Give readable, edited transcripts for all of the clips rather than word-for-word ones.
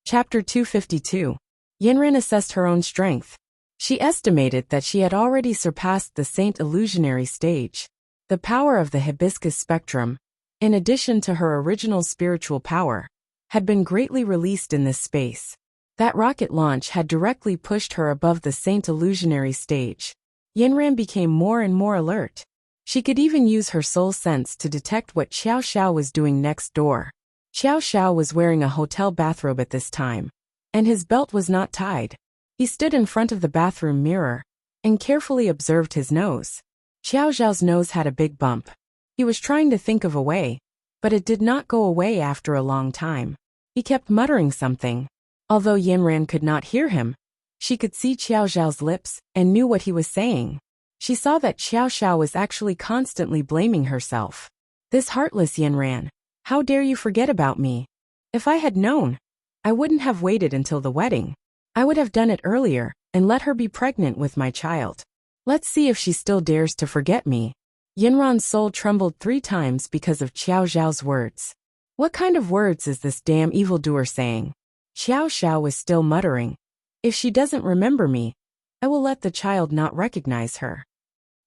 Chapter 252. Yinran assessed her own strength. She estimated that she had already surpassed the Saint Illusionary stage. The power of the hibiscus spectrum, in addition to her original spiritual power, had been greatly released in this space. That rocket launch had directly pushed her above the Saint Illusionary stage. Yinran became more and more alert. She could even use her soul sense to detect what Xiao Xiao was doing next door. Xiao Xiao was wearing a hotel bathrobe at this time, and his belt was not tied. He stood in front of the bathroom mirror and carefully observed his nose. Xiao Xiao's nose had a big bump. He was trying to think of a way, but it did not go away after a long time. He kept muttering something. Although Yinran could not hear him, she could see Xiao Xiao's lips and knew what he was saying. She saw that Xiao Xiao was actually constantly blaming herself. This heartless Yinran. How dare you forget about me? If I had known, I wouldn't have waited until the wedding. I would have done it earlier and let her be pregnant with my child. Let's see if she still dares to forget me. Yinran's soul trembled 3 times because of Xiao Xiao's words. What kind of words is this damn evildoer saying? Xiao Xiao was still muttering. If she doesn't remember me, I will let the child not recognize her.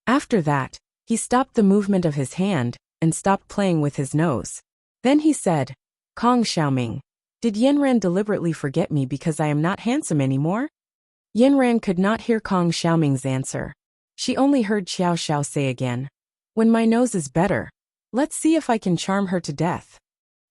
After that, he stopped the movement of his hand and stopped playing with his nose. Then he said, Kong Xiaoming, did Yinran deliberately forget me because I am not handsome anymore? Yinran could not hear Kong Xiaoming's answer. She only heard Xiao Xiao say again, when my nose is better, let's see if I can charm her to death.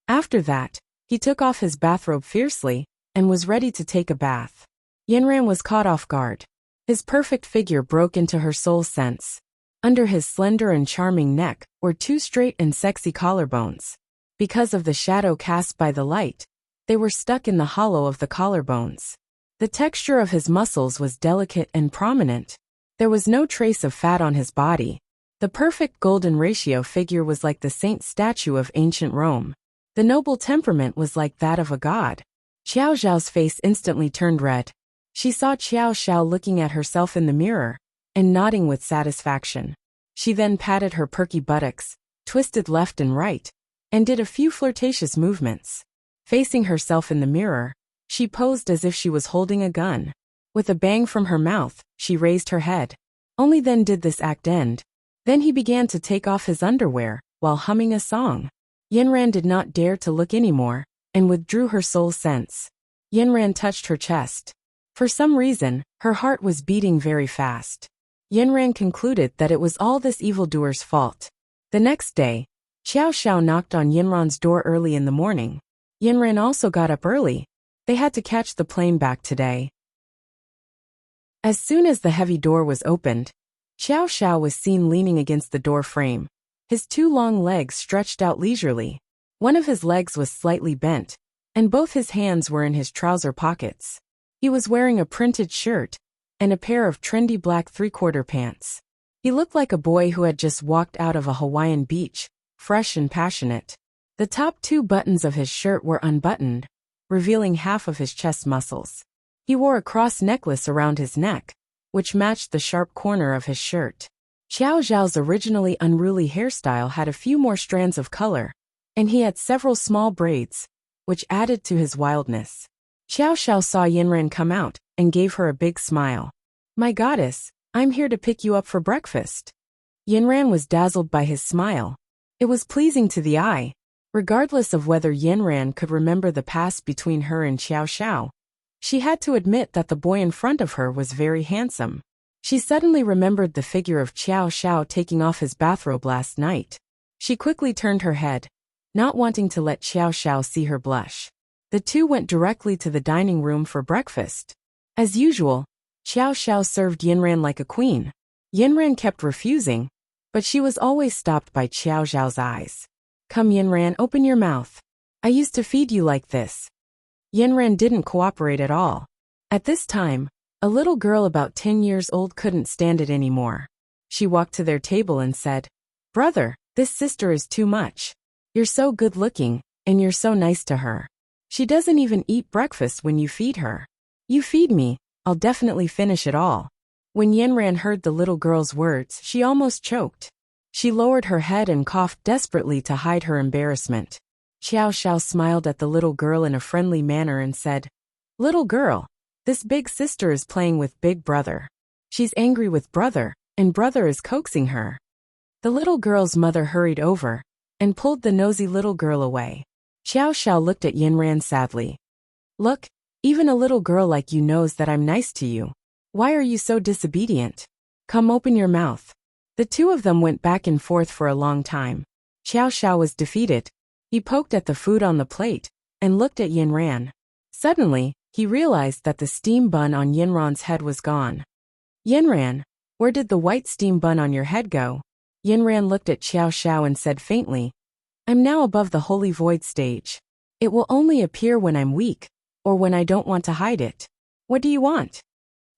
After that, he took off his bathrobe fiercely and was ready to take a bath. Yinran was caught off guard. His perfect figure broke into her soul sense. Under his slender and charming neck were 2 straight and sexy collarbones. Because of the shadow cast by the light, they were stuck in the hollow of the collarbones. The texture of his muscles was delicate and prominent. There was no trace of fat on his body. The perfect golden ratio figure was like the saint statue of ancient Rome. The noble temperament was like that of a god. Xiao Xiao's face instantly turned red. She saw Xiao Xiao looking at herself in the mirror and nodding with satisfaction. She then patted her perky buttocks, twisted left and right, and did a few flirtatious movements. Facing herself in the mirror, she posed as if she was holding a gun. With a bang from her mouth, she raised her head. Only then did this act end. Then he began to take off his underwear while humming a song. Yinran did not dare to look anymore and withdrew her soul sense. Yinran touched her chest. For some reason, her heart was beating very fast. Yinran concluded that it was all this evildoer's fault. The next day, Xiao Xiao knocked on Yinran's door early in the morning. Yinran also got up early. They had to catch the plane back today. As soon as the heavy door was opened, Xiao Xiao was seen leaning against the door frame. His 2 long legs stretched out leisurely. One of his legs was slightly bent, and both his hands were in his trouser pockets. He was wearing a printed shirt and a pair of trendy black 3/4 pants. He looked like a boy who had just walked out of a Hawaiian beach, fresh and passionate. The top 2 buttons of his shirt were unbuttoned, revealing half of his chest muscles. He wore a cross necklace around his neck, which matched the sharp corner of his shirt. Xiao Xiao's originally unruly hairstyle had a few more strands of color, and he had several small braids, which added to his wildness. Xiao Xiao saw Yinran come out and gave her a big smile. My goddess, I'm here to pick you up for breakfast. Yinran was dazzled by his smile. It was pleasing to the eye. Regardless of whether Yinran could remember the past between her and Xiao Xiao, she had to admit that the boy in front of her was very handsome. She suddenly remembered the figure of Xiao Xiao taking off his bathrobe last night. She quickly turned her head, not wanting to let Xiao Xiao see her blush. The 2 went directly to the dining room for breakfast. As usual, Xiao Xiao served Yinran like a queen. Yinran kept refusing, but she was always stopped by Xiao Xiao's eyes. Come Yinran, open your mouth. I used to feed you like this. Yinran didn't cooperate at all. At this time, a little girl about 10 years old couldn't stand it anymore. She walked to their table and said, Brother, this sister is too much. You're so good looking, and you're so nice to her. She doesn't even eat breakfast when you feed her. You feed me, I'll definitely finish it all. When Yinran heard the little girl's words, she almost choked. She lowered her head and coughed desperately to hide her embarrassment. Xiao Xiao smiled at the little girl in a friendly manner and said, "Little girl, this big sister is playing with big brother. She's angry with brother, and brother is coaxing her." The little girl's mother hurried over and pulled the nosy little girl away. Xiao Xiao looked at Yinran sadly. "Look, even a little girl like you knows that I'm nice to you. Why are you so disobedient? Come, open your mouth." The two of them went back and forth for a long time. Xiao Xiao was defeated. He poked at the food on the plate and looked at Yinran. Suddenly, he realized that the steam bun on Yinran's head was gone. "Yinran, where did the white steam bun on your head go?" Yinran looked at Xiao Xiao and said faintly, "I'm now above the holy void stage. It will only appear when I'm weak, or when I don't want to hide it. What do you want?"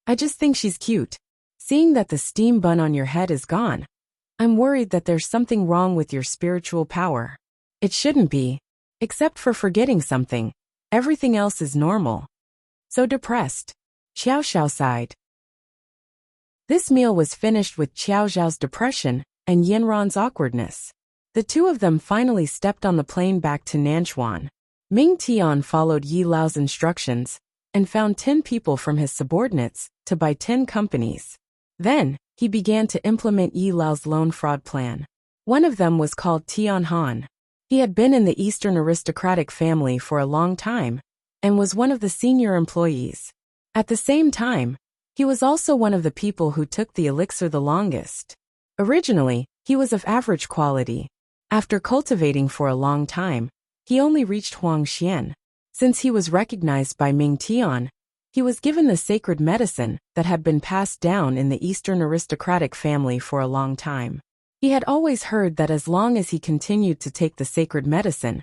"I just think she's cute. Seeing that the steam bun on your head is gone, I'm worried that there's something wrong with your spiritual power." "It shouldn't be. Except for forgetting something. Everything else is normal." "So depressed." Xiao Xiao sighed. This meal was finished with Xiao Xiao's depression and Yinran's awkwardness. The two of them finally stepped on the plane back to Nanchuan. Ming Tian followed Yi Lao's instructions and found 10 people from his subordinates to buy 10 companies. Then, he began to implement Yi Lao's loan fraud plan. One of them was called Tian Han. He had been in the Eastern aristocratic family for a long time and was one of the senior employees. At the same time, he was also one of the people who took the elixir the longest. Originally, he was of average quality. After cultivating for a long time, he only reached Huangxian. Since he was recognized by Ming Tian, he was given the sacred medicine that had been passed down in the Eastern aristocratic family for a long time. He had always heard that as long as he continued to take the sacred medicine,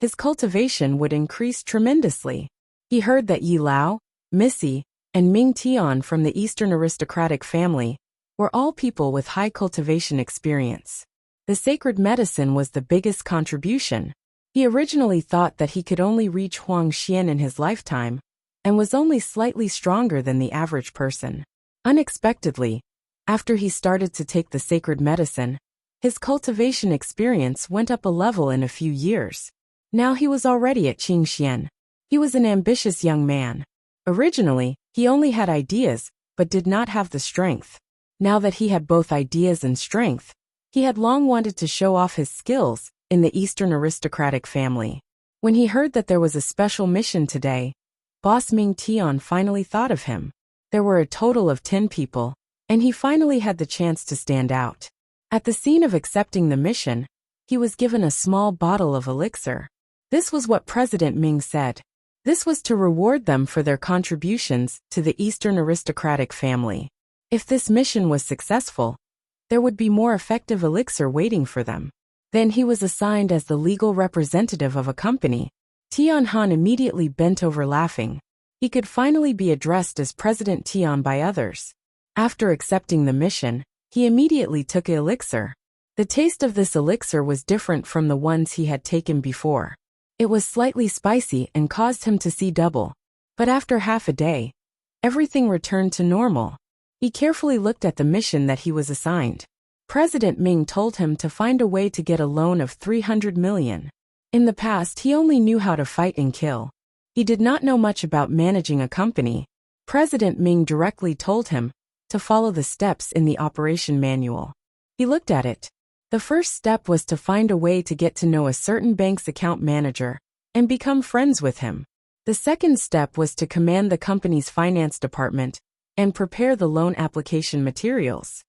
his cultivation would increase tremendously. He heard that Yi Lao, Missy, and Ming Tian from the Eastern aristocratic family were all people with high cultivation experience. The sacred medicine was the biggest contribution. He originally thought that he could only reach Huangxian in his lifetime, and was only slightly stronger than the average person. Unexpectedly, after he started to take the sacred medicine, his cultivation experience went up a level in a few years. Now he was already at Qingxian. He was an ambitious young man. Originally, he only had ideas, but did not have the strength. Now that he had both ideas and strength, he had long wanted to show off his skills in the Eastern aristocratic family. When he heard that there was a special mission today, Boss Ming Tian finally thought of him. There were a total of 10 people, and he finally had the chance to stand out. At the scene of accepting the mission, he was given a small bottle of elixir. This was what President Ming said. This was to reward them for their contributions to the Eastern aristocratic family. If this mission was successful, there would be more effective elixir waiting for them. Then he was assigned as the legal representative of a company. Tian Han immediately bent over laughing. He could finally be addressed as President Tian by others. After accepting the mission, he immediately took elixir. The taste of this elixir was different from the ones he had taken before. It was slightly spicy and caused him to see double. But after half a day, everything returned to normal. He carefully looked at the mission that he was assigned. President Ming told him to find a way to get a loan of 300 million. In the past, he only knew how to fight and kill. He did not know much about managing a company. President Ming directly told him to follow the steps in the operation manual. He looked at it. The first step was to find a way to get to know a certain bank's account manager and become friends with him. The second step was to command the company's finance department and prepare the loan application materials.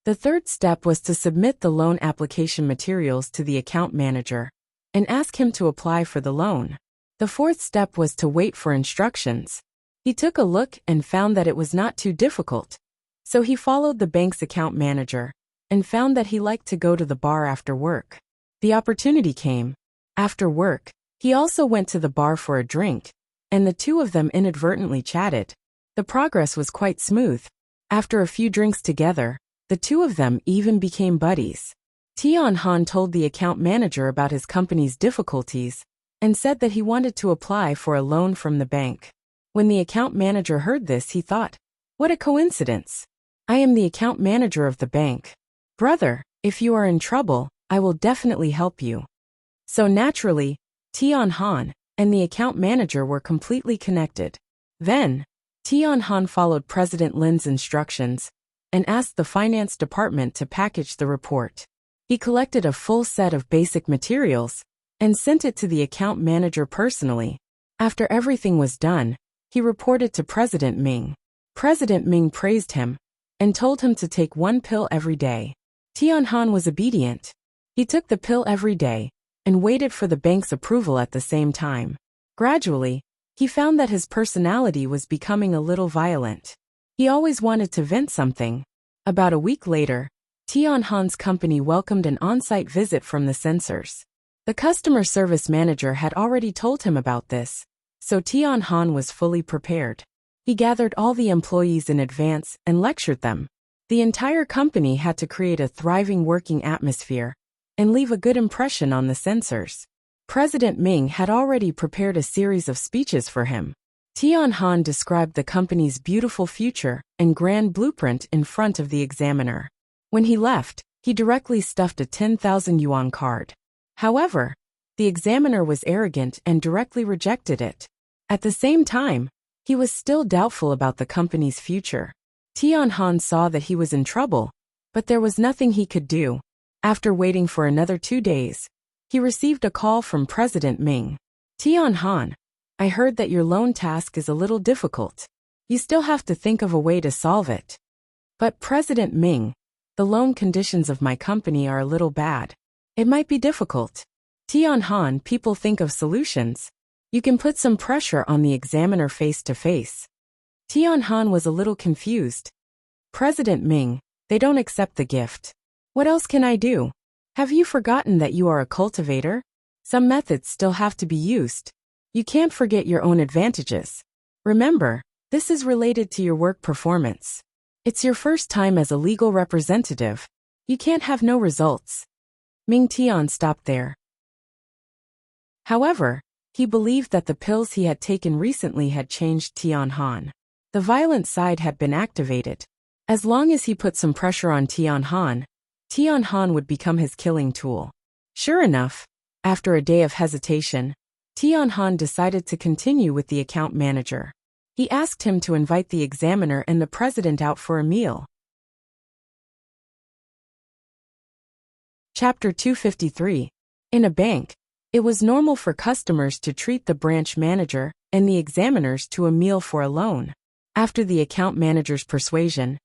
The third step was to submit the loan application materials to the account manager and ask him to apply for the loan. The fourth step was to wait for instructions. He took a look and found that it was not too difficult. So he followed the bank's account manager and found that he liked to go to the bar after work. The opportunity came. After work, he also went to the bar for a drink, and the two of them inadvertently chatted. The progress was quite smooth. After a few drinks together, the two of them even became buddies. Tian Han told the account manager about his company's difficulties and said that he wanted to apply for a loan from the bank. When the account manager heard this, he thought, "What a coincidence. I am the account manager of the bank. Brother, if you are in trouble, I will definitely help you." So naturally, Tian-han and the account manager were completely connected. Then, Tian-han followed President Lin's instructions and asked the finance department to package the report. He collected a full set of basic materials and sent it to the account manager personally. After everything was done, he reported to President Ming. President Ming praised him and told him to take one pill every day. Tian-han was obedient. He took the pill every day and waited for the bank's approval at the same time. Gradually, he found that his personality was becoming a little violent. He always wanted to vent something. About a week later, Tian-han's company welcomed an on-site visit from the censors. The customer service manager had already told him about this, so Tian-han was fully prepared. He gathered all the employees in advance and lectured them. The entire company had to create a thriving working atmosphere and leave a good impression on the censors. President Ming had already prepared a series of speeches for him. Tian-han described the company's beautiful future and grand blueprint in front of the examiner. When he left, he directly stuffed a 10,000 yuan card. However, the examiner was arrogant and directly rejected it. At the same time, he was still doubtful about the company's future. Tian-han saw that he was in trouble, but there was nothing he could do. After waiting for another 2 days, he received a call from President Ming. Tian-han, I heard that your loan task is a little difficult. You still have to think of a way to solve it. But President Ming, the loan conditions of my company are a little bad. It might be difficult. Tian-han, people think of solutions. You can put some pressure on the examiner face to face. Tian-han was a little confused. President Ming, they don't accept the gift. What else can I do? Have you forgotten that you are a cultivator? Some methods still have to be used. You can't forget your own advantages. Remember, this is related to your work performance. It's your first time as a legal representative. You can't have no results. Ming Tian stopped there. However, he believed that the pills he had taken recently had changed Tian-han. The violent side had been activated. As long as he put some pressure on Tian-han, Tian-han would become his killing tool. Sure enough, after a day of hesitation, Tian-han decided to continue with the account manager. He asked him to invite the examiner and the president out for a meal. Chapter 253. In a bank, it was normal for customers to treat the branch manager and the examiners to a meal for a loan. After the account manager's persuasion,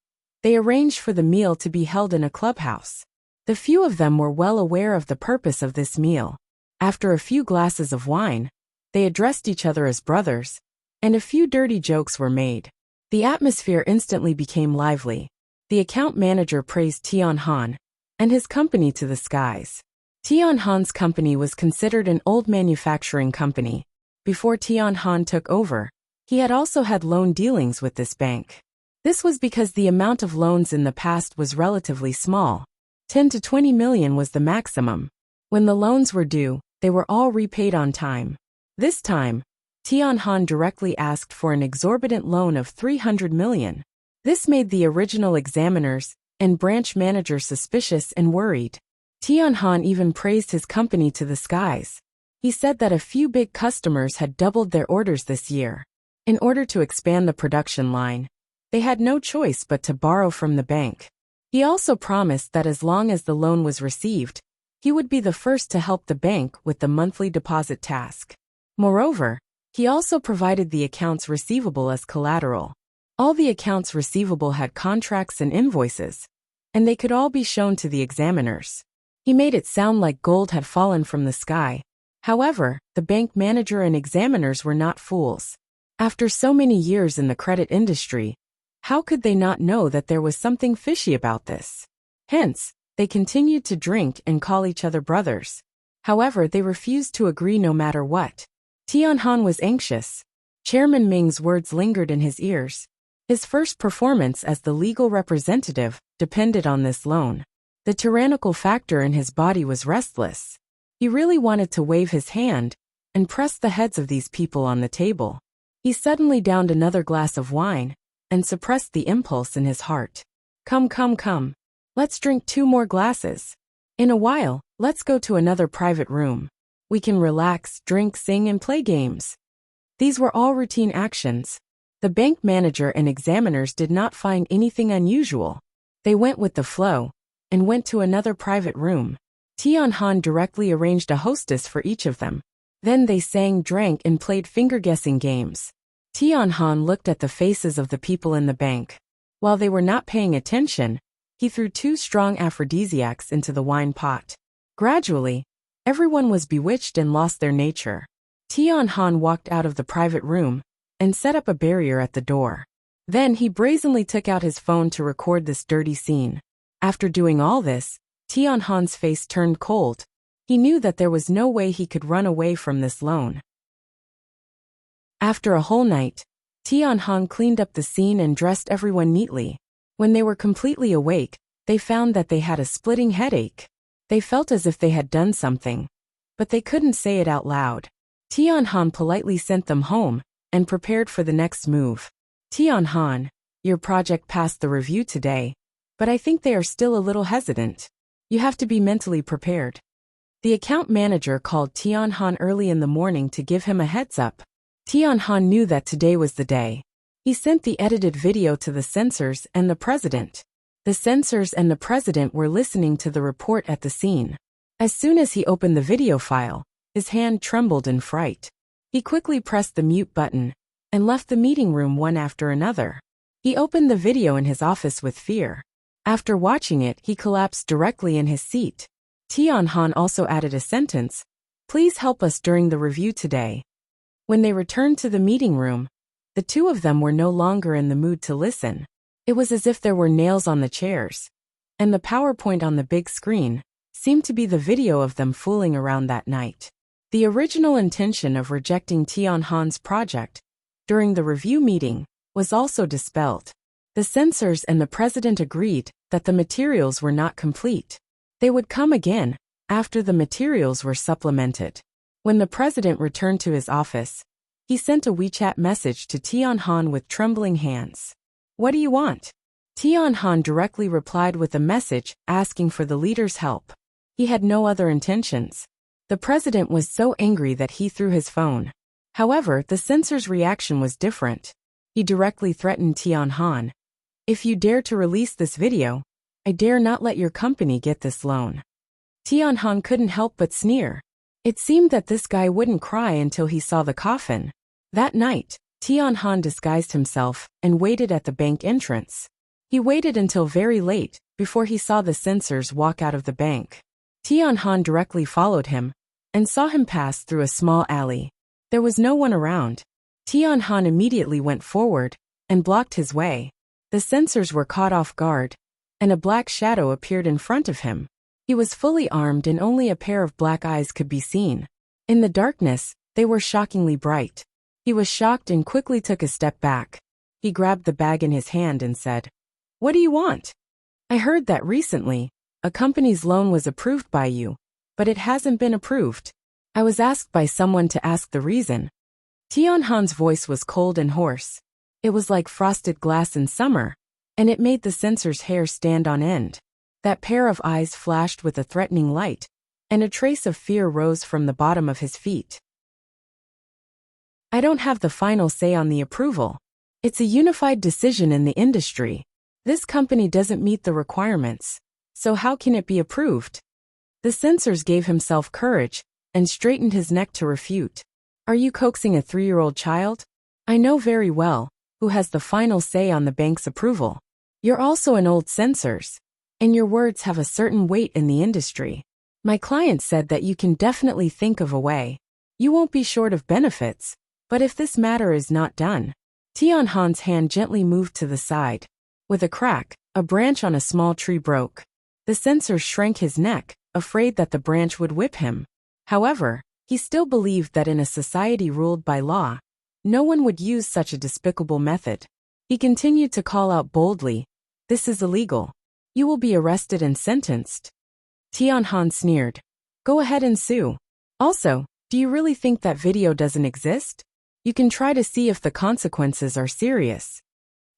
they arranged for the meal to be held in a clubhouse. The few of them were well aware of the purpose of this meal. After a few glasses of wine, they addressed each other as brothers, and a few dirty jokes were made. The atmosphere instantly became lively. The account manager praised Tian-han and his company to the skies. Tian-han's company was considered an old manufacturing company. Before Tian-han took over, he had also had loan dealings with this bank. This was because the amount of loans in the past was relatively small. 10 to 20 million was the maximum. When the loans were due, they were all repaid on time. This time, Tian-han directly asked for an exorbitant loan of 300 million. This made the original examiners and branch manager suspicious and worried. Tian-han even praised his company to the skies. He said that a few big customers had doubled their orders this year. In order to expand the production line, they had no choice but to borrow from the bank. He also promised that as long as the loan was received, he would be the first to help the bank with the monthly deposit task. Moreover, he also provided the accounts receivable as collateral. All the accounts receivable had contracts and invoices, and they could all be shown to the examiners. He made it sound like gold had fallen from the sky. However, the bank manager and examiners were not fools. After so many years in the credit industry, how could they not know that there was something fishy about this? Hence, they continued to drink and call each other brothers. However, they refused to agree no matter what. Tian-han was anxious. Chairman Ming's words lingered in his ears. His first performance as the legal representative depended on this loan. The tyrannical factor in his body was restless. He really wanted to wave his hand and press the heads of these people on the table. He suddenly downed another glass of wine and suppressed the impulse in his heart. Come, come, come. Let's drink 2 more glasses. In a while, let's go to another private room. We can relax, drink, sing, and play games. These were all routine actions. The bank manager and examiners did not find anything unusual. They went with the flow and went to another private room. Tian-Han directly arranged a hostess for each of them. Then they sang, drank, and played finger-guessing games. Tian-Han looked at the faces of the people in the bank. While they were not paying attention, he threw 2 strong aphrodisiacs into the wine pot. Gradually, everyone was bewitched and lost their nature. Tian-Han walked out of the private room and set up a barrier at the door. Then he brazenly took out his phone to record this dirty scene. After doing all this, Tian-Han's face turned cold. He knew that there was no way he could run away from this loan. After a whole night, Tian-Han cleaned up the scene and dressed everyone neatly. When they were completely awake, they found that they had a splitting headache. They felt as if they had done something, but they couldn't say it out loud. Tian-Han politely sent them home and prepared for the next move. Tian-Han, your project passed the review today, but I think they are still a little hesitant. You have to be mentally prepared. The account manager called Tian-Han early in the morning to give him a heads up. Tian-Han knew that today was the day. He sent the edited video to the censors and the president. The censors and the president were listening to the report at the scene. As soon as he opened the video file, his hand trembled in fright. He quickly pressed the mute button and left the meeting room one after another. He opened the video in his office with fear. After watching it, he collapsed directly in his seat. Tian-Han also added a sentence, "Please help us during the review today." When they returned to the meeting room, the two of them were no longer in the mood to listen. It was as if there were nails on the chairs, and the PowerPoint on the big screen seemed to be the video of them fooling around that night. The original intention of rejecting Tian-Han's project during the review meeting was also dispelled. The censors and the president agreed that the materials were not complete. They would come again after the materials were supplemented. When the president returned to his office, he sent a WeChat message to Tian-Han with trembling hands. "What do you want?" Tian-Han directly replied with a message asking for the leader's help. He had no other intentions. The president was so angry that he threw his phone. However, the censor's reaction was different. He directly threatened Tian-Han. "If you dare to release this video, I dare not let your company get this loan." Tian-Han couldn't help but sneer. It seemed that this guy wouldn't cry until he saw the coffin. That night, Tian-Han disguised himself and waited at the bank entrance. He waited until very late before he saw the censors walk out of the bank. Tian-Han directly followed him and saw him pass through a small alley. There was no one around. Tian-Han immediately went forward and blocked his way. The censors were caught off guard, and a black shadow appeared in front of him. He was fully armed and only a pair of black eyes could be seen. In the darkness, they were shockingly bright. He was shocked and quickly took a step back. He grabbed the bag in his hand and said, "What do you want?" "I heard that recently, a company's loan was approved by you, but it hasn't been approved. I was asked by someone to ask the reason." Tian-Han's voice was cold and hoarse. It was like frosted glass in summer, and it made the censor's hair stand on end. That pair of eyes flashed with a threatening light, and a trace of fear rose from the bottom of his feet. "I don't have the final say on the approval. It's a unified decision in the industry. This company doesn't meet the requirements, so how can it be approved?" The censors gave himself courage and straightened his neck to refute. "Are you coaxing a 3-year-old child? I know very well who has the final say on the bank's approval. You're also an old censors, and your words have a certain weight in the industry. My client said that you can definitely think of a way. You won't be short of benefits, but if this matter is not done..." Tian-Han's hand gently moved to the side. With a crack, a branch on a small tree broke. The censor shrank his neck, afraid that the branch would whip him. However, he still believed that in a society ruled by law, no one would use such a despicable method. He continued to call out boldly, "This is illegal. You will be arrested and sentenced." Tian-Han sneered. "Go ahead and sue. Also, do you really think that video doesn't exist? You can try to see if the consequences are serious."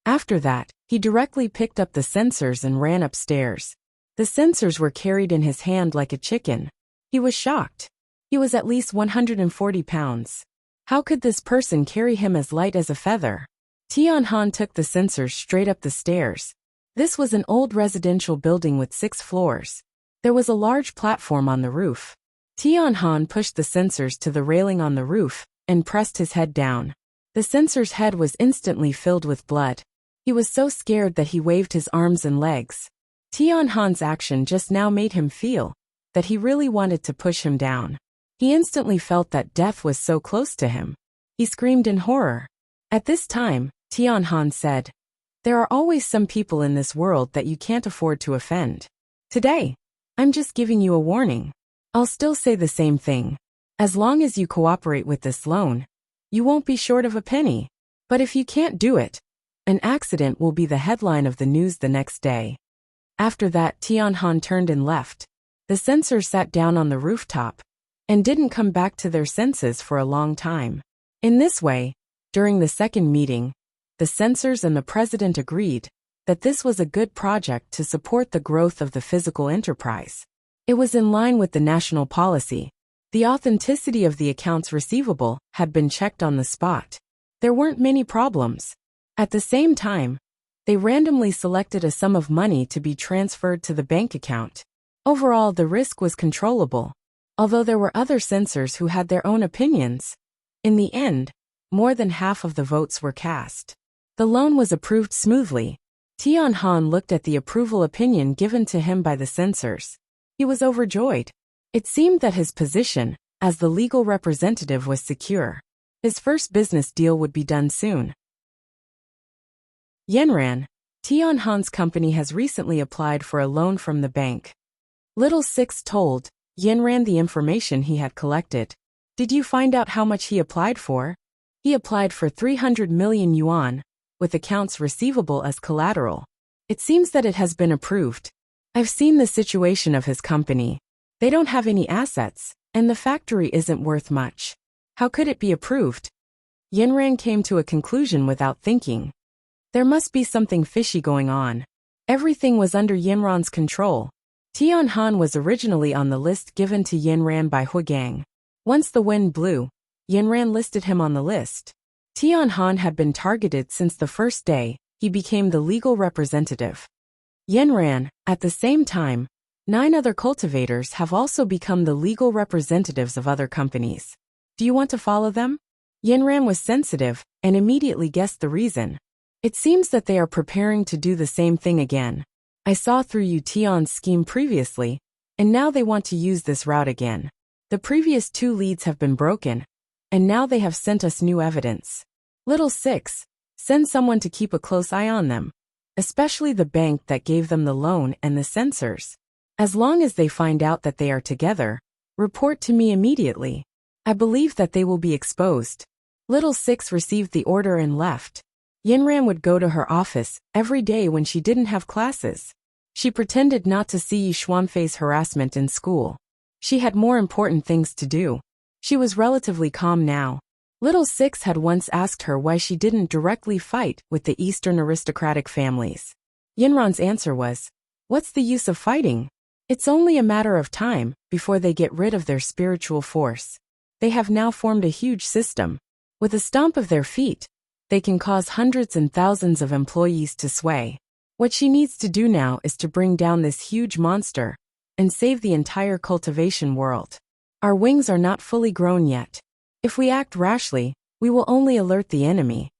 After that, he directly picked up the censors and ran upstairs. The censors were carried in his hand like a chicken. He was shocked. He was at least 140 pounds. How could this person carry him as light as a feather? Tianhan took the sensors straight up the stairs. This was an old residential building with 6 floors. There was a large platform on the roof. Tianhan pushed the sensors to the railing on the roof and pressed his head down. The sensor's head was instantly filled with blood. He was so scared that he waved his arms and legs. Tianhan's action just now made him feel that he really wanted to push him down. He instantly felt that death was so close to him. He screamed in horror. At this time, Tianhan said, "There are always some people in this world that you can't afford to offend. Today, I'm just giving you a warning. I'll still say the same thing. As long as you cooperate with this loan, you won't be short of a penny. But if you can't do it, an accident will be the headline of the news the next day." After that, Tianhan turned and left. The censors sat down on the rooftop and didn't come back to their senses for a long time. In this way, during the second meeting, the censors and the president agreed that this was a good project to support the growth of the physical enterprise. It was in line with the national policy. The authenticity of the accounts receivable had been checked on the spot. There weren't many problems. At the same time, they randomly selected a sum of money to be transferred to the bank account. Overall, the risk was controllable. Although there were other censors who had their own opinions, in the end, more than half of the votes were cast. The loan was approved smoothly. Tianhan looked at the approval opinion given to him by the censors. He was overjoyed. It seemed that his position as the legal representative was secure. His first business deal would be done soon. Yanran, Tianhan's company, has recently applied for a loan from the bank. Little Six told Yanran the information he had collected. "Did you find out how much he applied for?" "He applied for 300 million yuan, with accounts receivable as collateral. It seems that it has been approved. I've seen the situation of his company. They don't have any assets, and the factory isn't worth much. How could it be approved?" Yanran came to a conclusion without thinking. There must be something fishy going on. Everything was under Yanran's control. Tianhan was originally on the list given to Yanran by Hugang. Once the wind blew, Yanran listed him on the list. Tianhan had been targeted since the first day he became the legal representative. Yanran, at the same time, 9 other cultivators have also become the legal representatives of other companies. Do you want to follow them? Yanran was sensitive and immediately guessed the reason. It seems that they are preparing to do the same thing again. I saw through Yu Tian's scheme previously, and now they want to use this route again. The previous 2 leads have been broken, and now they have sent us new evidence. Little Six, send someone to keep a close eye on them, especially the bank that gave them the loan and the censors. As long as they find out that they are together, report to me immediately. I believe that they will be exposed. Little Six received the order and left. Yanran would go to her office every day when she didn't have classes. She pretended not to see Yi Xuanfei's harassment in school. She had more important things to do. She was relatively calm now. Little Six had once asked her why she didn't directly fight with the Eastern aristocratic families. Yanran's answer was, "What's the use of fighting? It's only a matter of time before they get rid of their spiritual force. They have now formed a huge system. With a stomp of their feet, they can cause hundreds and thousands of employees to sway. What she needs to do now is to bring down this huge monster and save the entire cultivation world. Our wings are not fully grown yet. If we act rashly, we will only alert the enemy."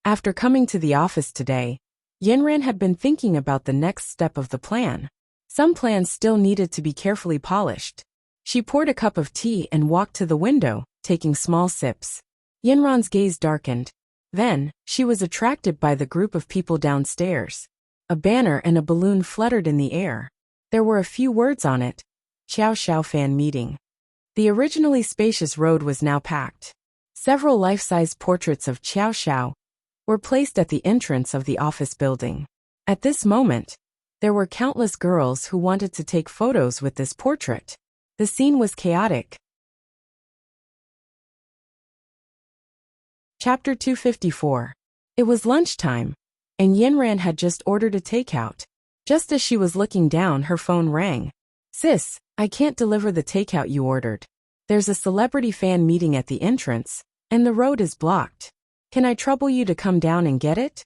After coming to the office today, Yanran had been thinking about the next step of the plan. Some plans still needed to be carefully polished. She poured a cup of tea and walked to the window, taking small sips. Yanran's gaze darkened. Then, she was attracted by the group of people downstairs. A banner and a balloon fluttered in the air. There were a few words on it. Qiao Xiao Fan Meeting. The originally spacious road was now packed. Several life-size portraits of Qiao Xiao were placed at the entrance of the office building. At this moment, there were countless girls who wanted to take photos with this portrait. The scene was chaotic. Chapter 254. It was lunchtime, and Yanran had just ordered a takeout. Just as she was looking down, her phone rang. "Sis, I can't deliver the takeout you ordered." There's a celebrity fan meeting at the entrance, and the road is blocked. Can I trouble you to come down and get it?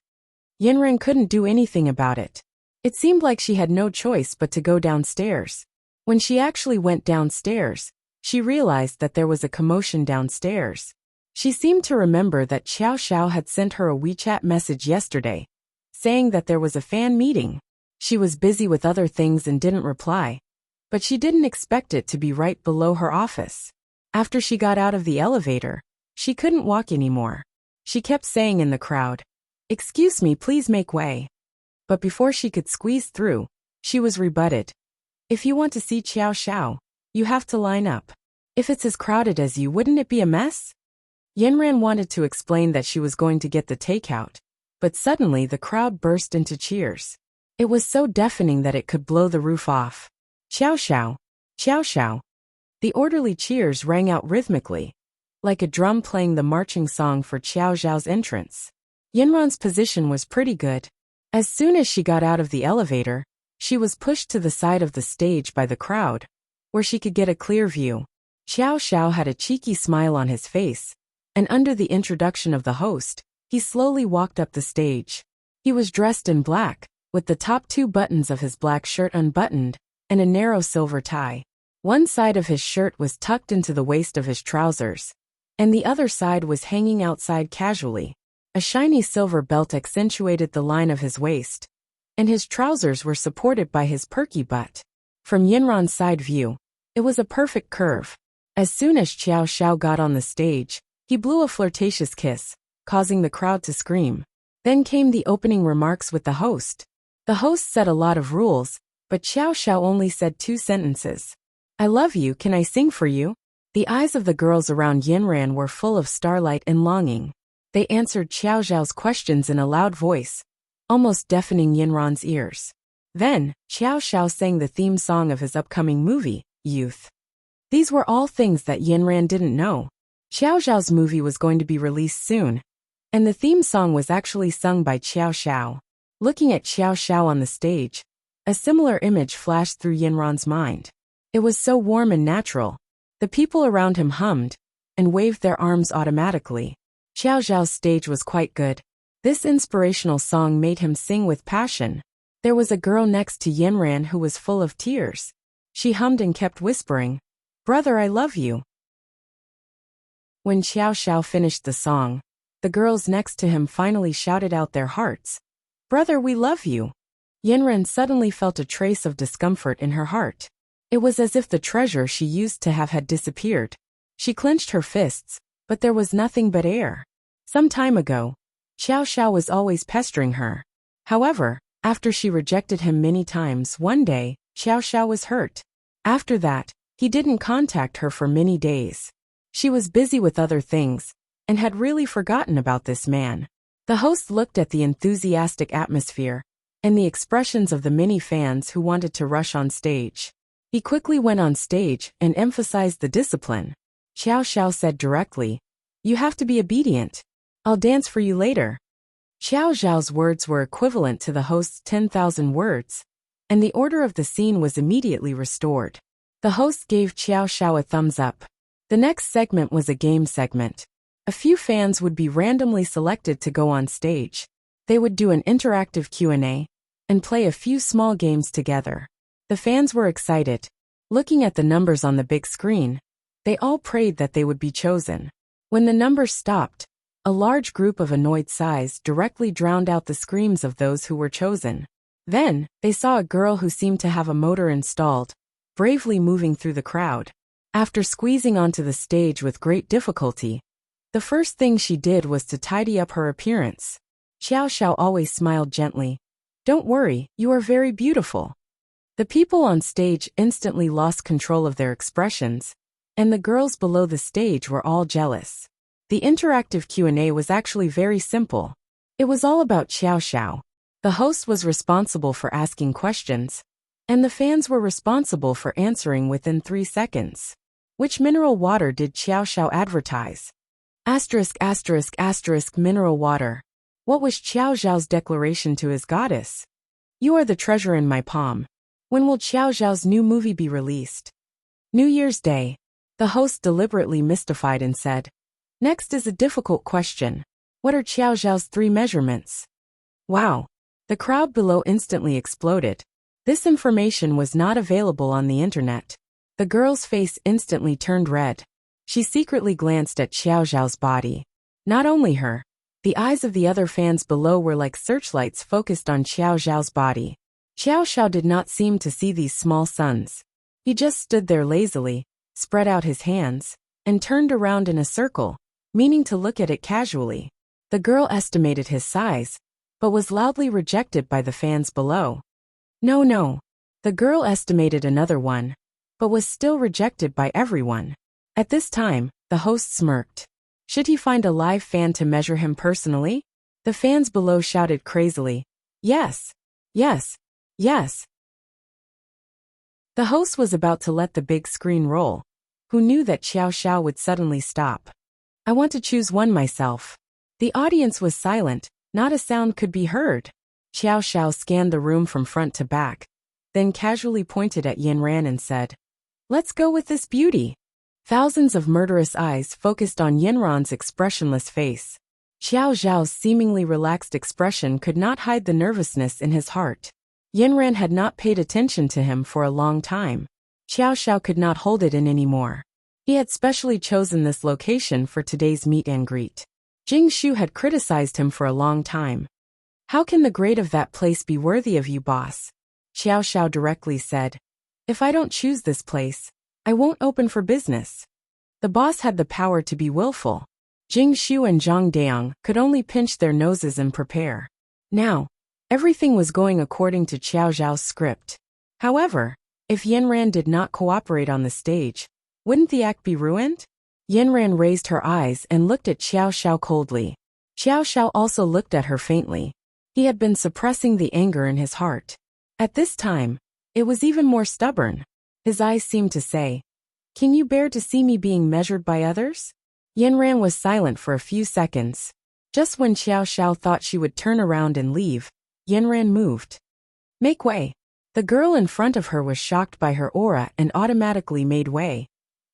Yinren couldn't do anything about it. It seemed like she had no choice but to go downstairs. When she actually went downstairs, she realized that there was a commotion downstairs. She seemed to remember that Xiao Xiao had sent her a WeChat message yesterday, saying that there was a fan meeting. She was busy with other things and didn't reply, but she didn't expect it to be right below her office. After she got out of the elevator, she couldn't walk anymore. She kept saying in the crowd, "Excuse me, please make way." But before she could squeeze through, she was rebutted. "If you want to see Xiao Xiao, you have to line up. If it's as crowded as you, wouldn't it be a mess?" Yinren wanted to explain that she was going to get the takeout, but suddenly the crowd burst into cheers. It was so deafening that it could blow the roof off. "Xiao Xiao! Xiao Xiao!" The orderly cheers rang out rhythmically, like a drum playing the marching song for Xiao Xiao's entrance. Yinren's position was pretty good. As soon as she got out of the elevator, she was pushed to the side of the stage by the crowd, where she could get a clear view. Xiao Xiao had a cheeky smile on his face, and under the introduction of the host, he slowly walked up the stage. He was dressed in black, with the top 2 buttons of his black shirt unbuttoned, and a narrow silver tie. One side of his shirt was tucked into the waist of his trousers, and the other side was hanging outside casually. A shiny silver belt accentuated the line of his waist, and his trousers were supported by his perky butt. From Yinren's side view, it was a perfect curve. As soon as Xiao Xiao got on the stage, he blew a flirtatious kiss, causing the crowd to scream. Then came the opening remarks with the host. The host said a lot of rules, but Xiao Xiao only said 2 sentences. "I love you, can I sing for you?" The eyes of the girls around Yinren were full of starlight and longing. They answered Xiao Xiao's questions in a loud voice, almost deafening Yinren's ears. Then, Xiao Xiao sang the theme song of his upcoming movie, Youth. These were all things that Yinren didn't know. Xiao Xiao's movie was going to be released soon, and the theme song was actually sung by Xiao Xiao. Looking at Xiao Xiao on the stage, a similar image flashed through Yinren's mind. It was so warm and natural. The people around him hummed and waved their arms automatically. Xiao Xiao's stage was quite good. This inspirational song made him sing with passion. There was a girl next to Yinren who was full of tears. She hummed and kept whispering, "Brother, I love you." When Xiao Xiao finished the song, the girls next to him finally shouted out their hearts, "Brother, we love you." Yinren suddenly felt a trace of discomfort in her heart. It was as if the treasure she used to have had disappeared. She clenched her fists, but there was nothing but air. Some time ago, Xiao Xiao was always pestering her. However, after she rejected him many times, one day, Xiao Xiao was hurt. After that, he didn't contact her for many days. She was busy with other things, and had really forgotten about this man. The host looked at the enthusiastic atmosphere, and the expressions of the many fans who wanted to rush on stage. He quickly went on stage and emphasized the discipline. Xiao Xiao said directly, "You have to be obedient. I'll dance for you later." Xiao Xiao's words were equivalent to the host's 10,000 words, and the order of the scene was immediately restored. The host gave Xiao Xiao a thumbs up. The next segment was a game segment. A few fans would be randomly selected to go on stage. They would do an interactive Q&A and play a few small games together. The fans were excited. Looking at the numbers on the big screen, they all prayed that they would be chosen. When the numbers stopped, a large group of annoyed sighs directly drowned out the screams of those who were chosen. Then, they saw a girl who seemed to have a motor installed, bravely moving through the crowd. After squeezing onto the stage with great difficulty, the first thing she did was to tidy up her appearance. Xiao Xiao always smiled gently. "Don't worry, you are very beautiful." The people on stage instantly lost control of their expressions, and the girls below the stage were all jealous. The interactive Q&A was actually very simple. It was all about Xiao Xiao. The host was responsible for asking questions, and the fans were responsible for answering within 3 seconds. Which mineral water did Xiao Xiao advertise? **** mineral water. What was Xiao Xiao's declaration to his goddess? "You are the treasure in my palm." When will Xiao Xiao's new movie be released? New Year's Day. The host deliberately mystified and said, "Next is a difficult question. What are Xiao Zhao's 3 measurements?" Wow! The crowd below instantly exploded. This information was not available on the internet. The girl's face instantly turned red. She secretly glanced at Xiao Zhao's body. Not only her. The eyes of the other fans below were like searchlights focused on Xiao Zhao's body. Xiao Zhao did not seem to see these small suns. He just stood there lazily, spread out his hands, and turned around in a circle, meaning to look at it casually. The girl estimated his size, but was loudly rejected by the fans below. No. The girl estimated another one, but was still rejected by everyone. At this time, the host smirked. Should he find a live fan to measure him personally? The fans below shouted crazily, "Yes! Yes! Yes!" The host was about to let the big screen roll. Who knew that Xiao Xiao would suddenly stop? "I want to choose one myself." The audience was silent, not a sound could be heard. Xiao Xiao scanned the room from front to back, then casually pointed at Yanran and said, "Let's go with this beauty." Thousands of murderous eyes focused on Yanran's expressionless face. Xiao Zhao's seemingly relaxed expression could not hide the nervousness in his heart. Yanran had not paid attention to him for a long time. Xiao Xiao could not hold it in anymore. He had specially chosen this location for today's meet and greet. Jing Shu had criticized him for a long time. "How can the grade of that place be worthy of you, boss?" Xiao Xiao directly said, "If I don't choose this place, I won't open for business." The boss had the power to be willful. Jing Shu and Zhang Deong could only pinch their noses and prepare. Now, everything was going according to Xiao Zhao's script. However, if Yanran did not cooperate on the stage, wouldn't the act be ruined? Yanran raised her eyes and looked at Xiao Xiao coldly. Xiao Xiao also looked at her faintly. He had been suppressing the anger in his heart. At this time, it was even more stubborn. His eyes seemed to say, "Can you bear to see me being measured by others?" Yanran was silent for a few seconds. Just when Xiao Xiao thought she would turn around and leave, Yanran moved. "Make way." The girl in front of her was shocked by her aura and automatically made way.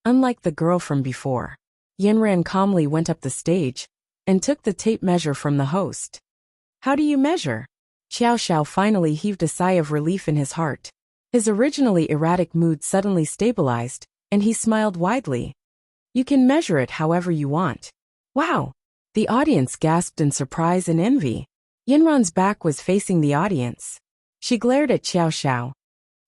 Unlike the girl from before, Yanran calmly went up the stage and took the tape measure from the host. "How do you measure?" Xiao Xiao finally heaved a sigh of relief in his heart. His originally erratic mood suddenly stabilized, and he smiled widely. "You can measure it however you want." "Wow!" The audience gasped in surprise and envy. Yanran's back was facing the audience. She glared at Xiao Xiao.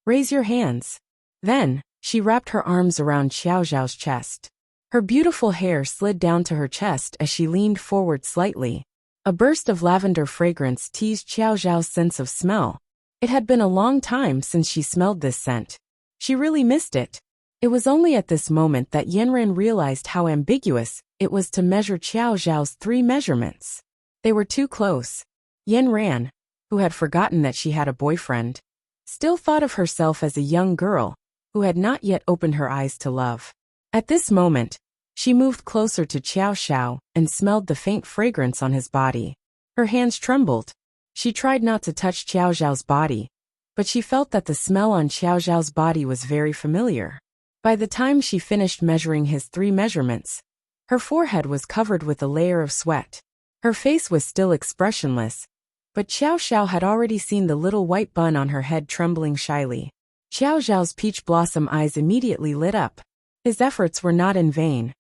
"Raise your hands." Then, she wrapped her arms around Xiao Zhao's chest. Her beautiful hair slid down to her chest as she leaned forward slightly. A burst of lavender fragrance teased Xiao Zhao's sense of smell. It had been a long time since she smelled this scent. She really missed it. It was only at this moment that Yanran realized how ambiguous it was to measure Xiao Zhao's 3 measurements. They were too close. Yanran, who had forgotten that she had a boyfriend, still thought of herself as a young girl who had not yet opened her eyes to love. At this moment, she moved closer to Xiao Xiao and smelled the faint fragrance on his body. Her hands trembled. She tried not to touch Xiao Zhao's body, but she felt that the smell on Xiao Zhao's body was very familiar. By the time she finished measuring his 3 measurements, her forehead was covered with a layer of sweat. Her face was still expressionless, but Xiao Xiao had already seen the little white bun on her head trembling shyly. Xiao Zhao's peach blossom eyes immediately lit up. His efforts were not in vain.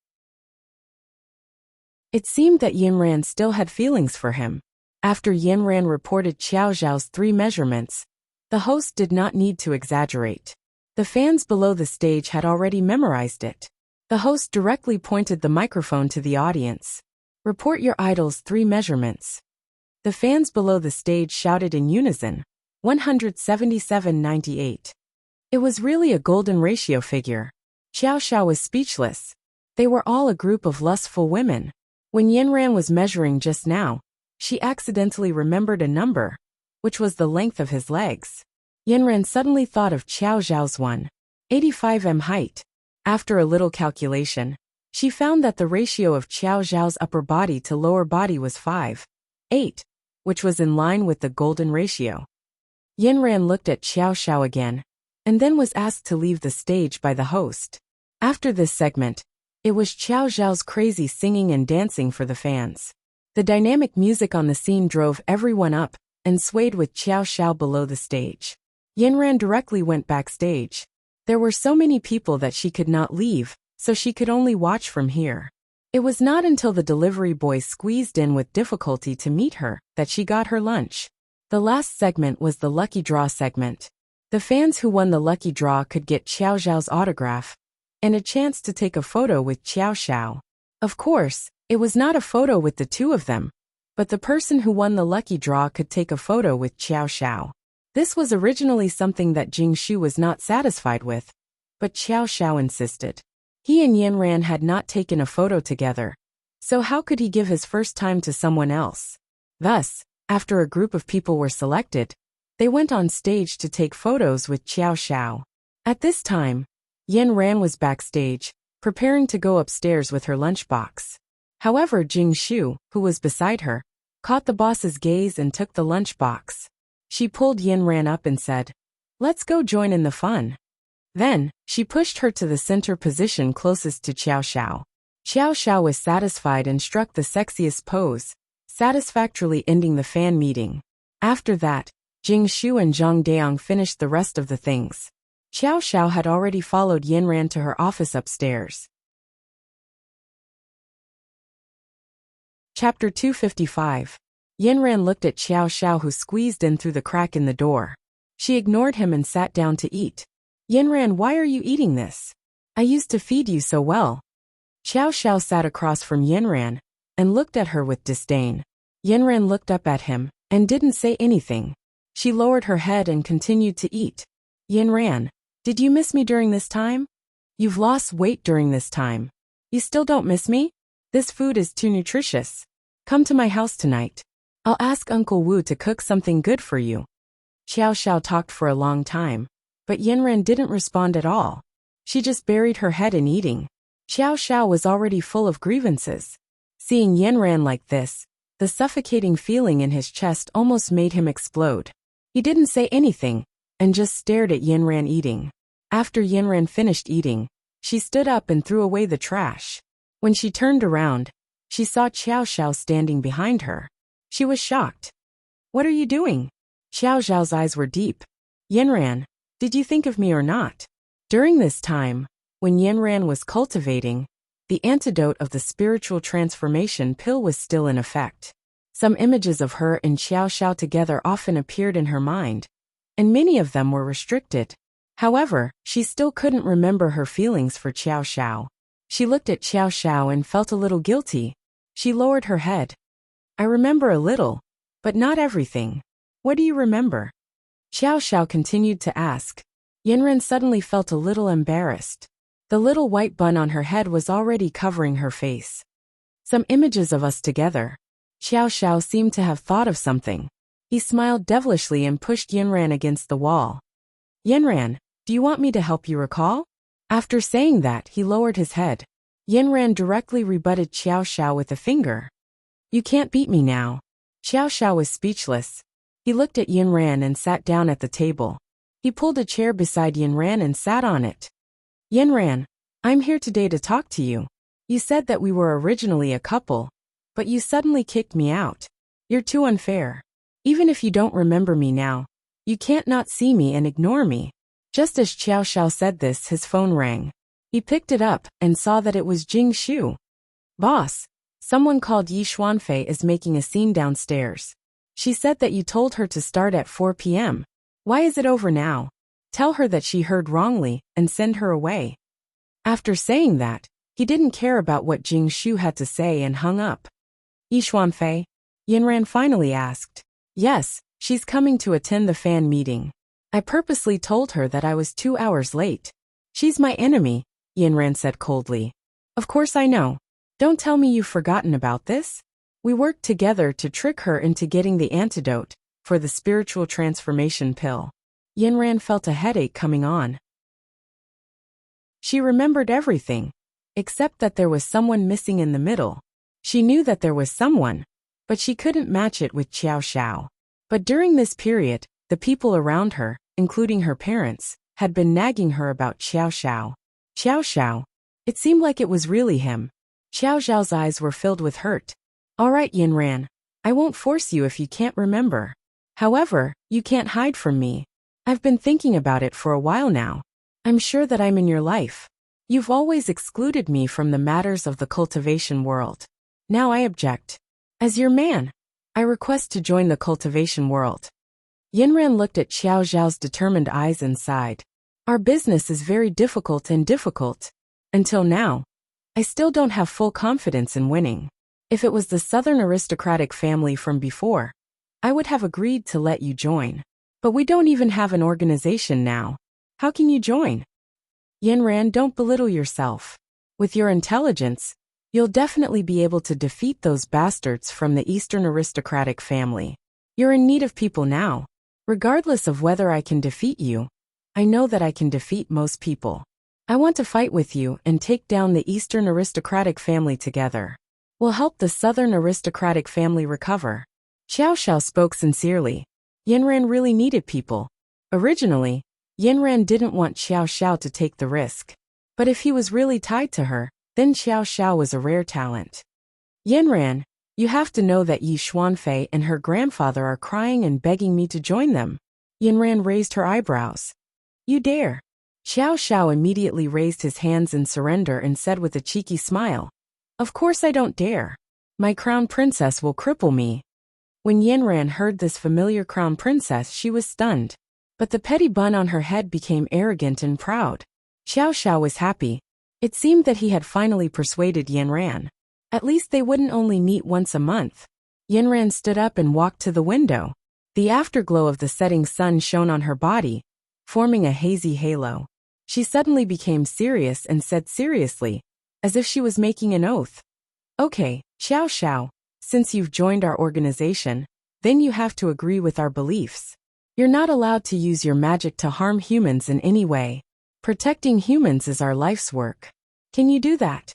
It seemed that Yanran still had feelings for him. After Yanran reported Xiao Zhao's 3 measurements, the host did not need to exaggerate. The fans below the stage had already memorized it. The host directly pointed the microphone to the audience. "Report your idol's 3 measurements." The fans below the stage shouted in unison, 177.98. It was really a golden ratio figure. Xiao Xiao was speechless. They were all a group of lustful women. When Yanran was measuring just now, she accidentally remembered a number, which was the length of his legs. Yanran suddenly thought of Xiao Zhao's 185 m height. After a little calculation, she found that the ratio of Xiao Zhao's upper body to lower body was 5:8, which was in line with the golden ratio. Yanran looked at Xiao Xiao again, and then was asked to leave the stage by the host. After this segment, it was Xiao Zhao's crazy singing and dancing for the fans. The dynamic music on the scene drove everyone up and swayed with Xiao Zhao below the stage. Yanran directly went backstage. There were so many people that she could not leave, so she could only watch from here. It was not until the delivery boys squeezed in with difficulty to meet her that she got her lunch. The last segment was the lucky draw segment. The fans who won the lucky draw could get Xiao Zhao's autograph and a chance to take a photo with Xiao Zhao. Of course, it was not a photo with the two of them, but the person who won the lucky draw could take a photo with Xiao Zhao. This was originally something that Jing Shu was not satisfied with, but Xiao Zhao insisted. He and Yanran had not taken a photo together, so how could he give his first time to someone else? Thus, after a group of people were selected, they went on stage to take photos with Xiao Zhao. At this time, Yanran was backstage, preparing to go upstairs with her lunchbox. However, Jing Shu, who was beside her, caught the boss's gaze and took the lunchbox. She pulled Yanran up and said, "Let's go join in the fun." Then, she pushed her to the center position closest to Xiao Zhao. Xiao Zhao was satisfied and struck the sexiest pose, satisfactorily ending the fan meeting. After that, Jing Shu and Zhang Daong finished the rest of the things. Xiao Zhao had already followed Yanran to her office upstairs. Chapter 255. Yanran looked at Xiao Zhao, who squeezed in through the crack in the door. She ignored him and sat down to eat. "Yanran, why are you eating this? I used to feed you so well." Xiao Zhao sat across from Yanran and looked at her with disdain. Yanran looked up at him and didn't say anything. She lowered her head and continued to eat. "Yanran, did you miss me during this time? You've lost weight during this time. You still don't miss me? This food is too nutritious. Come to my house tonight. I'll ask Uncle Wu to cook something good for you." Xiao Zhao talked for a long time, but Yanran didn't respond at all. She just buried her head in eating. Xiao Zhao was already full of grievances. Seeing Yanran like this, the suffocating feeling in his chest almost made him explode. He didn't say anything, and just stared at Yanran eating. After Yanran finished eating, she stood up and threw away the trash. When she turned around, she saw Xiao Zhao standing behind her. She was shocked. "What are you doing?" Xiao Zhao's eyes were deep. "Yanran, did you think of me or not?" During this time, when Yanran was cultivating, the antidote of the spiritual transformation pill was still in effect. Some images of her and Xiao Zhao together often appeared in her mind, and many of them were restricted. However, she still couldn't remember her feelings for Xiao Zhao. She looked at Xiao Zhao and felt a little guilty. She lowered her head. "I remember a little, but not everything. What do you remember?" Xiao Zhao continued to ask. Yanran suddenly felt a little embarrassed. The little white bun on her head was already covering her face. "Some images of us together." Xiao Zhao seemed to have thought of something. He smiled devilishly and pushed Yanran against the wall. "Yanran, do you want me to help you recall?" After saying that, he lowered his head. Yanran directly rebutted Xiao Zhao with a finger. "You can't beat me now." Xiao Zhao was speechless. He looked at Yanran and sat down at the table. He pulled a chair beside Yanran and sat on it. "Yanran, I'm here today to talk to you. You said that we were originally a couple, but you suddenly kicked me out. You're too unfair. Even if you don't remember me now, you can't not see me and ignore me." Just as Xiao Zhao said this, his phone rang. He picked it up and saw that it was Jing Shu. "Boss, someone called Yi Xuanfei is making a scene downstairs. She said that you told her to start at 4 p.m. Why is it over now? Tell her that she heard wrongly and send her away." After saying that, he didn't care about what Jing Shu had to say and hung up. "Yi Xuanfei?" Yanran finally asked. "Yes, she's coming to attend the fan meeting. I purposely told her that I was 2 hours late. She's my enemy," Yanran said coldly. "Of course I know. Don't tell me you've forgotten about this. We worked together to trick her into getting the antidote for the spiritual transformation pill." Yanran felt a headache coming on. She remembered everything, except that there was someone missing in the middle. She knew that there was someone, but she couldn't match it with Xiao Zhao. But during this period, the people around her, including her parents, had been nagging her about Xiao Zhao. "Xiao Zhao, It seemed like it was really him. Xiao Zhao's eyes were filled with hurt. All right, Yinran. I won't force you if you can't remember. However, you can't hide from me. I've been thinking about it for a while now. I'm sure that I'm in your life. You've always excluded me from the matters of the cultivation world. Now I object. As your man, I request to join the cultivation world. Yinran looked at Xiao Zhao's determined eyes and sighed. Our business is very difficult. Until now, I still don't have full confidence in winning. If it was the southern aristocratic family from before, I would have agreed to let you join. But we don't even have an organization now. How can you join? Yinran, don't belittle yourself. With your intelligence, you'll definitely be able to defeat those bastards from the eastern aristocratic family. You're in need of people now. Regardless of whether I can defeat you, I know that I can defeat most people. I want to fight with you and take down the eastern aristocratic family together. We'll help the southern aristocratic family recover. Xiao Xiao spoke sincerely. Yinran really needed people. Originally, Yinran didn't want Xiao Xiao to take the risk. But if he was really tied to her, then Xiao Xiao was a rare talent. Yinran, you have to know that Yi Xuanfei and her grandfather are crying and begging me to join them. Yinran raised her eyebrows. You dare? Xiao Xiao immediately raised his hands in surrender and said with a cheeky smile. Of course I don't dare. My crown princess will cripple me. When Yinran heard this familiar crown princess, she was stunned. But the petty bun on her head became arrogant and proud. Xiao Xiao was happy. It seemed that he had finally persuaded Yinran. At least they wouldn't only meet once a month. Yinran stood up and walked to the window. The afterglow of the setting sun shone on her body, forming a hazy halo. She suddenly became serious and said seriously, as if she was making an oath. Okay, Xiao Xiao, since you've joined our organization, then you have to agree with our beliefs. You're not allowed to use your magic to harm humans in any way. Protecting humans is our life's work. Can you do that?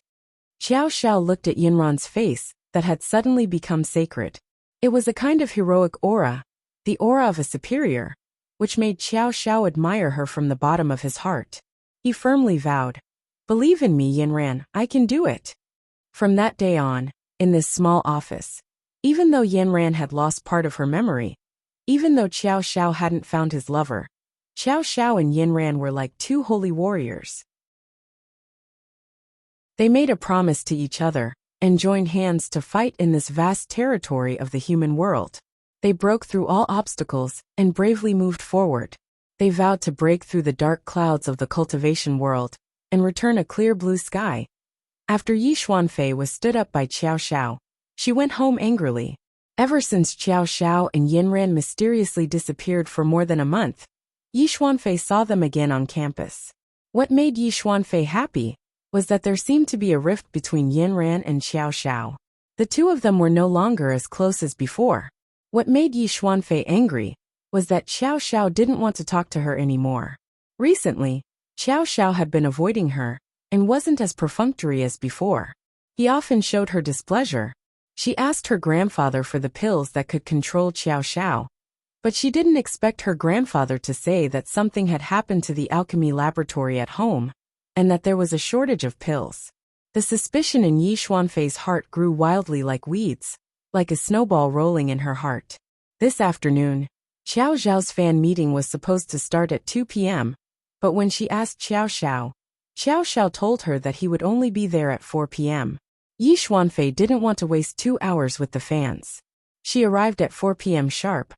Xiao Xiao looked at Yinran's face that had suddenly become sacred. It was a kind of heroic aura, the aura of a superior, which made Xiao Xiao admire her from the bottom of his heart. He firmly vowed, Believe in me, Yinran, I can do it. From that day on, in this small office, even though Yinran had lost part of her memory, even though Xiao Xiao hadn't found his lover, Xiao Xiao and Yinran were like two holy warriors. They made a promise to each other and joined hands to fight in this vast territory of the human world. They broke through all obstacles and bravely moved forward. They vowed to break through the dark clouds of the cultivation world and return a clear blue sky. After Yi Xuanfei was stood up by Xiao Xiao, she went home angrily. Ever since Xiao Xiao and Yinran mysteriously disappeared for more than a month, Yi Xuanfei saw them again on campus. What made Yi Xuanfei happy was that there seemed to be a rift between Yinran and Xiao Xiao. The two of them were no longer as close as before. What made Yi Xuanfei angry was that Xiao Xiao didn't want to talk to her anymore. Recently, Xiao Xiao had been avoiding her and wasn't as perfunctory as before. He often showed her displeasure. She asked her grandfather for the pills that could control Xiao Xiao, but she didn't expect her grandfather to say that something had happened to the alchemy laboratory at home, and that there was a shortage of pills. The suspicion in Yi Xuanfei's heart grew wildly like weeds, like a snowball rolling in her heart. This afternoon, Xiao Zhao's fan meeting was supposed to start at 2 p.m., but when she asked Xiao Xiao, Xiao Xiao told her that he would only be there at 4 p.m. Yi Xuanfei didn't want to waste 2 hours with the fans. She arrived at 4 p.m. sharp,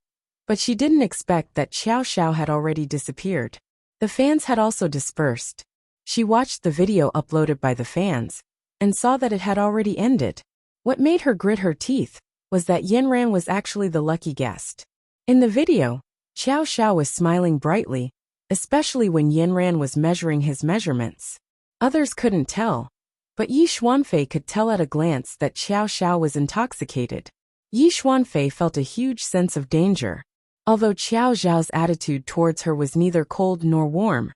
but she didn't expect that Xiao Xiao had already disappeared. The fans had also dispersed. She watched the video uploaded by the fans and saw that it had already ended. What made her grit her teeth was that Yinran was actually the lucky guest. In the video, Xiao Xiao was smiling brightly, especially when Yinran was measuring his measurements. Others couldn't tell, but Yi Xuanfei could tell at a glance that Xiao Xiao was intoxicated. Yi Xuanfei felt a huge sense of danger. Although Xiao Zhao's attitude towards her was neither cold nor warm,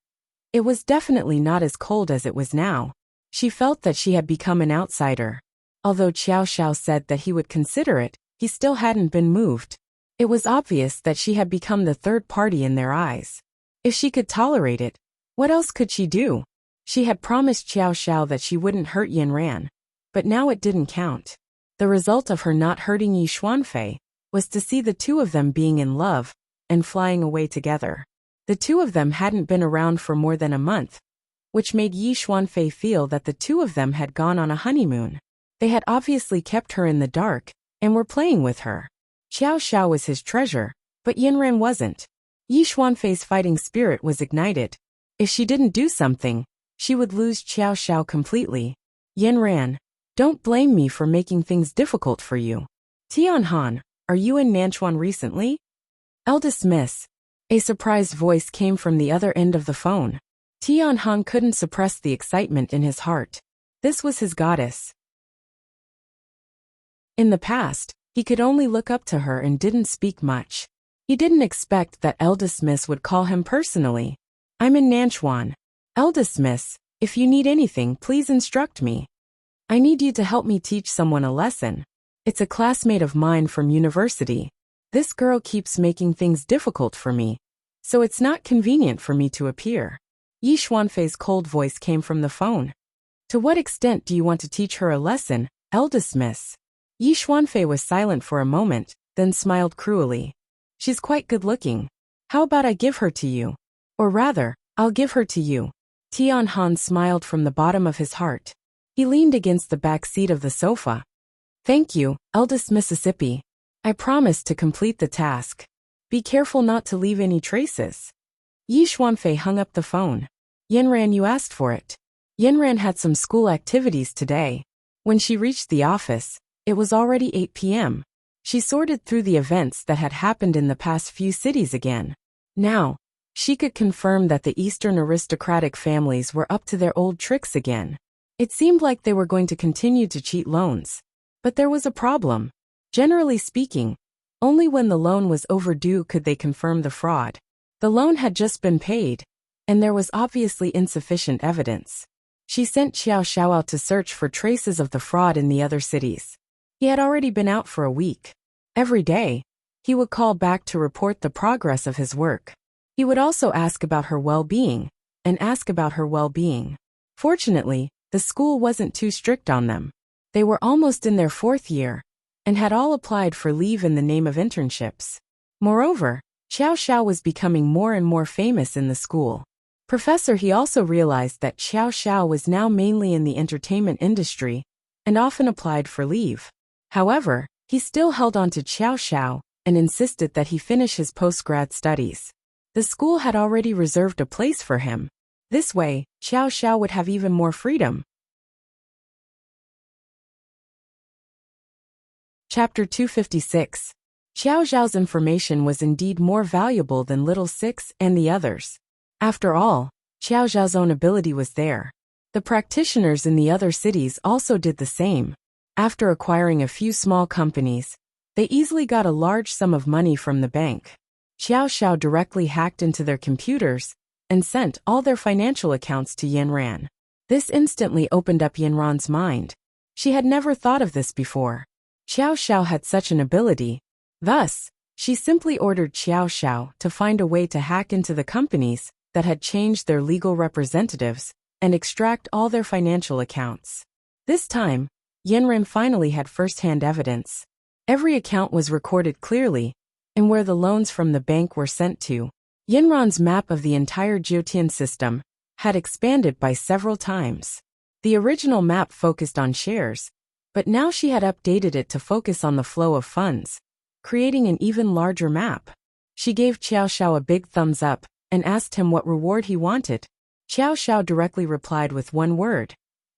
it was definitely not as cold as it was now. She felt that she had become an outsider. Although Xiao Xiao said that he would consider it, he still hadn't been moved. It was obvious that she had become the third party in their eyes. If she could tolerate it, what else could she do? She had promised Xiao Xiao that she wouldn't hurt Yanran, but now it didn't count. The result of her not hurting Yi Xuanfei was to see the two of them being in love and flying away together. The two of them hadn't been around for more than a month, which made Yi Xuanfei feel that the two of them had gone on a honeymoon. They had obviously kept her in the dark and were playing with her. Xiao Xiao was his treasure, but Yanran wasn't. Yi Xuanfei's fighting spirit was ignited. If she didn't do something, she would lose Xiao Xiao completely. Yanran, don't blame me for making things difficult for you. Tianhan, are you in Nanchuan recently? Eldest Miss. A surprised voice came from the other end of the phone. Tianhan couldn't suppress the excitement in his heart. This was his goddess. In the past, he could only look up to her and didn't speak much. He didn't expect that Eldest Miss would call him personally. I'm in Nanchuan. Eldest Miss, if you need anything, please instruct me. I need you to help me teach someone a lesson. It's a classmate of mine from university. This girl keeps making things difficult for me, so it's not convenient for me to appear. Yi Xuanfei's cold voice came from the phone. To what extent do you want to teach her a lesson, Eldest Miss? Yi Xuanfei was silent for a moment, then smiled cruelly. She's quite good-looking. How about I give her to you? Or rather, I'll give her to you. Tianhan smiled from the bottom of his heart. He leaned against the back seat of the sofa. Thank you, Eldest Mississippi. I promise to complete the task. Be careful not to leave any traces. Yi Xuanfei hung up the phone. Yanran, you asked for it. Yanran had some school activities today. When she reached the office, it was already 8 p.m. She sorted through the events that had happened in the past few cities again. Now, she could confirm that the Eastern aristocratic families were up to their old tricks again. It seemed like they were going to continue to cheat loans. But there was a problem. Generally speaking, only when the loan was overdue could they confirm the fraud. The loan had just been paid, and there was obviously insufficient evidence. She sent Xiao Xiao out to search for traces of the fraud in the other cities. He had already been out for a week. Every day, he would call back to report the progress of his work. He would also ask about her well-being, and ask about her well-being. Fortunately, the school wasn't too strict on them. They were almost in their 4th year, and had all applied for leave in the name of internships. Moreover, Xiao Xiao was becoming more and more famous in the school. Professor He also realized that Xiao Xiao was now mainly in the entertainment industry, and often applied for leave. However, he still held on to Xiao Xiao and insisted that he finish his post-grad studies. The school had already reserved a place for him. This way, Xiao Xiao would have even more freedom. Chapter 256. Xiao Xiao's information was indeed more valuable than Little Six and the others. After all, Xiao Xiao's own ability was there. The practitioners in the other cities also did the same. After acquiring a few small companies, they easily got a large sum of money from the bank. Xiao Xiao directly hacked into their computers and sent all their financial accounts to Yanran. This instantly opened up Yanran's mind. She had never thought of this before. Xiao Xiao had such an ability. Thus, she simply ordered Xiao Xiao to find a way to hack into the companies that had changed their legal representatives and extract all their financial accounts. This time, Yanran finally had first-hand evidence. Every account was recorded clearly, and where the loans from the bank were sent to. Yanran's map of the entire Jiotian system had expanded by several times. The original map focused on shares, but now she had updated it to focus on the flow of funds, creating an even larger map. She gave Xiao Xiao a big thumbs up and asked him what reward he wanted. Xiao Xiao directly replied with one word.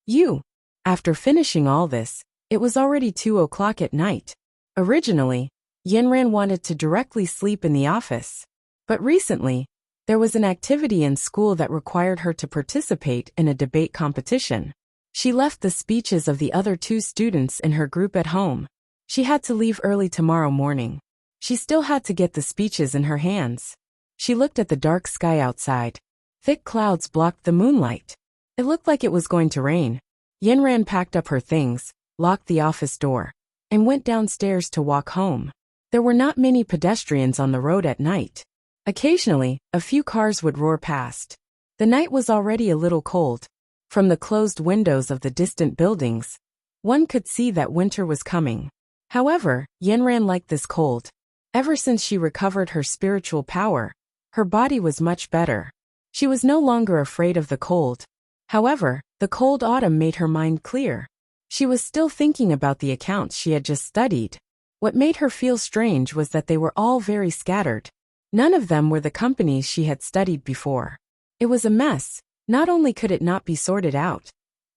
You. After finishing all this, it was already 2 o'clock at night. Originally, Yanran wanted to directly sleep in the office. But recently, there was an activity in school that required her to participate in a debate competition. She left the speeches of the other 2 students in her group at home. She had to leave early tomorrow morning. She still had to get the speeches in her hands. She looked at the dark sky outside. Thick clouds blocked the moonlight. It looked like it was going to rain. Yanran packed up her things, locked the office door, and went downstairs to walk home. There were not many pedestrians on the road at night. Occasionally, a few cars would roar past. The night was already a little cold, From the closed windows of the distant buildings, one could see that winter was coming. However, Yanran liked this cold. Ever since she recovered her spiritual power, her body was much better. She was no longer afraid of the cold. However, the cold autumn made her mind clear. She was still thinking about the accounts she had just studied. What made her feel strange was that they were all very scattered. None of them were the companies she had studied before. It was a mess. Not only could it not be sorted out,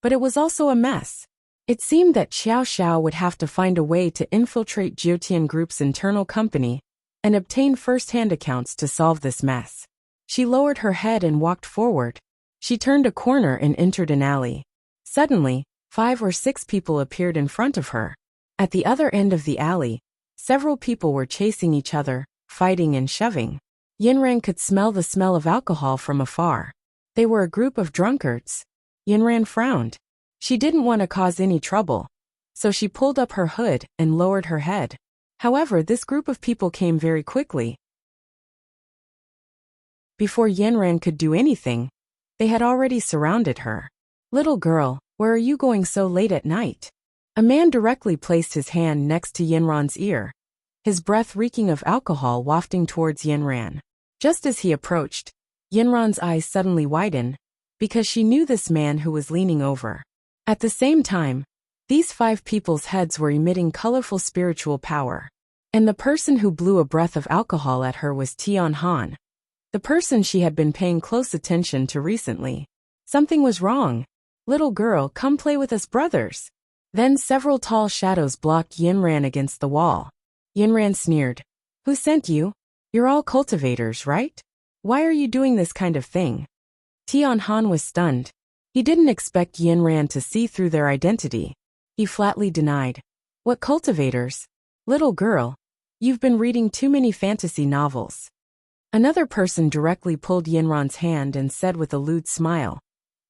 but it was also a mess. It seemed that Xiao Xiao would have to find a way to infiltrate Jiutian Group's internal company and obtain first-hand accounts to solve this mess. She lowered her head and walked forward. She turned a corner and entered an alley. Suddenly, 5 or 6 people appeared in front of her. At the other end of the alley, several people were chasing each other, fighting and shoving. Yanran could smell the smell of alcohol from afar. They were a group of drunkards. Yanran frowned. She didn't want to cause any trouble, so she pulled up her hood and lowered her head. However, this group of people came very quickly. Before Yanran could do anything, they had already surrounded her. "Little girl, where are you going so late at night?" A man directly placed his hand next to Yanran's ear, his breath reeking of alcohol wafting towards Yanran. Just as he approached, Yanran's eyes suddenly widened, because she knew this man who was leaning over. At the same time, these 5 people's heads were emitting colorful spiritual power. And the person who blew a breath of alcohol at her was Tian Han, the person she had been paying close attention to recently. Something was wrong. "Little girl, come play with us brothers." Then several tall shadows blocked Yanran against the wall. Yanran sneered. "Who sent you? You're all cultivators, right? Why are you doing this kind of thing?" Tian Han was stunned. He didn't expect Yanran to see through their identity. He flatly denied. "What cultivators? Little girl, you've been reading too many fantasy novels." Another person directly pulled Yanran's hand and said with a lewd smile,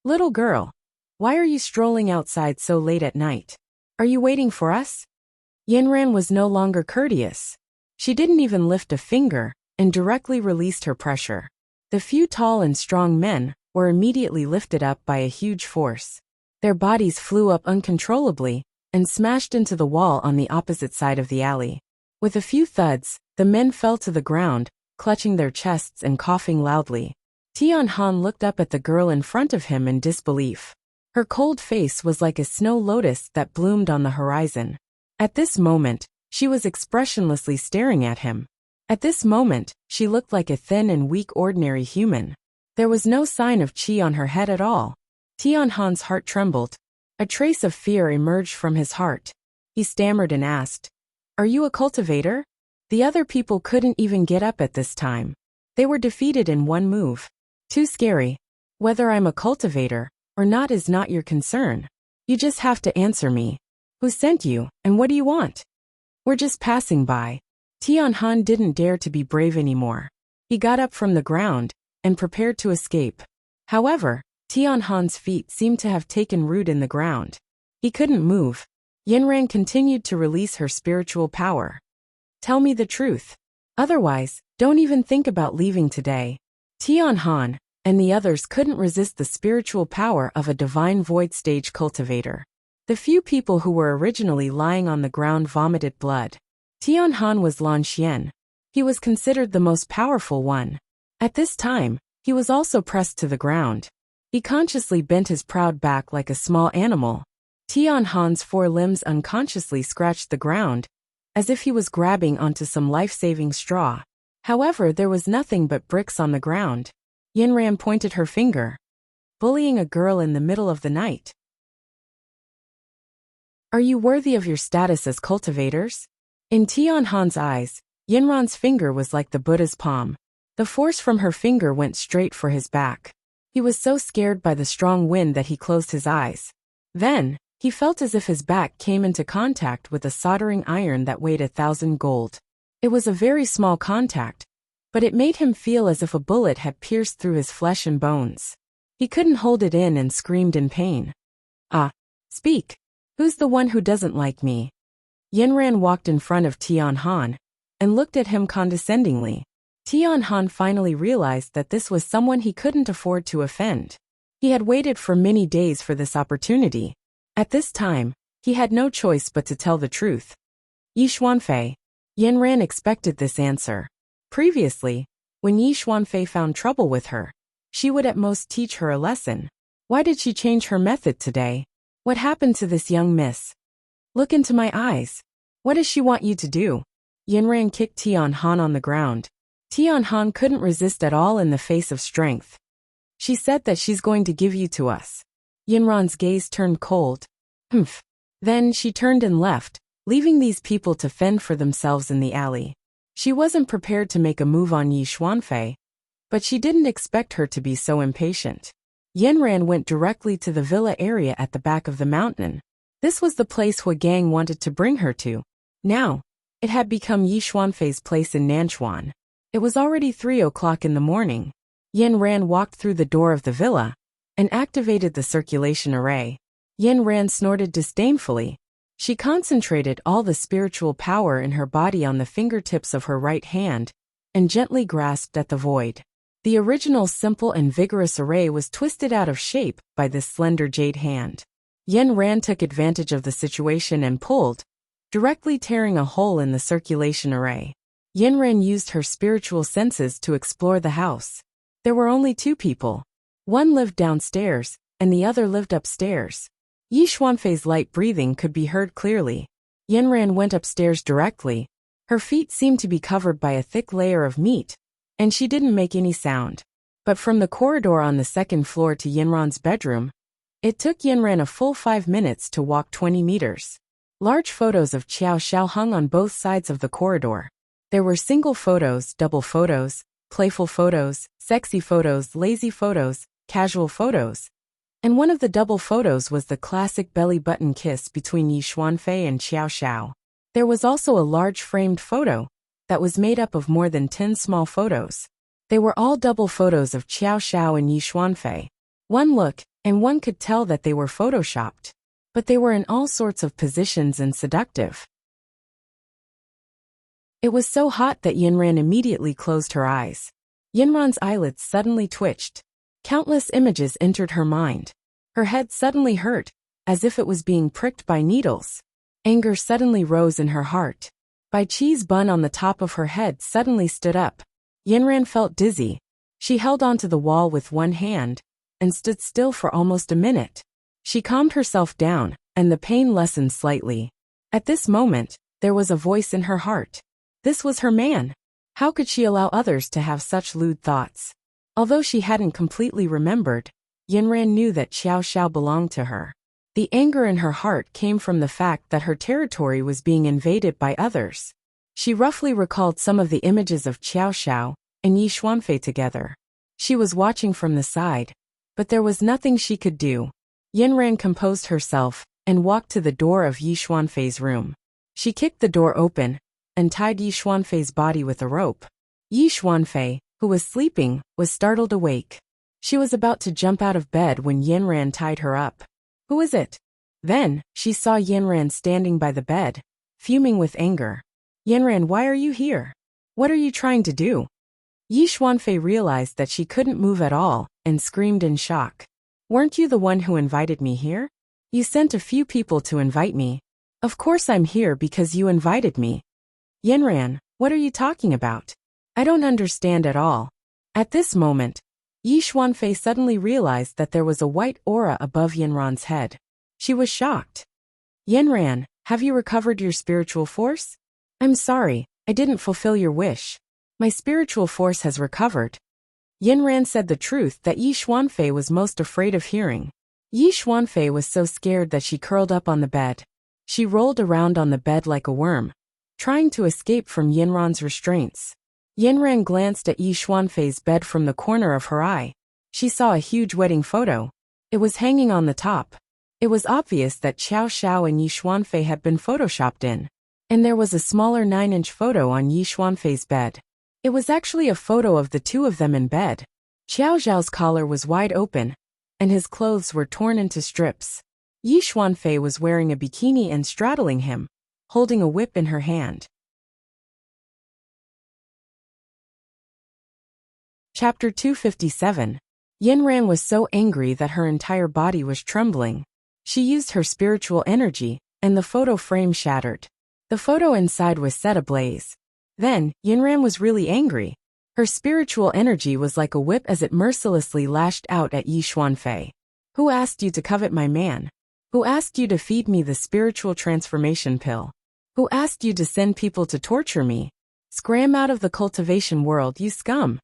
"Little girl, why are you strolling outside so late at night? Are you waiting for us?" Yanran was no longer courteous. She didn't even lift a finger and directly released her pressure. The few tall and strong men were immediately lifted up by a huge force. Their bodies flew up uncontrollably and smashed into the wall on the opposite side of the alley. With a few thuds, the men fell to the ground, clutching their chests and coughing loudly. Tian Han looked up at the girl in front of him in disbelief. Her cold face was like a snow lotus that bloomed on the horizon. At this moment, she was expressionlessly staring at him. At this moment, she looked like a thin and weak ordinary human. There was no sign of qi on her head at all. Tian Han's heart trembled. A trace of fear emerged from his heart. He stammered and asked, "Are you a cultivator?" The other people couldn't even get up at this time. They were defeated in one move. "Too scary. Whether I'm a cultivator or not is not your concern. You just have to answer me. Who sent you, and what do you want?" "We're just passing by." Tian Han didn't dare to be brave anymore. He got up from the ground and prepared to escape. However, Tian Han's feet seemed to have taken root in the ground. He couldn't move. Yanran continued to release her spiritual power. "Tell me the truth. Otherwise, don't even think about leaving today." Tian Han and the others couldn't resist the spiritual power of a divine void stage cultivator. The few people who were originally lying on the ground vomited blood. Tian Han was Lan Xian. He was considered the most powerful one. At this time, he was also pressed to the ground. He consciously bent his proud back like a small animal. Tian Han's 4 limbs unconsciously scratched the ground, as if he was grabbing onto some life-saving straw. However, there was nothing but bricks on the ground. Yanran pointed her finger. "Bullying a girl in the middle of the night. Are you worthy of your status as cultivators?" In Tian Han's eyes, Yanran's finger was like the Buddha's palm. The force from her finger went straight for his back. He was so scared by the strong wind that he closed his eyes. Then, he felt as if his back came into contact with a soldering iron that weighed 1,000 gold. It was a very small contact, but it made him feel as if a bullet had pierced through his flesh and bones. He couldn't hold it in and screamed in pain. "Ah, speak. Who's the one who doesn't like me?" Yanran walked in front of Tian Han and looked at him condescendingly. Tian Han finally realized that this was someone he couldn't afford to offend. He had waited for many days for this opportunity. At this time, he had no choice but to tell the truth. Yi Xuanfei. Yanran expected this answer. Previously, when Yi Xuanfei found trouble with her, she would at most teach her a lesson. Why did she change her method today? What happened to this young miss? Look into my eyes. What does she want you to do? Yanran kicked Tian Han on the ground. Tian Han couldn't resist at all in the face of strength. She said that she's going to give you to us. Yanran's gaze turned cold. Humph. Then she turned and left, leaving these people to fend for themselves in the alley. She wasn't prepared to make a move on Yi Xuanfei, but she didn't expect her to be so impatient. Yanran went directly to the villa area at the back of the mountain. This was the place Hu Gang wanted to bring her to. Now, it had become Yi Xuanfei's place in Nanchuan. It was already 3 o'clock in the morning. Yanran walked through the door of the villa and activated the circulation array. Yanran snorted disdainfully. She concentrated all the spiritual power in her body on the fingertips of her right hand and gently grasped at the void. The original simple and vigorous array was twisted out of shape by this slender jade hand. Yanran took advantage of the situation and pulled, directly tearing a hole in the circulation array. Yanran used her spiritual senses to explore the house. There were only 2 people. One lived downstairs, and the other lived upstairs. Yi Xuanfei's light breathing could be heard clearly. Yanran went upstairs directly. Her feet seemed to be covered by a thick layer of meat, and she didn't make any sound. But from the corridor on the 2nd floor to Yanran's bedroom, it took Yanran a full 5 minutes to walk 20 meters. Large photos of Qiao Xiao hung on both sides of the corridor. There were single photos, double photos, playful photos, sexy photos, lazy photos, casual photos. And one of the double photos was the classic belly button kiss between Yi Xuanfei and Qiao Xiao. There was also a large framed photo that was made up of more than 10 small photos. They were all double photos of Qiao Xiao and Yi Xuanfei. One look, and one could tell that they were photoshopped. But they were in all sorts of positions and seductive. It was so hot that Yanran immediately closed her eyes. Yanran's eyelids suddenly twitched. Countless images entered her mind. Her head suddenly hurt, as if it was being pricked by needles. Anger suddenly rose in her heart. Bai Qi's bun on the top of her head suddenly stood up. Yanran felt dizzy. She held onto the wall with one hand and stood still for almost a minute. She calmed herself down, and the pain lessened slightly. At this moment, there was a voice in her heart. This was her man. How could she allow others to have such lewd thoughts? Although she hadn't completely remembered, Yanran knew that Qiao Xiao belonged to her. The anger in her heart came from the fact that her territory was being invaded by others. She roughly recalled some of the images of Qiao Xiao and Yi Xuanfei together. She was watching from the side, but there was nothing she could do. Yanran composed herself and walked to the door of Yi Xuanfei's room. She kicked the door open and tied Yi Xuanfei's body with a rope. Yi Xuanfei, who was sleeping, was startled awake. She was about to jump out of bed when Yanran tied her up. Who is it? Then, she saw Yanran standing by the bed, fuming with anger. Yanran, why are you here? What are you trying to do? Yi Xuanfei realized that she couldn't move at all and screamed in shock. Weren't you the one who invited me here? You sent a few people to invite me. Of course I'm here because you invited me. Yanran, what are you talking about? I don't understand at all. At this moment, Yi Xuanfei suddenly realized that there was a white aura above Yanran's head. She was shocked. Yanran, have you recovered your spiritual force? I'm sorry, I didn't fulfill your wish. My spiritual force has recovered. Yanran said the truth that Yi Xuanfei was most afraid of hearing. Yi Xuanfei was so scared that she curled up on the bed. She rolled around on the bed like a worm, trying to escape from Yanran's restraints. Yanran glanced at Yi Xuanfei's bed from the corner of her eye. She saw a huge wedding photo. It was hanging on the top. It was obvious that Qiao Xiao and Yi Xuanfei had been photoshopped in. And there was a smaller 9-inch photo on Yi Xuanfei's bed. It was actually a photo of the 2 of them in bed. Qiao Xiao's collar was wide open, and his clothes were torn into strips. Yi Xuanfei was wearing a bikini and straddling him, holding a whip in her hand. Chapter 257. Yinran was so angry that her entire body was trembling. She used her spiritual energy, and the photo frame shattered. The photo inside was set ablaze. Then, Yinran was really angry. Her spiritual energy was like a whip as it mercilessly lashed out at Yi Xuanfei. Who asked you to covet my man? Who asked you to feed me the spiritual transformation pill? Who asked you to send people to torture me? Scram out of the cultivation world, you scum!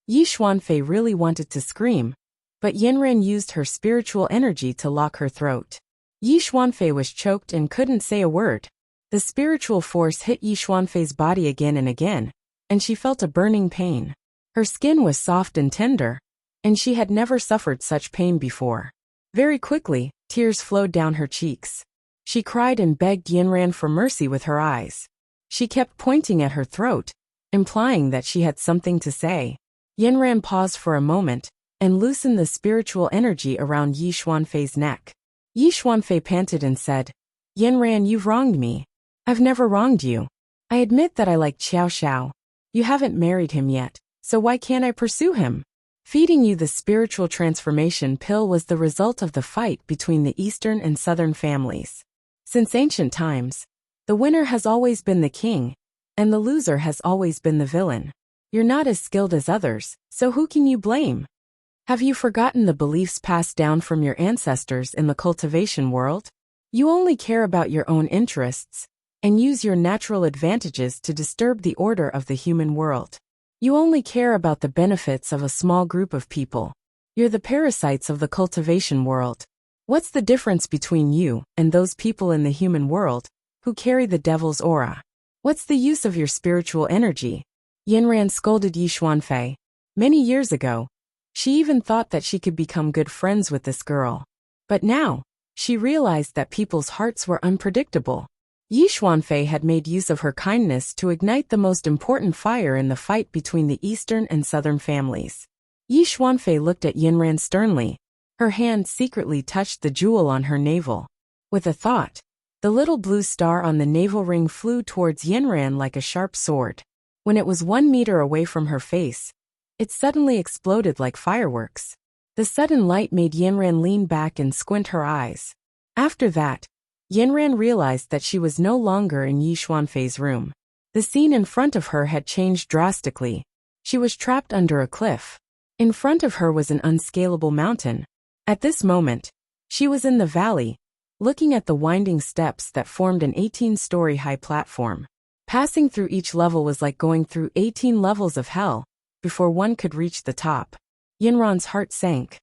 Yi Xuanfei really wanted to scream, but Yinran used her spiritual energy to lock her throat. Yi Xuanfei was choked and couldn't say a word. The spiritual force hit Yi Xuanfei's body again and again, and she felt a burning pain. Her skin was soft and tender, and she had never suffered such pain before. Very quickly, tears flowed down her cheeks. She cried and begged Yinran for mercy with her eyes. She kept pointing at her throat, implying that she had something to say. Yinran paused for a moment and loosened the spiritual energy around Yi Xuanfei's neck. Yi Xuanfei panted and said, "Yinran, you've wronged me. I've never wronged you. I admit that I like Xiao Xiao. You haven't married him yet, so why can't I pursue him?" Feeding you the spiritual transformation pill was the result of the fight between the Eastern and Southern families. Since ancient times, the winner has always been the king, and the loser has always been the villain. You're not as skilled as others, so who can you blame? Have you forgotten the beliefs passed down from your ancestors in the cultivation world? You only care about your own interests, and use your natural advantages to disturb the order of the human world. You only care about the benefits of a small group of people. You're the parasites of the cultivation world. What's the difference between you and those people in the human world who carry the devil's aura? What's the use of your spiritual energy? Yinran scolded Yi Xuanfei. Many years ago, she even thought that she could become good friends with this girl. But now, she realized that people's hearts were unpredictable. Yi Xuanfei had made use of her kindness to ignite the most important fire in the fight between the Eastern and Southern families. Yi Xuanfei looked at Yinran sternly. Her hand secretly touched the jewel on her navel. With a thought, the little blue star on the navel ring flew towards Yinran like a sharp sword. When it was 1 meter away from her face, it suddenly exploded like fireworks. The sudden light made Yinran lean back and squint her eyes. After that, Yinran realized that she was no longer in Yi Xuanfei's room. The scene in front of her had changed drastically. She was trapped under a cliff. In front of her was an unscalable mountain. At this moment, she was in the valley, looking at the winding steps that formed an 18-story high platform. Passing through each level was like going through 18 levels of hell before one could reach the top. Yinran's heart sank.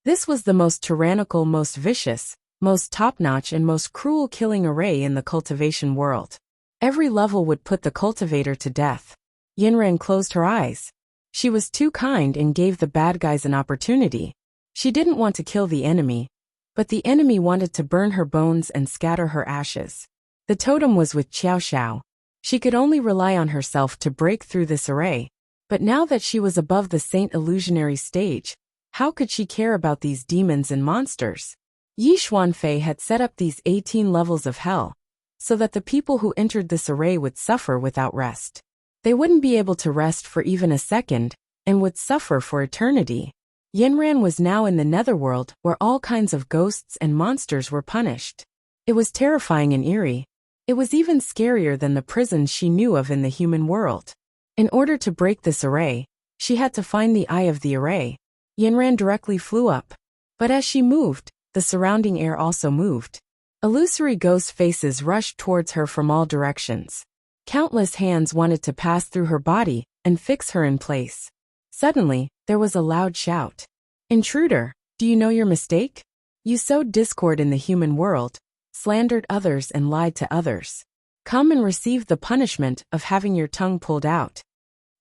This was the most tyrannical, most vicious, most top-notch and most cruel killing array in the cultivation world. Every level would put the cultivator to death. Yinran closed her eyes. She was too kind and gave the bad guys an opportunity. She didn't want to kill the enemy, but the enemy wanted to burn her bones and scatter her ashes. The totem was with Xiao Xiao. She could only rely on herself to break through this array. But now that she was above the Saint Illusionary stage, how could she care about these demons and monsters? Yi Xuanfei had set up these 18 levels of hell, so that the people who entered this array would suffer without rest. They wouldn't be able to rest for even a second, and would suffer for eternity. Yinran was now in the netherworld where all kinds of ghosts and monsters were punished. It was terrifying and eerie. It was even scarier than the prisons she knew of in the human world. In order to break this array, she had to find the eye of the array. Yinran directly flew up. But as she moved, the surrounding air also moved. Illusory ghost faces rushed towards her from all directions. Countless hands wanted to pass through her body and fix her in place. Suddenly, there was a loud shout. "Intruder, do you know your mistake? You sowed discord in the human world, slandered others and lied to others. Come and receive the punishment of having your tongue pulled out."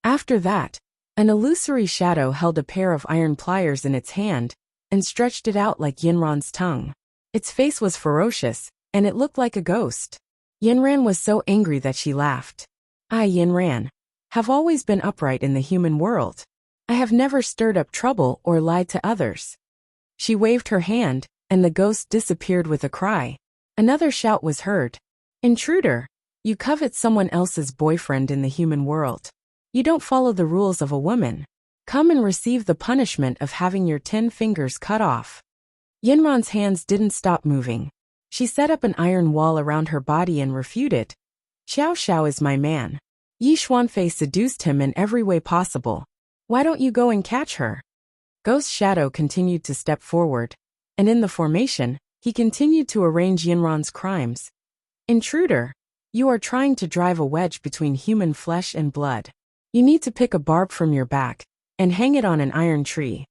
After that, an illusory shadow held a pair of iron pliers in its hand and stretched it out like Yinran's tongue. Its face was ferocious, and it looked like a ghost. Yinran was so angry that she laughed. "I, Yinran, have always been upright in the human world. I have never stirred up trouble or lied to others." She waved her hand, and the ghost disappeared with a cry. Another shout was heard. "Intruder, you covet someone else's boyfriend in the human world. You don't follow the rules of a woman. Come and receive the punishment of having your 10 fingers cut off. Yinran's hands didn't stop moving. She set up an iron wall around her body and refuted. Xiao Xiao is my man. Yi Xuanfei seduced him in every way possible. Why don't you go and catch her? Ghost Shadow continued to step forward, and in the formation, he continued to arrange Yinran's crimes. Intruder, you are trying to drive a wedge between human flesh and blood. You need to pick a barb from your back and hang it on an iron tree.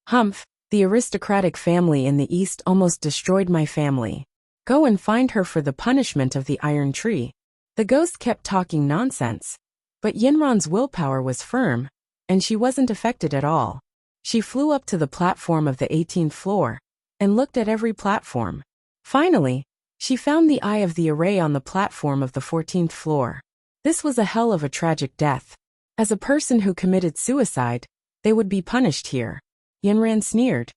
Humph, the aristocratic family in the East almost destroyed my family. Go and find her for the punishment of the iron tree. The ghost kept talking nonsense, but Yinran's willpower was firm, and she wasn't affected at all. She flew up to the platform of the 18th floor and looked at every platform. Finally, she found the eye of the array on the platform of the 14th floor. This was a hell of a tragic death. As a person who committed suicide, they would be punished here. Yinran sneered.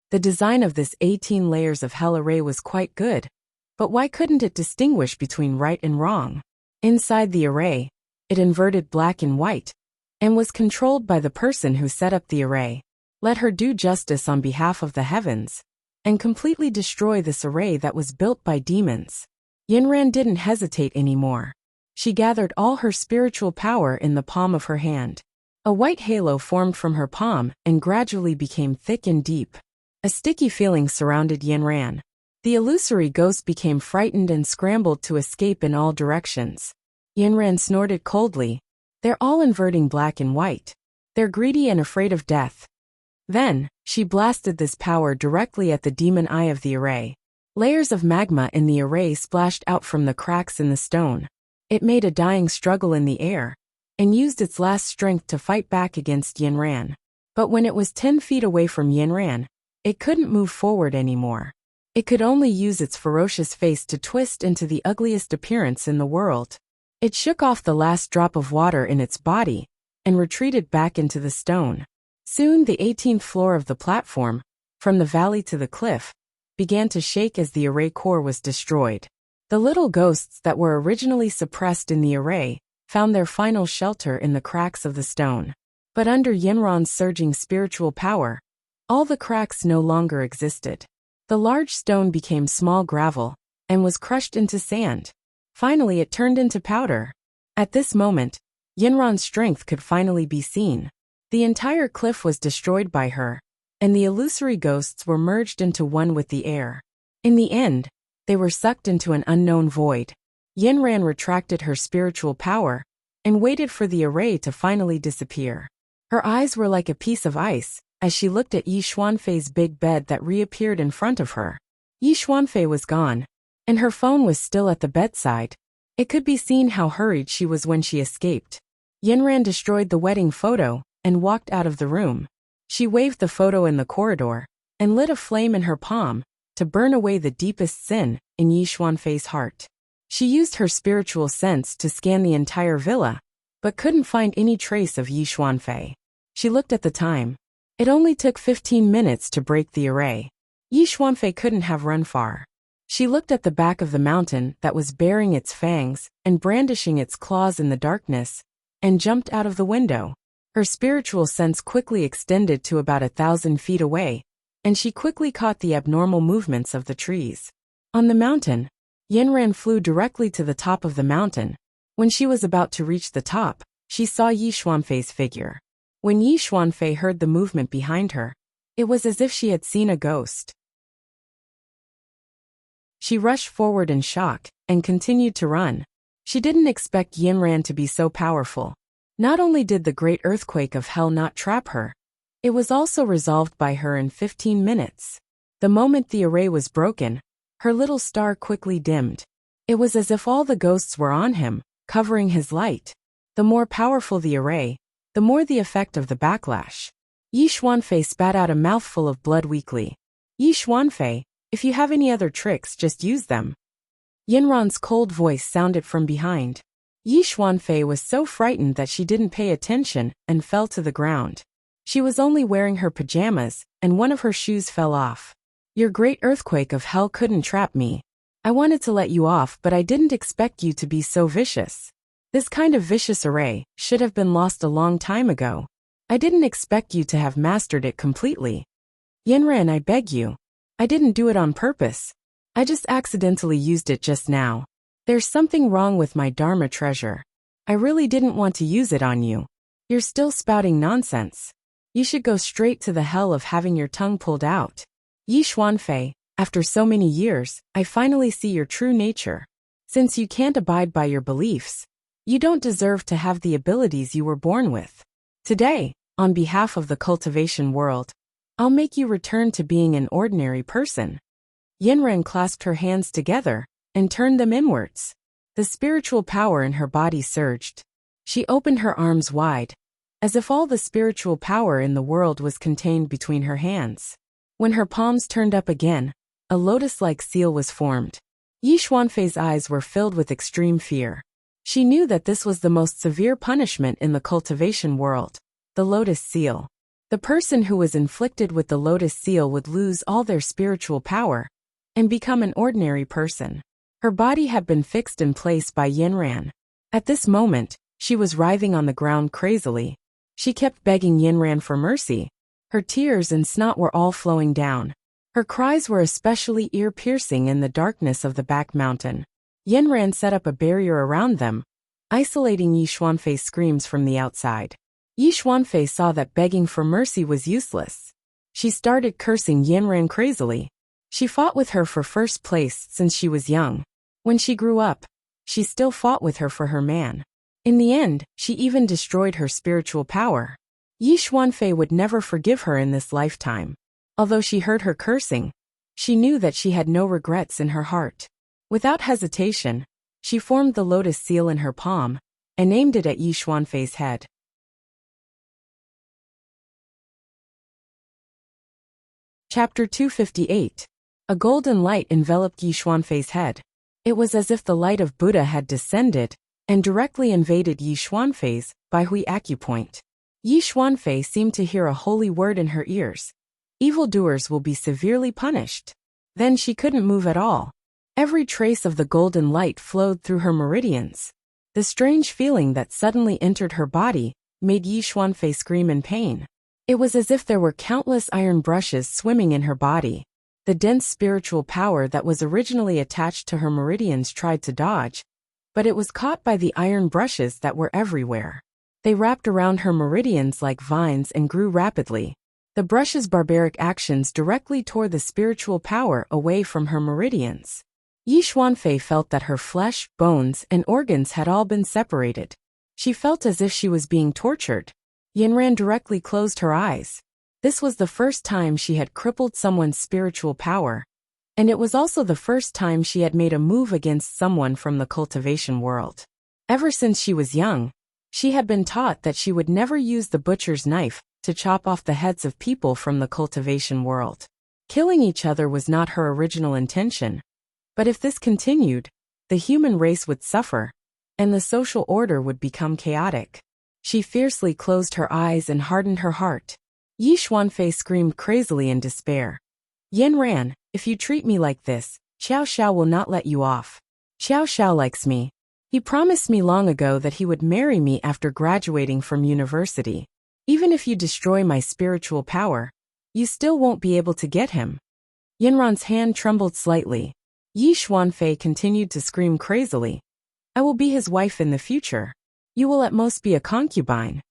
The design of this 18 layers of hell array was quite good, but why couldn't it distinguish between right and wrong? Inside the array, it inverted black and white, and was controlled by the person who set up the array. Let her do justice on behalf of the heavens, and completely destroy this array that was built by demons. Yinran didn't hesitate anymore. She gathered all her spiritual power in the palm of her hand. A white halo formed from her palm and gradually became thick and deep. A sticky feeling surrounded Yinran. The illusory ghost became frightened and scrambled to escape in all directions. Yinran snorted coldly. They're all inverting black and white. They're greedy and afraid of death. Then, she blasted this power directly at the demon eye of the array. Layers of magma in the array splashed out from the cracks in the stone. It made a dying struggle in the air, and used its last strength to fight back against Yinran. But when it was 10 feet away from Yinran, it couldn't move forward anymore. It could only use its ferocious face to twist into the ugliest appearance in the world. It shook off the last drop of water in its body, and retreated back into the stone. Soon the 18th floor of the platform, from the valley to the cliff, began to shake as the array core was destroyed. The little ghosts that were originally suppressed in the array found their final shelter in the cracks of the stone. But under Yinran's surging spiritual power, all the cracks no longer existed. The large stone became small gravel and was crushed into sand. Finally, it turned into powder. At this moment, Yinran's strength could finally be seen. The entire cliff was destroyed by her, and the illusory ghosts were merged into one with the air. In the end, they were sucked into an unknown void. Yinran retracted her spiritual power and waited for the array to finally disappear. Her eyes were like a piece of ice as she looked at Yi Xuanfei's big bed that reappeared in front of her. Yi Xuanfei was gone, and her phone was still at the bedside. It could be seen how hurried she was when she escaped. Yinran destroyed the wedding photo and walked out of the room. She waved the photo in the corridor and lit a flame in her palm to burn away the deepest sin in Yi Xuanfei's heart. She used her spiritual sense to scan the entire villa, but couldn't find any trace of Yi Xuanfei. She looked at the time. It only took 15 minutes to break the array. Yi Xuanfei couldn't have run far. She looked at the back of the mountain that was baring its fangs and brandishing its claws in the darkness, and jumped out of the window. Her spiritual sense quickly extended to about 1,000 feet away, and she quickly caught the abnormal movements of the trees. On the mountain, Yinran flew directly to the top of the mountain. When she was about to reach the top, she saw Yi Xuanfei's figure. When Yi Xuanfei heard the movement behind her, it was as if she had seen a ghost. She rushed forward in shock and continued to run. She didn't expect Yinran to be so powerful. Not only did the great earthquake of hell not trap her, it was also resolved by her in 15 minutes. The moment the array was broken, her little star quickly dimmed. It was as if all the ghosts were on him, covering his light. The more powerful the array, the more the effect of the backlash. Yi Xuanfei spat out a mouthful of blood weakly. Yi Xuanfei, if you have any other tricks, just use them. Yinran's cold voice sounded from behind. Yi Xuanfei was so frightened that she didn't pay attention and fell to the ground. She was only wearing her pajamas, and one of her shoes fell off. Your great earthquake of hell couldn't trap me. I wanted to let you off, but I didn't expect you to be so vicious. This kind of vicious array should have been lost a long time ago. I didn't expect you to have mastered it completely. Yinran, I beg you. I didn't do it on purpose. I just accidentally used it just now. There's something wrong with my Dharma treasure. I really didn't want to use it on you. You're still spouting nonsense. You should go straight to the hell of having your tongue pulled out. Yi Xuanfei, after so many years, I finally see your true nature. Since you can't abide by your beliefs, you don't deserve to have the abilities you were born with. Today, on behalf of the cultivation world, I'll make you return to being an ordinary person. Yinran clasped her hands together and turned them inwards. The spiritual power in her body surged. She opened her arms wide, as if all the spiritual power in the world was contained between her hands. When her palms turned up again, a lotus-like seal was formed. Yi Xuanfei's eyes were filled with extreme fear. She knew that this was the most severe punishment in the cultivation world, the lotus seal. The person who was inflicted with the lotus seal would lose all their spiritual power and become an ordinary person. Her body had been fixed in place by Yinran. At this moment, she was writhing on the ground crazily. She kept begging Yinran for mercy. Her tears and snot were all flowing down. Her cries were especially ear-piercing in the darkness of the back mountain. Yinran set up a barrier around them, isolating Yi Xuanfei's screams from the outside. Yi Xuanfei saw that begging for mercy was useless. She started cursing Yinran crazily. She fought with her for first place since she was young. When she grew up, she still fought with her for her man. In the end, she even destroyed her spiritual power. Yi Xuanfei would never forgive her in this lifetime. Although she heard her cursing, she knew that she had no regrets in her heart. Without hesitation, she formed the lotus seal in her palm and aimed it at Yi Xuanfei's head. Chapter 258. A golden light enveloped Yi Xuanfei's head. It was as if the light of Buddha had descended and directly invaded Yi Xuanfei's Baihui acupoint. Yi Xuanfei seemed to hear a holy word in her ears. Evildoers will be severely punished. Then she couldn't move at all. Every trace of the golden light flowed through her meridians. The strange feeling that suddenly entered her body made Yi Xuanfei scream in pain. It was as if there were countless iron brushes swimming in her body. The dense spiritual power that was originally attached to her meridians tried to dodge, but it was caught by the iron brushes that were everywhere. They wrapped around her meridians like vines and grew rapidly. The brush's barbaric actions directly tore the spiritual power away from her meridians. Yi Xuanfei felt that her flesh, bones, and organs had all been separated. She felt as if she was being tortured. Yinran directly closed her eyes. This was the first time she had crippled someone's spiritual power, and it was also the first time she had made a move against someone from the cultivation world. Ever since she was young, she had been taught that she would never use the butcher's knife to chop off the heads of people from the cultivation world. Killing each other was not her original intention, but if this continued, the human race would suffer, and the social order would become chaotic. She fiercely closed her eyes and hardened her heart. Yi Xuanfei screamed crazily in despair. Yinran, if you treat me like this, Xiao Xiao will not let you off. Xiao Xiao likes me. He promised me long ago that he would marry me after graduating from university. Even if you destroy my spiritual power, you still won't be able to get him. Yinran's hand trembled slightly. Yi Xuanfei continued to scream crazily. I will be his wife in the future. You will at most be a concubine.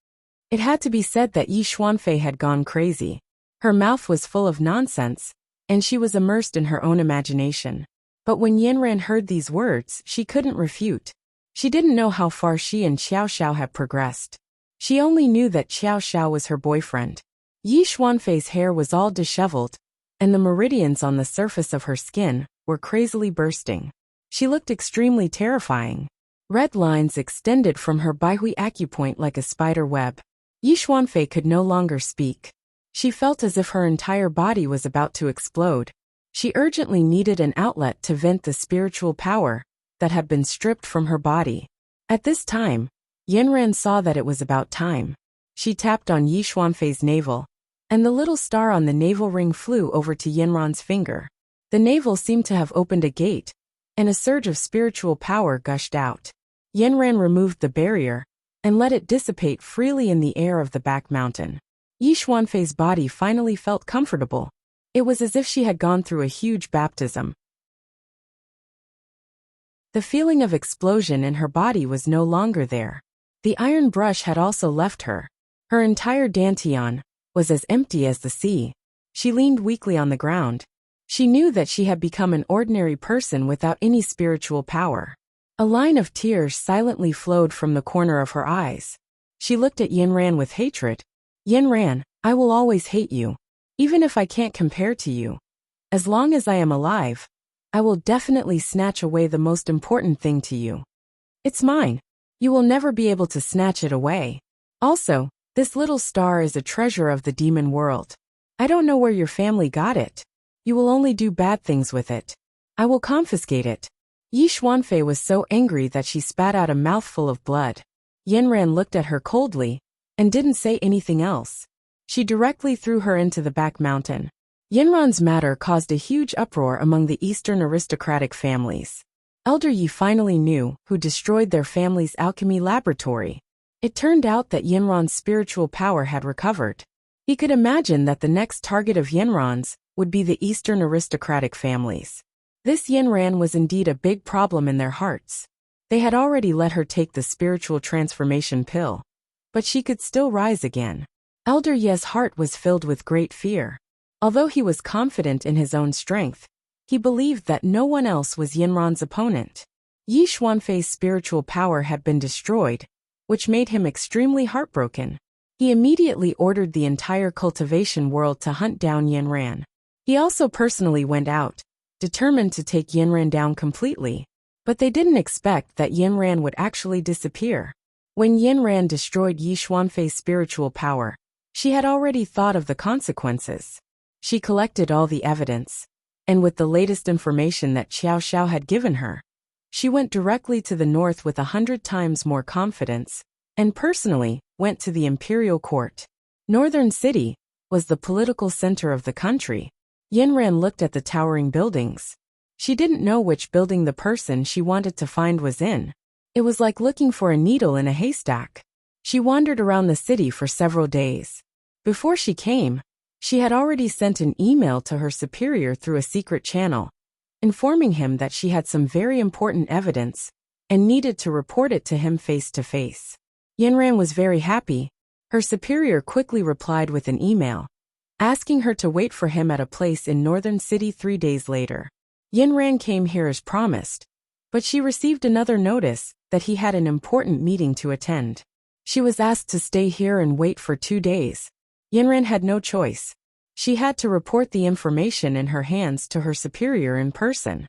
It had to be said that Yi Xuanfei had gone crazy. Her mouth was full of nonsense, and she was immersed in her own imagination. But when Yinran heard these words, she couldn't refute. She didn't know how far she and Xiao Xiao had progressed. She only knew that Xiao Xiao was her boyfriend. Yi Xuanfei's hair was all disheveled, and the meridians on the surface of her skin were crazily bursting. She looked extremely terrifying. Red lines extended from her Baihui acupoint like a spider web. Yi Xuanfei could no longer speak. She felt as if her entire body was about to explode. She urgently needed an outlet to vent the spiritual power that had been stripped from her body. At this time, Yinran saw that it was about time. She tapped on Yi Xuanfei's navel, and the little star on the navel ring flew over to Yinran's finger. The navel seemed to have opened a gate, and a surge of spiritual power gushed out. Yinran removed the barrier and let it dissipate freely in the air of the back mountain. Yi Xuanfei's body finally felt comfortable. It was as if she had gone through a huge baptism. The feeling of explosion in her body was no longer there. The iron brush had also left her. Her entire dantian was as empty as the sea. She leaned weakly on the ground. She knew that she had become an ordinary person without any spiritual power. A line of tears silently flowed from the corner of her eyes. She looked at Yinran with hatred. Yinran, I will always hate you. Even if I can't compare to you. As long as I am alive, I will definitely snatch away the most important thing to you. It's mine. You will never be able to snatch it away. Also, this little star is a treasure of the demon world. I don't know where your family got it. You will only do bad things with it. I will confiscate it. Yi Xuanfei was so angry that she spat out a mouthful of blood. Yinran looked at her coldly and didn't say anything else. She directly threw her into the back mountain. Yinran's matter caused a huge uproar among the Eastern aristocratic families. Elder Yi finally knew who destroyed their family's alchemy laboratory. It turned out that Yinran's spiritual power had recovered. He could imagine that the next target of Yinran's would be the Eastern aristocratic families. This Yinran was indeed a big problem in their hearts. They had already let her take the spiritual transformation pill. But she could still rise again. Elder Ye's heart was filled with great fear. Although he was confident in his own strength, he believed that no one else was Yinran's opponent. Yi Xuanfei's spiritual power had been destroyed, which made him extremely heartbroken. He immediately ordered the entire cultivation world to hunt down Yinran. He also personally went out, determined to take Yinran down completely. But they didn't expect that Yinran would actually disappear. When Yinran destroyed Yi Xuanfei's spiritual power, she had already thought of the consequences. She collected all the evidence, and with the latest information that Xiao Xiao had given her, she went directly to the north with 100 times more confidence, and personally went to the imperial court. Northern City was the political center of the country. Yinran looked at the towering buildings. She didn't know which building the person she wanted to find was in. It was like looking for a needle in a haystack. She wandered around the city for several days. Before she came, she had already sent an email to her superior through a secret channel, informing him that she had some very important evidence and needed to report it to him face to face. Yinran was very happy. Her superior quickly replied with an email, asking her to wait for him at a place in Northern City 3 days later. Yinran came here as promised, but she received another notice that he had an important meeting to attend. She was asked to stay here and wait for 2 days. Yinran had no choice. She had to report the information in her hands to her superior in person.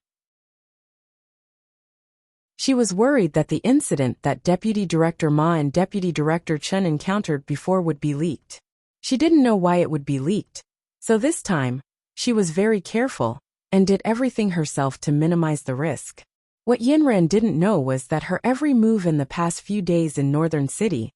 She was worried that the incident that Deputy Director Ma and Deputy Director Chen encountered before would be leaked. She didn't know why it would be leaked, so this time, she was very careful and did everything herself to minimize the risk. What Yinran didn't know was that her every move in the past few days in Northern City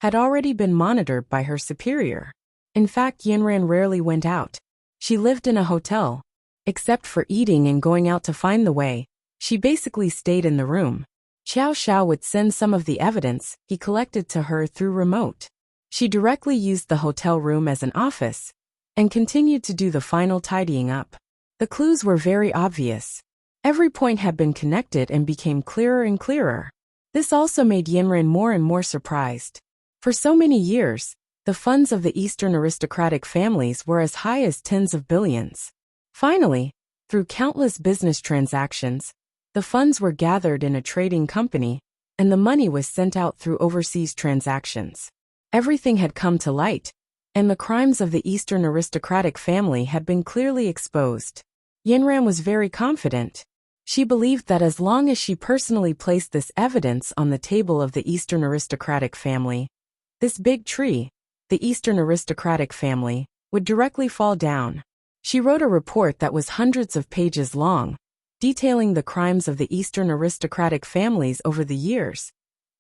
had already been monitored by her superior. In fact, Yinran rarely went out. She lived in a hotel. Except for eating and going out to find the way, she basically stayed in the room. Xiao Xiao would send some of the evidence he collected to her through remote. She directly used the hotel room as an office and continued to do the final tidying up. The clues were very obvious. Every point had been connected and became clearer and clearer. This also made Yinran more and more surprised. For so many years, the funds of the Eastern aristocratic families were as high as tens of billions. Finally, through countless business transactions, the funds were gathered in a trading company, and the money was sent out through overseas transactions. Everything had come to light, and the crimes of the Eastern aristocratic family had been clearly exposed. Yinran was very confident. She believed that as long as she personally placed this evidence on the table of the Eastern aristocratic family, this big tree, the Eastern aristocratic family, would directly fall down. She wrote a report that was hundreds of pages long, detailing the crimes of the Eastern aristocratic families over the years,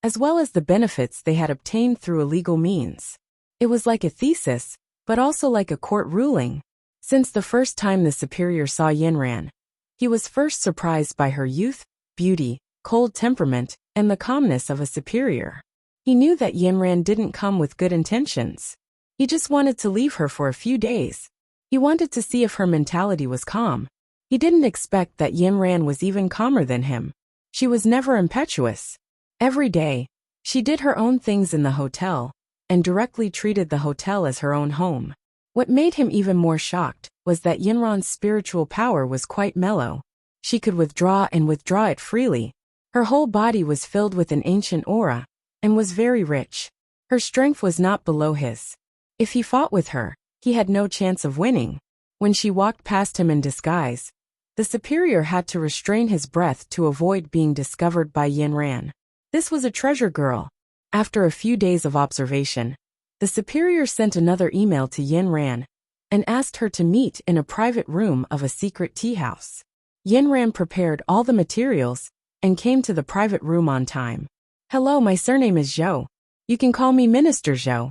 as well as the benefits they had obtained through illegal means. It was like a thesis, but also like a court ruling. Since the first time the superior saw Yinran, he was first surprised by her youth, beauty, cold temperament, and the calmness of a superior. He knew that Yinran didn't come with good intentions. He just wanted to leave her for a few days. He wanted to see if her mentality was calm. He didn't expect that Yinran was even calmer than him. She was never impetuous. Every day, she did her own things in the hotel, and directly treated the hotel as her own home. What made him even more shocked was that Yinran's spiritual power was quite mellow. She could withdraw it freely. Her whole body was filled with an ancient aura, and was very rich. Her strength was not below his. If he fought with her, he had no chance of winning. When she walked past him in disguise, the superior had to restrain his breath to avoid being discovered by Yinran. This was a treasure girl. After a few days of observation, the superior sent another email to Yinran and asked her to meet in a private room of a secret tea house. Yinran prepared all the materials and came to the private room on time. "Hello, my surname is Zhou. You can call me Minister Zhou."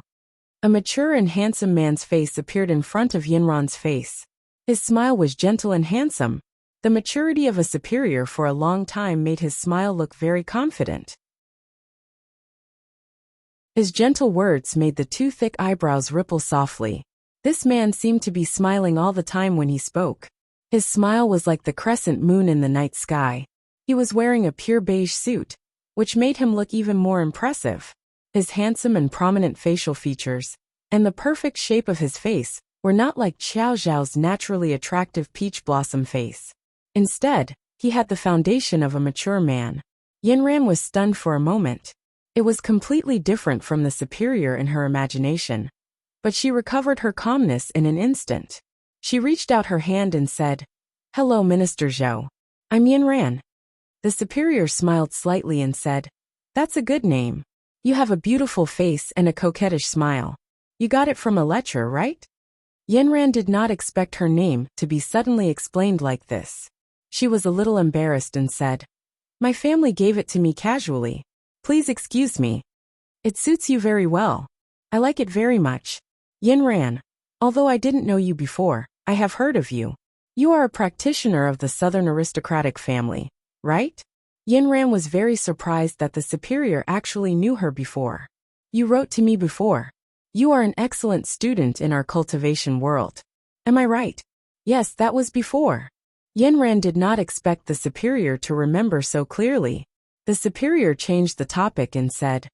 A mature and handsome man's face appeared in front of Yinran's face. His smile was gentle and handsome. The maturity of a superior for a long time made his smile look very confident. His gentle words made the two thick eyebrows ripple softly. This man seemed to be smiling all the time when he spoke. His smile was like the crescent moon in the night sky. He was wearing a pure beige suit, which made him look even more impressive. His handsome and prominent facial features, and the perfect shape of his face, were not like Xiao Zhao's naturally attractive peach blossom face. Instead, he had the foundation of a mature man. Yinran was stunned for a moment. It was completely different from the superior in her imagination. But she recovered her calmness in an instant. She reached out her hand and said, "Hello, Minister Zhou. I'm Yinran." The superior smiled slightly and said, "That's a good name. You have a beautiful face and a coquettish smile. You got it from a lecture, right?" Yinran did not expect her name to be suddenly explained like this. She was a little embarrassed and said, "My family gave it to me casually. Please excuse me. It suits you very well. I like it very much. Yinran, although I didn't know you before, I have heard of you. You are a practitioner of the Southern aristocratic family, right?" Yinran was very surprised that the superior actually knew her before. "You wrote to me before. You are an excellent student in our cultivation world. Am I right?" "Yes, that was before." Yinran did not expect the superior to remember so clearly. The superior changed the topic and said,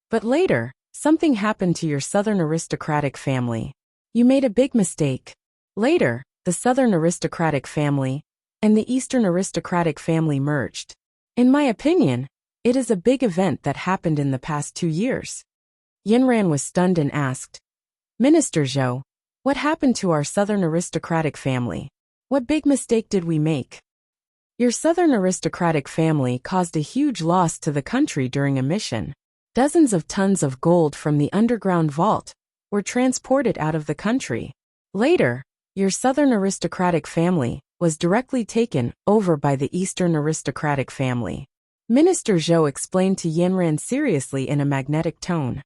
"But later, something happened to your Southern aristocratic family. You made a big mistake. Later, the Southern aristocratic family and the Eastern aristocratic family merged. In my opinion, it is a big event that happened in the past 2 years." Yinran was stunned and asked, "Minister Zhou, what happened to our Southern aristocratic family? What big mistake did we make?" "Your Southern aristocratic family caused a huge loss to the country during a mission. Dozens of tons of gold from the underground vault were transported out of the country. Later, your Southern aristocratic family was directly taken over by the Eastern aristocratic family." Minister Zhou explained to Yinran seriously in a magnetic tone.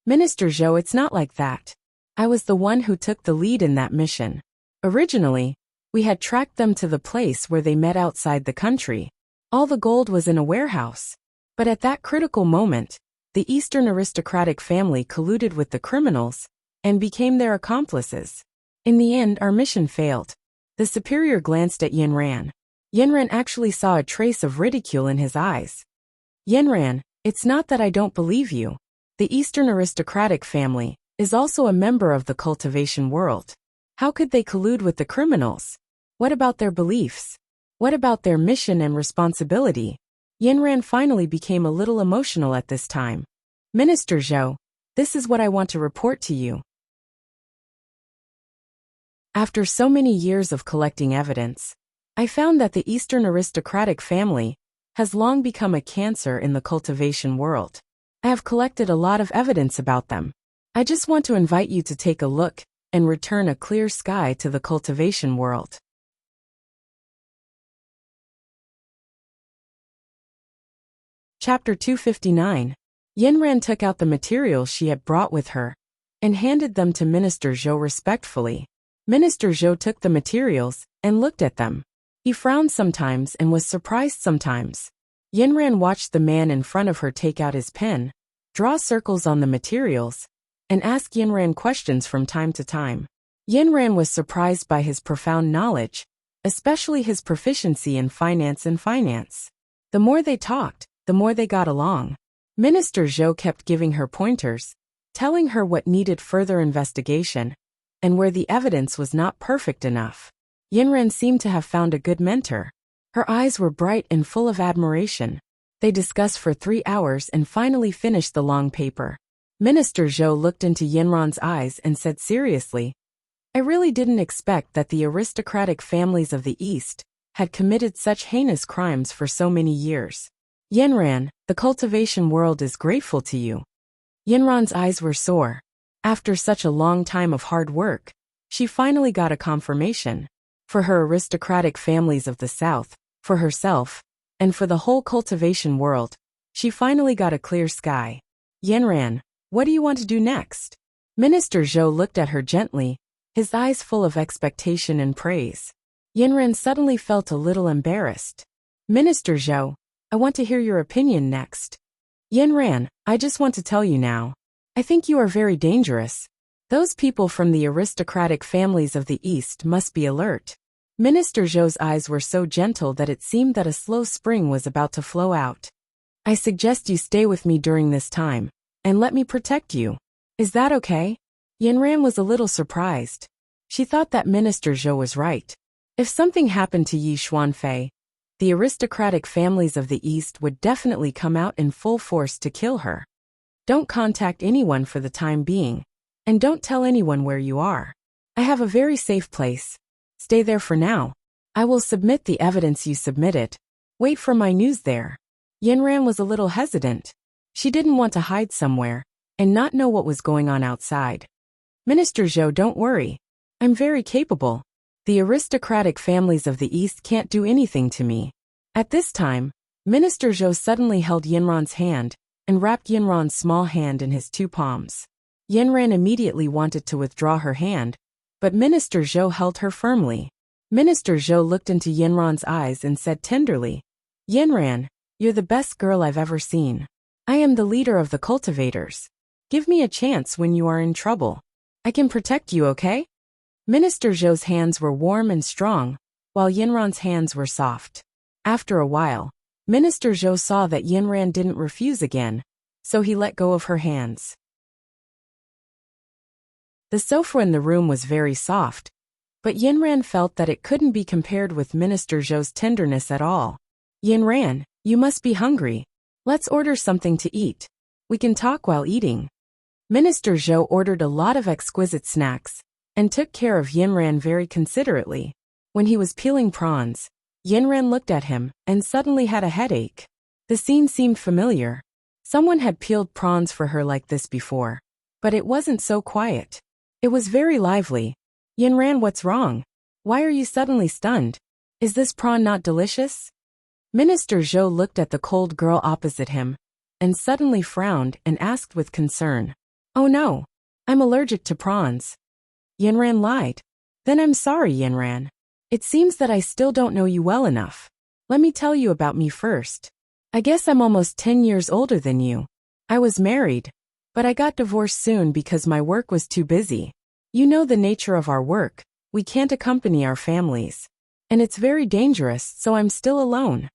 "Minister Zhou, it's not like that. I was the one who took the lead in that mission. Originally, we had tracked them to the place where they met outside the country. All the gold was in a warehouse. But at that critical moment, the Eastern aristocratic family colluded with the criminals and became their accomplices. In the end, our mission failed." The superior glanced at Yinran. Yinran actually saw a trace of ridicule in his eyes. "Yinran, it's not that I don't believe you. The Eastern aristocratic family is also a member of the cultivation world. How could they collude with the criminals? What about their beliefs? What about their mission and responsibility?" Yinran finally became a little emotional at this time. "Minister Zhou, this is what I want to report to you. After so many years of collecting evidence, I found that the Eastern aristocratic family has long become a cancer in the cultivation world. I have collected a lot of evidence about them. I just want to invite you to take a look and return a clear sky to the cultivation world." Chapter 259. Yinran took out the materials she had brought with her and handed them to Minister Zhou respectfully. Minister Zhou took the materials and looked at them. He frowned sometimes and was surprised sometimes. Yinran watched the man in front of her take out his pen, draw circles on the materials, and ask Yinran questions from time to time. Yinran was surprised by his profound knowledge, especially his proficiency in finance and finance. The more they talked, the more they got along. Minister Zhou kept giving her pointers, telling her what needed further investigation, and where the evidence was not perfect enough. Yinran seemed to have found a good mentor. Her eyes were bright and full of admiration. They discussed for 3 hours and finally finished the long paper. Minister Zhou looked into Yinran's eyes and said seriously, "I really didn't expect that the aristocratic families of the East had committed such heinous crimes for so many years. Yinran, the cultivation world is grateful to you." Yinran's eyes were sore. After such a long time of hard work, she finally got a confirmation. For her aristocratic families of the South, for herself, and for the whole cultivation world, she finally got a clear sky. "Yinran, what do you want to do next?" Minister Zhou looked at her gently, his eyes full of expectation and praise. Yinran suddenly felt a little embarrassed. "Minister Zhou, I want to hear your opinion next." "Yinran, I just want to tell you now. I think you are very dangerous. Those people from the aristocratic families of the East must be alert." Minister Zhou's eyes were so gentle that it seemed that a slow spring was about to flow out. "I suggest you stay with me during this time, and let me protect you. Is that okay?" Yinran was a little surprised. She thought that Minister Zhou was right. If something happened to Yi Xuanfei, the aristocratic families of the East would definitely come out in full force to kill her. "Don't contact anyone for the time being, and don't tell anyone where you are. I have a very safe place. Stay there for now. I will submit the evidence you submitted. Wait for my news there." Yinran was a little hesitant. She didn't want to hide somewhere and not know what was going on outside. "Minister Zhou, don't worry. I'm very capable. The aristocratic families of the East can't do anything to me." At this time, Minister Zhou suddenly held Yinran's hand and wrapped Yinran's small hand in his 2 palms. Yinran immediately wanted to withdraw her hand, but Minister Zhou held her firmly. Minister Zhou looked into Yinran's eyes and said tenderly, "Yinran, you're the best girl I've ever seen. I am the leader of the cultivators. Give me a chance when you are in trouble. I can protect you, okay?" Minister Zhou's hands were warm and strong, while Yinran's hands were soft. After a while, Minister Zhou saw that Yinran didn't refuse again, so he let go of her hands. The sofa in the room was very soft, but Yinran felt that it couldn't be compared with Minister Zhou's tenderness at all. "Yinran, you must be hungry. Let's order something to eat. We can talk while eating." Minister Zhou ordered a lot of exquisite snacks and took care of Yinran very considerately. When he was peeling prawns, Yinran looked at him and suddenly had a headache. The scene seemed familiar. Someone had peeled prawns for her like this before, but it wasn't so quiet. It was very lively. "Yinran, what's wrong? Why are you suddenly stunned? Is this prawn not delicious?" Minister Zhou looked at the cold girl opposite him and suddenly frowned and asked with concern, "Oh no, I'm allergic to prawns." Yinran lied. "Then I'm sorry, Yinran. It seems that I still don't know you well enough. Let me tell you about me first. I guess I'm almost 10 years older than you. I was married, but I got divorced soon because my work was too busy. You know the nature of our work, we can't accompany our families. And it's very dangerous, so I'm still alone."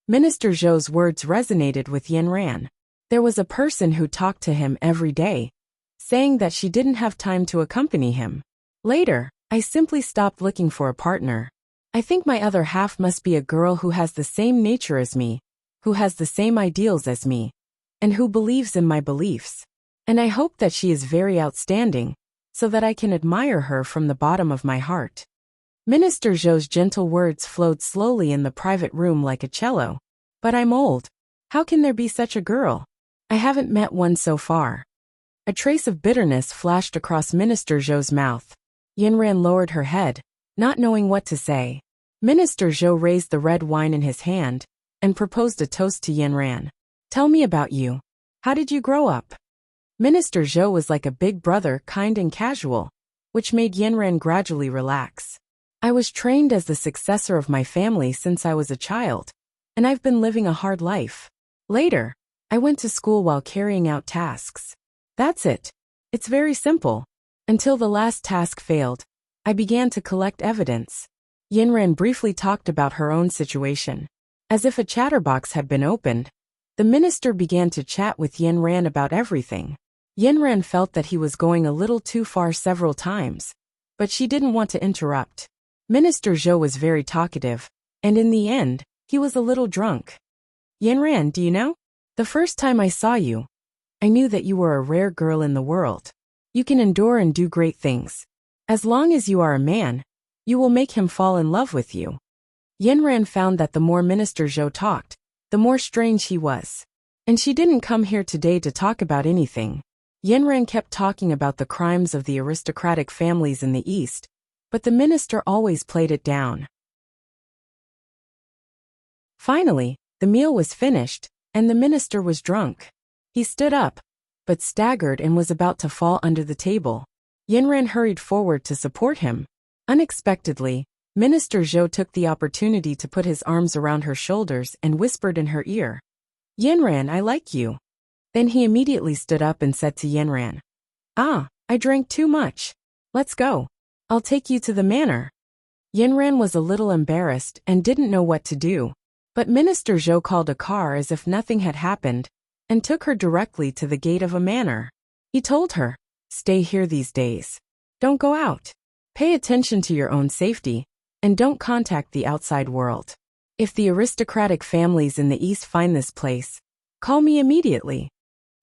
Minister Zhou's words resonated with Yinran. There was a person who talked to him every day, saying that she didn't have time to accompany him. "Later, I simply stopped looking for a partner. I think my other half must be a girl who has the same nature as me, who has the same ideals as me, and who believes in my beliefs. And I hope that she is very outstanding, so that I can admire her from the bottom of my heart." Minister Zhou's gentle words flowed slowly in the private room like a cello. "But I'm old. How can there be such a girl? I haven't met one so far." A trace of bitterness flashed across Minister Zhou's mouth. Yinran lowered her head, not knowing what to say. Minister Zhou raised the red wine in his hand and proposed a toast to Yinran. "Tell me about you. How did you grow up?" Minister Zhou was like a big brother, kind and casual, which made Yinran gradually relax. "I was trained as the successor of my family since I was a child, and I've been living a hard life. Later, I went to school while carrying out tasks. That's it. It's very simple. Until the last task failed, I began to collect evidence. Yinran briefly talked about her own situation. As if a chatterbox had been opened, the minister began to chat with Yinran about everything. Yinran felt that he was going a little too far several times, but she didn't want to interrupt. Minister Zhou was very talkative, and in the end, he was a little drunk. Yinran, do you know? The first time I saw you, I knew that you were a rare girl in the world. You can endure and do great things. As long as you are a man, you will make him fall in love with you. Yinran found that the more Minister Zhou talked, the more strange he was. And she didn't come here today to talk about anything. Yinran kept talking about the crimes of the aristocratic families in the East, but the minister always played it down. Finally, the meal was finished, and the minister was drunk. He stood up, but staggered and was about to fall under the table. Yinran hurried forward to support him. Unexpectedly, Minister Zhou took the opportunity to put his arms around her shoulders and whispered in her ear, "Yinran, I like you." Then he immediately stood up and said to Yinran, "Ah, I drank too much. Let's go. I'll take you to the manor." Yinran was a little embarrassed and didn't know what to do, but Minister Zhou called a car as if nothing had happened and took her directly to the gate of a manor. He told her, "Stay here these days. Don't go out. Pay attention to your own safety, and don't contact the outside world. If the aristocratic families in the East find this place, call me immediately."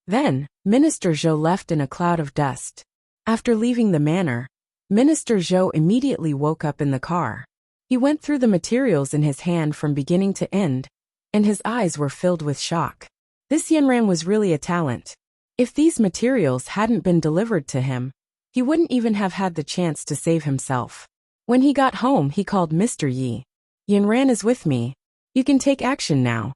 Then, Minister Zhou left in a cloud of dust. After leaving the manor, Minister Zhou immediately woke up in the car. He went through the materials in his hand from beginning to end, and his eyes were filled with shock. This Yinran was really a talent. If these materials hadn't been delivered to him, he wouldn't even have had the chance to save himself. When he got home, he called Mr. Yi. "Yinran is with me. You can take action now."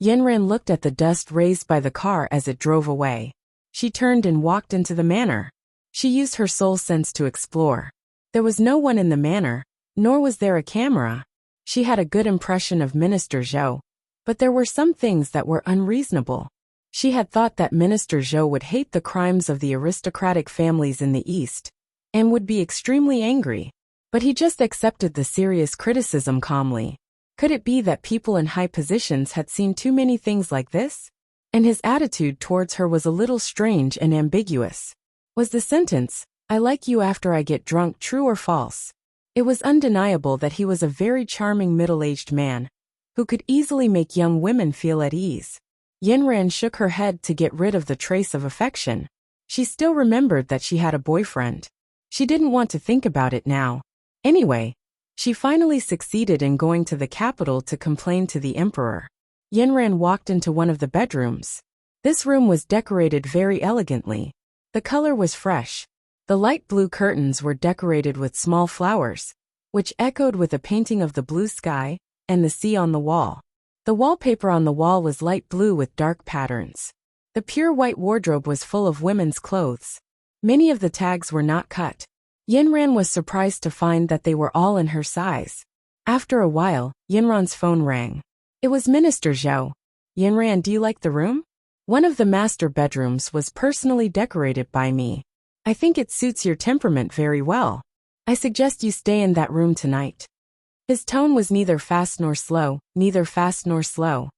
Yinran looked at the dust raised by the car as it drove away. She turned and walked into the manor. She used her soul sense to explore. There was no one in the manor, nor was there a camera. She had a good impression of Minister Zhou, but there were some things that were unreasonable. She had thought that Minister Zhou would hate the crimes of the aristocratic families in the East, and would be extremely angry. But he just accepted the serious criticism calmly. Could it be that people in high positions had seen too many things like this? And his attitude towards her was a little strange and ambiguous. Was the sentence, "I like you after I get drunk," true or false? It was undeniable that he was a very charming middle-aged man, who could easily make young women feel at ease. Yinran shook her head to get rid of the trace of affection. She still remembered that she had a boyfriend. She didn't want to think about it now. Anyway, she finally succeeded in going to the capital to complain to the emperor. Yinran walked into one of the bedrooms. This room was decorated very elegantly. The color was fresh. The light blue curtains were decorated with small flowers, which echoed with a painting of the blue sky and the sea on the wall. The wallpaper on the wall was light blue with dark patterns. The pure white wardrobe was full of women's clothes. Many of the tags were not cut. Yinran was surprised to find that they were all in her size. After a while, Yinran's phone rang. It was Minister Zhou. "Yinran, do you like the room? One of the master bedrooms was personally decorated by me. I think it suits your temperament very well. I suggest you stay in that room tonight." His tone was neither fast nor slow, neither fast nor slow.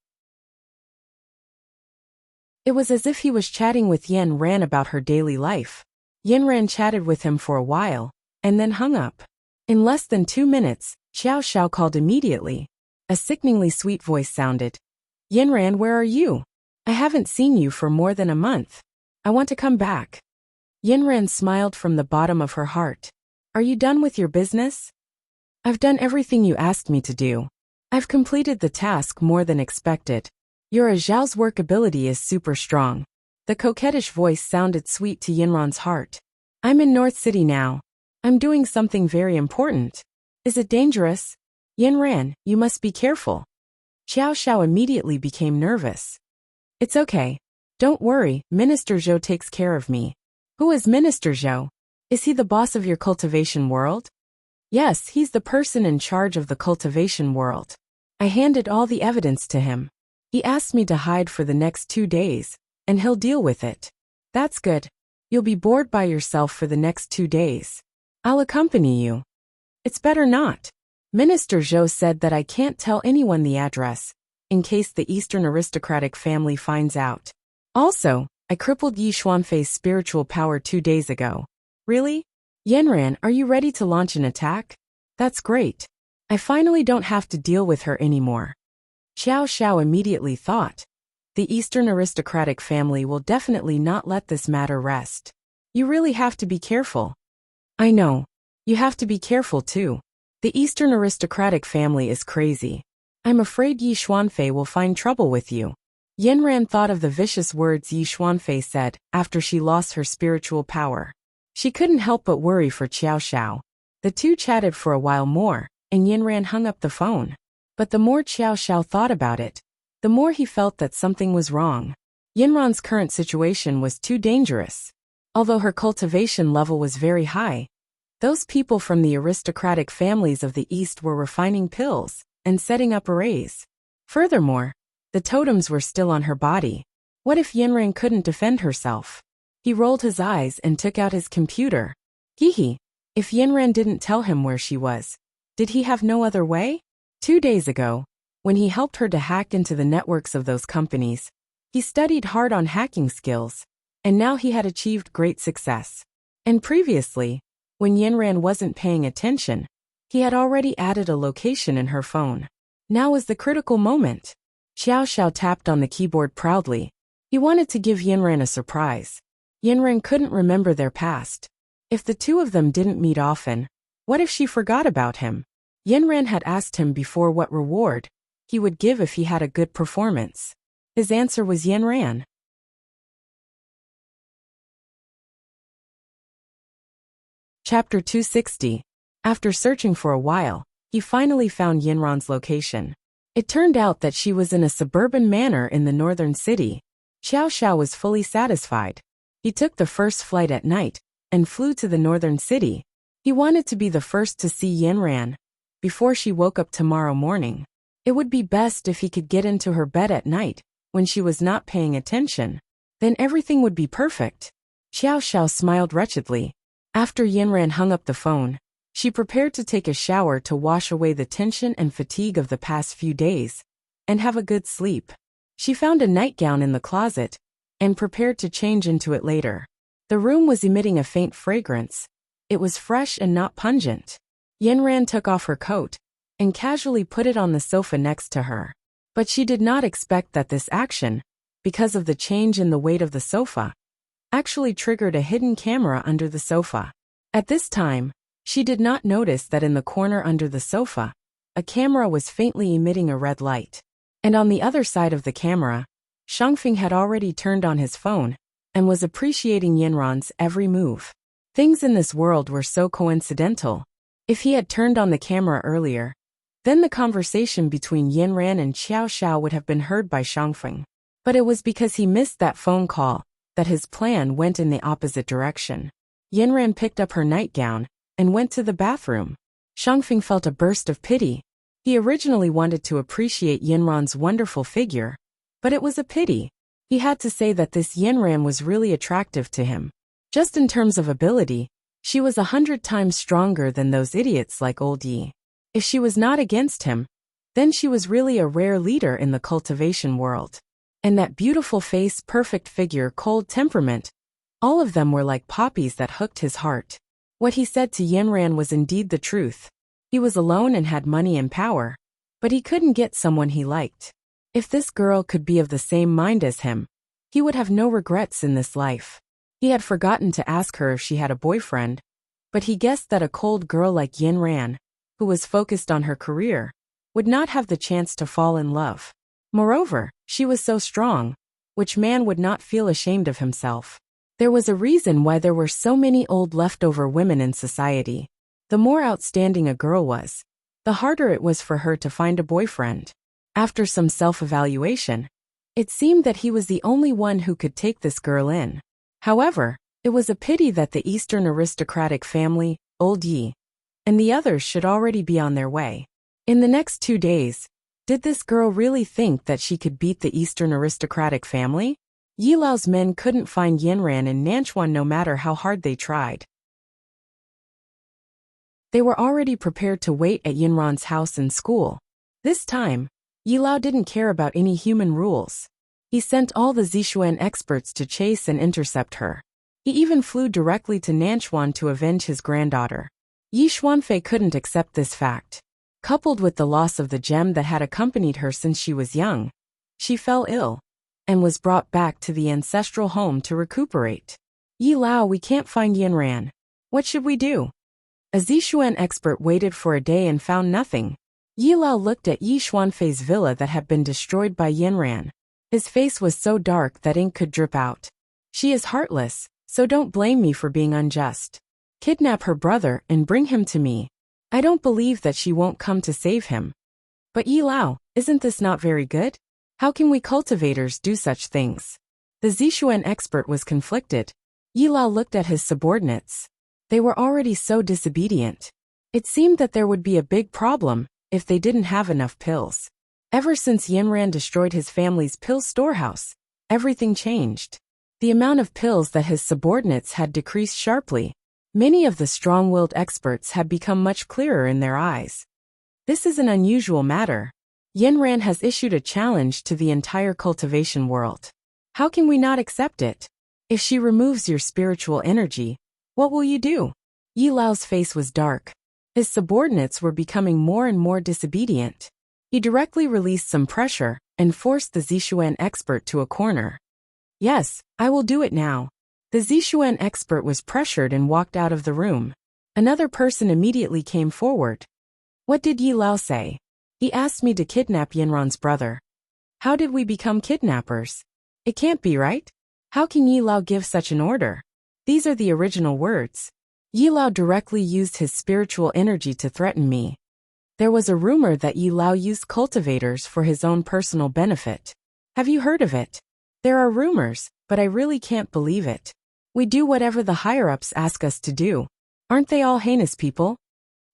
It was as if he was chatting with Yinran about her daily life. Yinran chatted with him for a while, and then hung up. In less than 2 minutes, Xiao Xiao called immediately. A sickeningly sweet voice sounded. "Yinran, where are you? I haven't seen you for more than a month. I want to come back." Yinran smiled from the bottom of her heart. "Are you done with your business?" "I've done everything you asked me to do. I've completed the task more than expected. Your Zhao's work ability is super strong." The coquettish voice sounded sweet to Yinran's heart. "I'm in North City now. I'm doing something very important. Is it dangerous?" "Yinran, you must be careful." Xiao Xiao immediately became nervous. "It's okay. Don't worry, Minister Zhou takes care of me." "Who is Minister Zhou? Is he the boss of your cultivation world?" "Yes, he's the person in charge of the cultivation world. I handed all the evidence to him. He asked me to hide for the next 2 days, and he'll deal with it. That's good. You'll be bored by yourself for the next 2 days. I'll accompany you. It's better not. Minister Zhou said that I can't tell anyone the address, in case the Eastern aristocratic family finds out. Also, I crippled Yi Xuanfei's spiritual power 2 days ago. Really? Yanran, are you ready to launch an attack? That's great. I finally don't have to deal with her anymore. Xiao Xiao immediately thought. The Eastern aristocratic family will definitely not let this matter rest. You really have to be careful. I know. You have to be careful too. The Eastern aristocratic family is crazy. I'm afraid Yi Xuanfei will find trouble with you. Yanran thought of the vicious words Yi Xuanfei said after she lost her spiritual power. She couldn't help but worry for Xiao Xiao. The two chatted for a while more, and Yanran hung up the phone. But the more Xiao Xiao thought about it, the more he felt that something was wrong. Yanran's current situation was too dangerous. Although her cultivation level was very high, those people from the aristocratic families of the East were refining pills and setting up arrays. Furthermore, the totems were still on her body. What if Yanran couldn't defend herself? He rolled his eyes and took out his computer. Hee. If Yanran didn't tell him where she was, did he have no other way? 2 days ago, when he helped her to hack into the networks of those companies, he studied hard on hacking skills, and now he had achieved great success. And previously, when Yanran wasn't paying attention, he had already added a location in her phone. Now was the critical moment. Xiao Xiao tapped on the keyboard proudly. He wanted to give Yanran a surprise. Yanran couldn't remember their past. If the two of them didn't meet often, what if she forgot about him? Yanran had asked him before what reward he would give if he had a good performance. His answer was Yanran. Chapter 260. After searching for a while, he finally found Yanran's location. It turned out that she was in a suburban manor in the northern city. Xiao Xiao was fully satisfied. He took the first flight at night and flew to the northern city. He wanted to be the first to see Yanran before she woke up tomorrow morning. It would be best if he could get into her bed at night when she was not paying attention. Then everything would be perfect. Xiao Xiao smiled wretchedly. After Yanran hung up the phone, she prepared to take a shower to wash away the tension and fatigue of the past few days and have a good sleep. She found a nightgown in the closet and prepared to change into it later. The room was emitting a faint fragrance. It was fresh and not pungent. Yanran took off her coat and casually put it on the sofa next to her. But she did not expect that this action, because of the change in the weight of the sofa, actually triggered a hidden camera under the sofa. At this time, she did not notice that in the corner under the sofa, a camera was faintly emitting a red light. And on the other side of the camera, Shangfeng had already turned on his phone and was appreciating Yanran's every move. Things in this world were so coincidental. If he had turned on the camera earlier, then the conversation between Yanran and Xiao Xiao would have been heard by Shangfeng. But it was because he missed that phone call that his plan went in the opposite direction. Yanran picked up her nightgown and went to the bathroom. Shangfeng felt a burst of pity. He originally wanted to appreciate Yanran's wonderful figure, but it was a pity. He had to say that this Yanran was really attractive to him. Just in terms of ability, she was 100 times stronger than those idiots like old Yi. If she was not against him, then she was really a rare leader in the cultivation world. And that beautiful face, perfect figure, cold temperament, all of them were like poppies that hooked his heart. What he said to Yanran was indeed the truth. He was alone and had money and power, but he couldn't get someone he liked. If this girl could be of the same mind as him, he would have no regrets in this life. He had forgotten to ask her if she had a boyfriend, but he guessed that a cold girl like Yanran, who was focused on her career, would not have the chance to fall in love. Moreover, she was so strong, which man would not feel ashamed of himself. There was a reason why there were so many old leftover women in society. The more outstanding a girl was, the harder it was for her to find a boyfriend. After some self-evaluation, it seemed that he was the only one who could take this girl in. However, it was a pity that the Eastern aristocratic family, old Yi, and the others should already be on their way. In the next 2 days, Did this girl really think that she could beat the Eastern aristocratic family? Yi Lao's men couldn't find Yanran in Nanchuan no matter how hard they tried. They were already prepared to wait at Yanran's house and school. This time, Yi Lao didn't care about any human rules. He sent all the Zixuan experts to chase and intercept her. He even flew directly to Nanchuan to avenge his granddaughter. Yi Xuanfei couldn't accept this fact. Coupled with the loss of the gem that had accompanied her since she was young, she fell ill and was brought back to the ancestral home to recuperate. Yi Lao, we can't find Yanran. What should we do? A Zixuan expert waited for a day and found nothing. Yi Lao looked at Yi Xuanfei's villa that had been destroyed by Yanran. His face was so dark that ink could drip out. She is heartless, so don't blame me for being unjust. Kidnap her brother and bring him to me. I don't believe that she won't come to save him. But Yi Lao, isn't this not very good? How can we cultivators do such things? The Zixuan expert was conflicted. Yi Lao looked at his subordinates. They were already so disobedient. It seemed that there would be a big problem if they didn't have enough pills. Ever since Yanran destroyed his family's pill storehouse, everything changed. The amount of pills that his subordinates had decreased sharply. Many of the strong-willed experts had become much clearer in their eyes. This is an unusual matter. Yanran has issued a challenge to the entire cultivation world. How can we not accept it? If she removes your spiritual energy, what will you do? Yi Lao's face was dark. His subordinates were becoming more and more disobedient. He directly released some pressure and forced the Zixuan expert to a corner. Yes, I will do it now. The Zixuan expert was pressured and walked out of the room. Another person immediately came forward. What did Yi Lao say? He asked me to kidnap Yanran's brother. How did we become kidnappers? It can't be right. How can Yi Lao give such an order? These are the original words. Yi Lao directly used his spiritual energy to threaten me. There was a rumor that Yi Lao used cultivators for his own personal benefit. Have you heard of it? There are rumors, but I really can't believe it. We do whatever the higher-ups ask us to do. Aren't they all heinous people?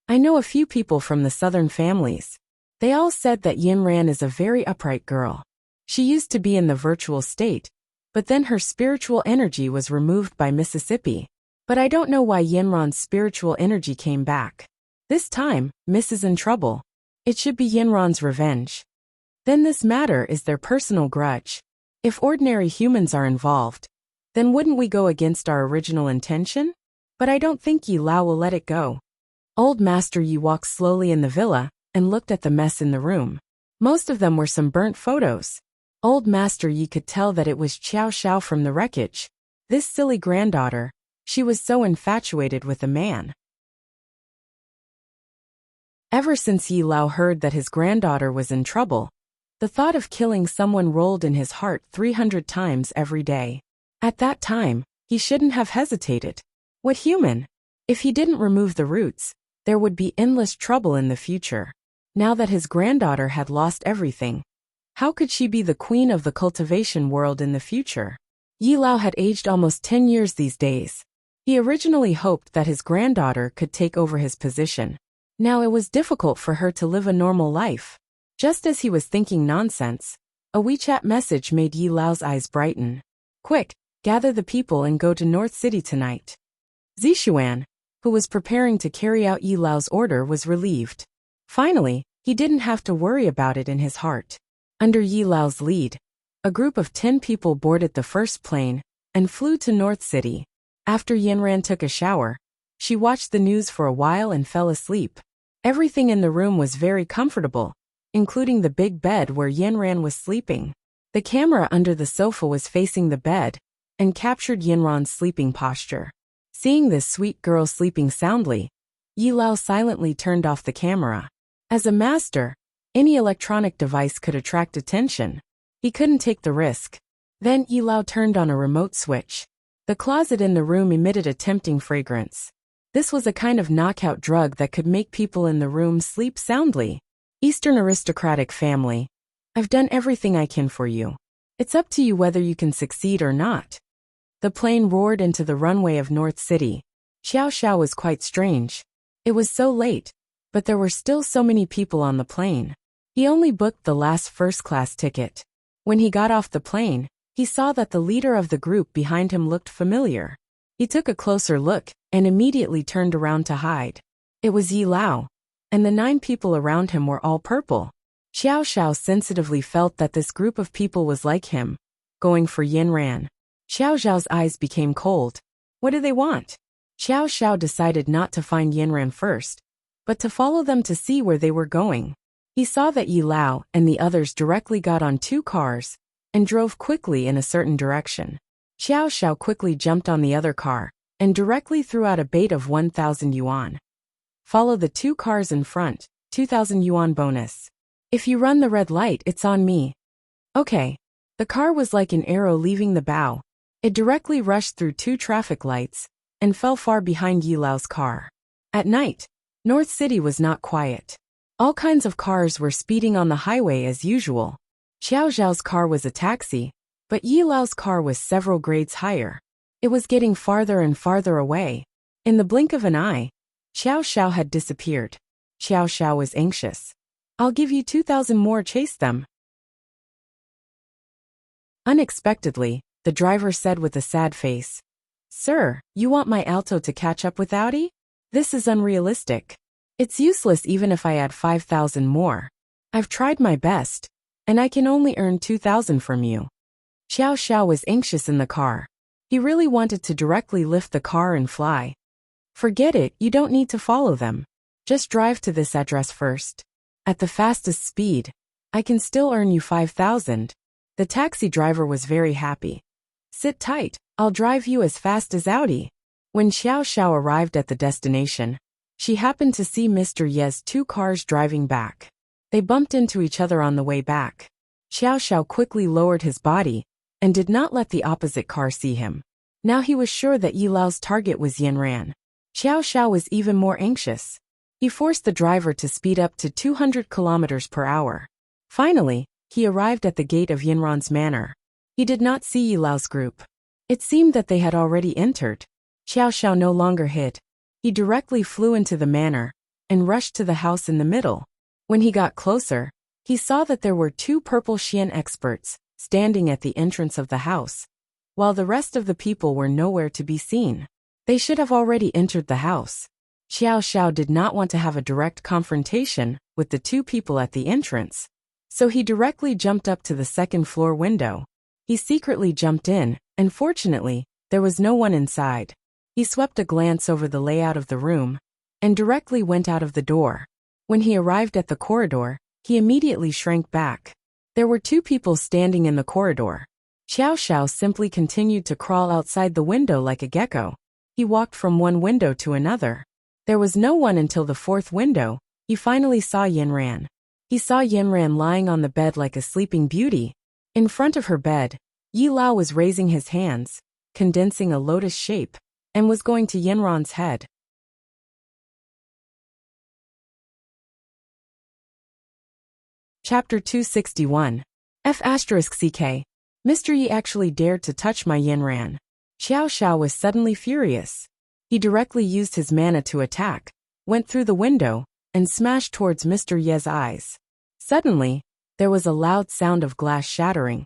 I know a few people from the southern families. They all said that Yanran is a very upright girl. She used to be in the virtual state, but then her spiritual energy was removed by Mississippi. But I don't know why Yanran's spiritual energy came back. This time, Miss is in trouble. It should be Yanran's revenge. Then this matter is their personal grudge. If ordinary humans are involved, then wouldn't we go against our original intention? But I don't think Yi Lao will let it go. Old Master Yi walked slowly in the villa and looked at the mess in the room. Most of them were some burnt photos. Old Master Yi could tell that it was Xiao Xiao from the wreckage. This silly granddaughter, she was so infatuated with the man. Ever since Yi Lao heard that his granddaughter was in trouble, the thought of killing someone rolled in his heart 300 times every day. At that time, he shouldn't have hesitated. What human? If he didn't remove the roots, there would be endless trouble in the future. Now that his granddaughter had lost everything, how could she be the queen of the cultivation world in the future? Yi Lao had aged almost 10 years these days. He originally hoped that his granddaughter could take over his position. Now it was difficult for her to live a normal life. Just as he was thinking nonsense, a WeChat message made Yi Lao's eyes brighten. Quick, gather the people and go to North City tonight. Zixuan, who was preparing to carry out Yi Lao's order, was relieved. Finally, he didn't have to worry about it in his heart. Under Yi Lao's lead, a group of 10 people boarded the first plane and flew to North City. After Yanran took a shower, she watched the news for a while and fell asleep. Everything in the room was very comfortable, including the big bed where Yanran was sleeping. The camera under the sofa was facing the bed and captured Yanran's sleeping posture. Seeing this sweet girl sleeping soundly, Yi Lao silently turned off the camera. As a master, any electronic device could attract attention. He couldn't take the risk. Then Yi Lao turned on a remote switch. The closet in the room emitted a tempting fragrance. This was a kind of knockout drug that could make people in the room sleep soundly. Eastern aristocratic family, I've done everything I can for you. It's up to you whether you can succeed or not. The plane roared into the runway of North City. Xiao Xiao was quite strange. It was so late, but there were still so many people on the plane. He only booked the last first-class ticket. When he got off the plane, he saw that the leader of the group behind him looked familiar. He took a closer look and immediately turned around to hide. It was Yi Lao, and the 9 people around him were all purple. Xiao Xiao sensitively felt that this group of people was like him, going for Yin Ran. Xiao Xiao's eyes became cold. What do they want? Xiao Xiao decided not to find Yin Ran first, but to follow them to see where they were going. He saw that Yi Lao and the others directly got on 2 cars and drove quickly in a certain direction. Xiao Xiao quickly jumped on the other car and directly threw out a bait of 1,000 yuan. Follow the 2 cars in front, 2,000 yuan bonus. If you run the red light, it's on me. Okay. The car was like an arrow leaving the bow. It directly rushed through 2 traffic lights and fell far behind Yi Lao's car. At night, North City was not quiet. All kinds of cars were speeding on the highway as usual. Xiao Xiao's car was a taxi, but Yi Lao's car was several grades higher. It was getting farther and farther away. In the blink of an eye, Xiao Xiao had disappeared. Xiao Xiao was anxious. I'll give you 2,000 more, chase them. Unexpectedly, the driver said with a sad face, Sir, you want my Alto to catch up with Audi? This is unrealistic. It's useless even if I add 5,000 more. I've tried my best, and I can only earn 2,000 from you. Xiao Xiao was anxious in the car. He really wanted to directly lift the car and fly. Forget it, you don't need to follow them. Just drive to this address first. At the fastest speed, I can still earn you 5,000. The taxi driver was very happy. Sit tight, I'll drive you as fast as Audi. When Xiao Xiao arrived at the destination, she happened to see Mr. Ye's 2 cars driving back. They bumped into each other on the way back. Xiao Xiao quickly lowered his body and did not let the opposite car see him. Now he was sure that Yi Lao's target was Yin Ran. Xiao Xiao was even more anxious. He forced the driver to speed up to 200 kilometers per hour. Finally, he arrived at the gate of Yin Ran's manor. He did not see Yi Lao's group. It seemed that they had already entered. Xiao Xiao no longer hid. He directly flew into the manor and rushed to the house in the middle. When he got closer, he saw that there were 2 purple Xian experts standing at the entrance of the house, while the rest of the people were nowhere to be seen. They should have already entered the house. Xiao Xiao did not want to have a direct confrontation with the 2 people at the entrance, so he directly jumped up to the 2nd floor window. He secretly jumped in, and fortunately, there was no one inside. He swept a glance over the layout of the room and directly went out of the door. When he arrived at the corridor, he immediately shrank back. There were 2 people standing in the corridor. Xiao Xiao simply continued to crawl outside the window like a gecko. He walked from one window to another. There was no one until the 4th window. He finally saw Yin Ran. He saw Yin Ran lying on the bed like a sleeping beauty. In front of her bed, Yi Lao was raising his hands, condensing a lotus shape, and was going to Yin Ran's head. Chapter 261. F***CK. Mr. Yi actually dared to touch my Yin Ran. Xiao Xiao was suddenly furious. He directly used his mana to attack, went through the window, and smashed towards Mr. Ye's eyes. Suddenly, there was a loud sound of glass shattering,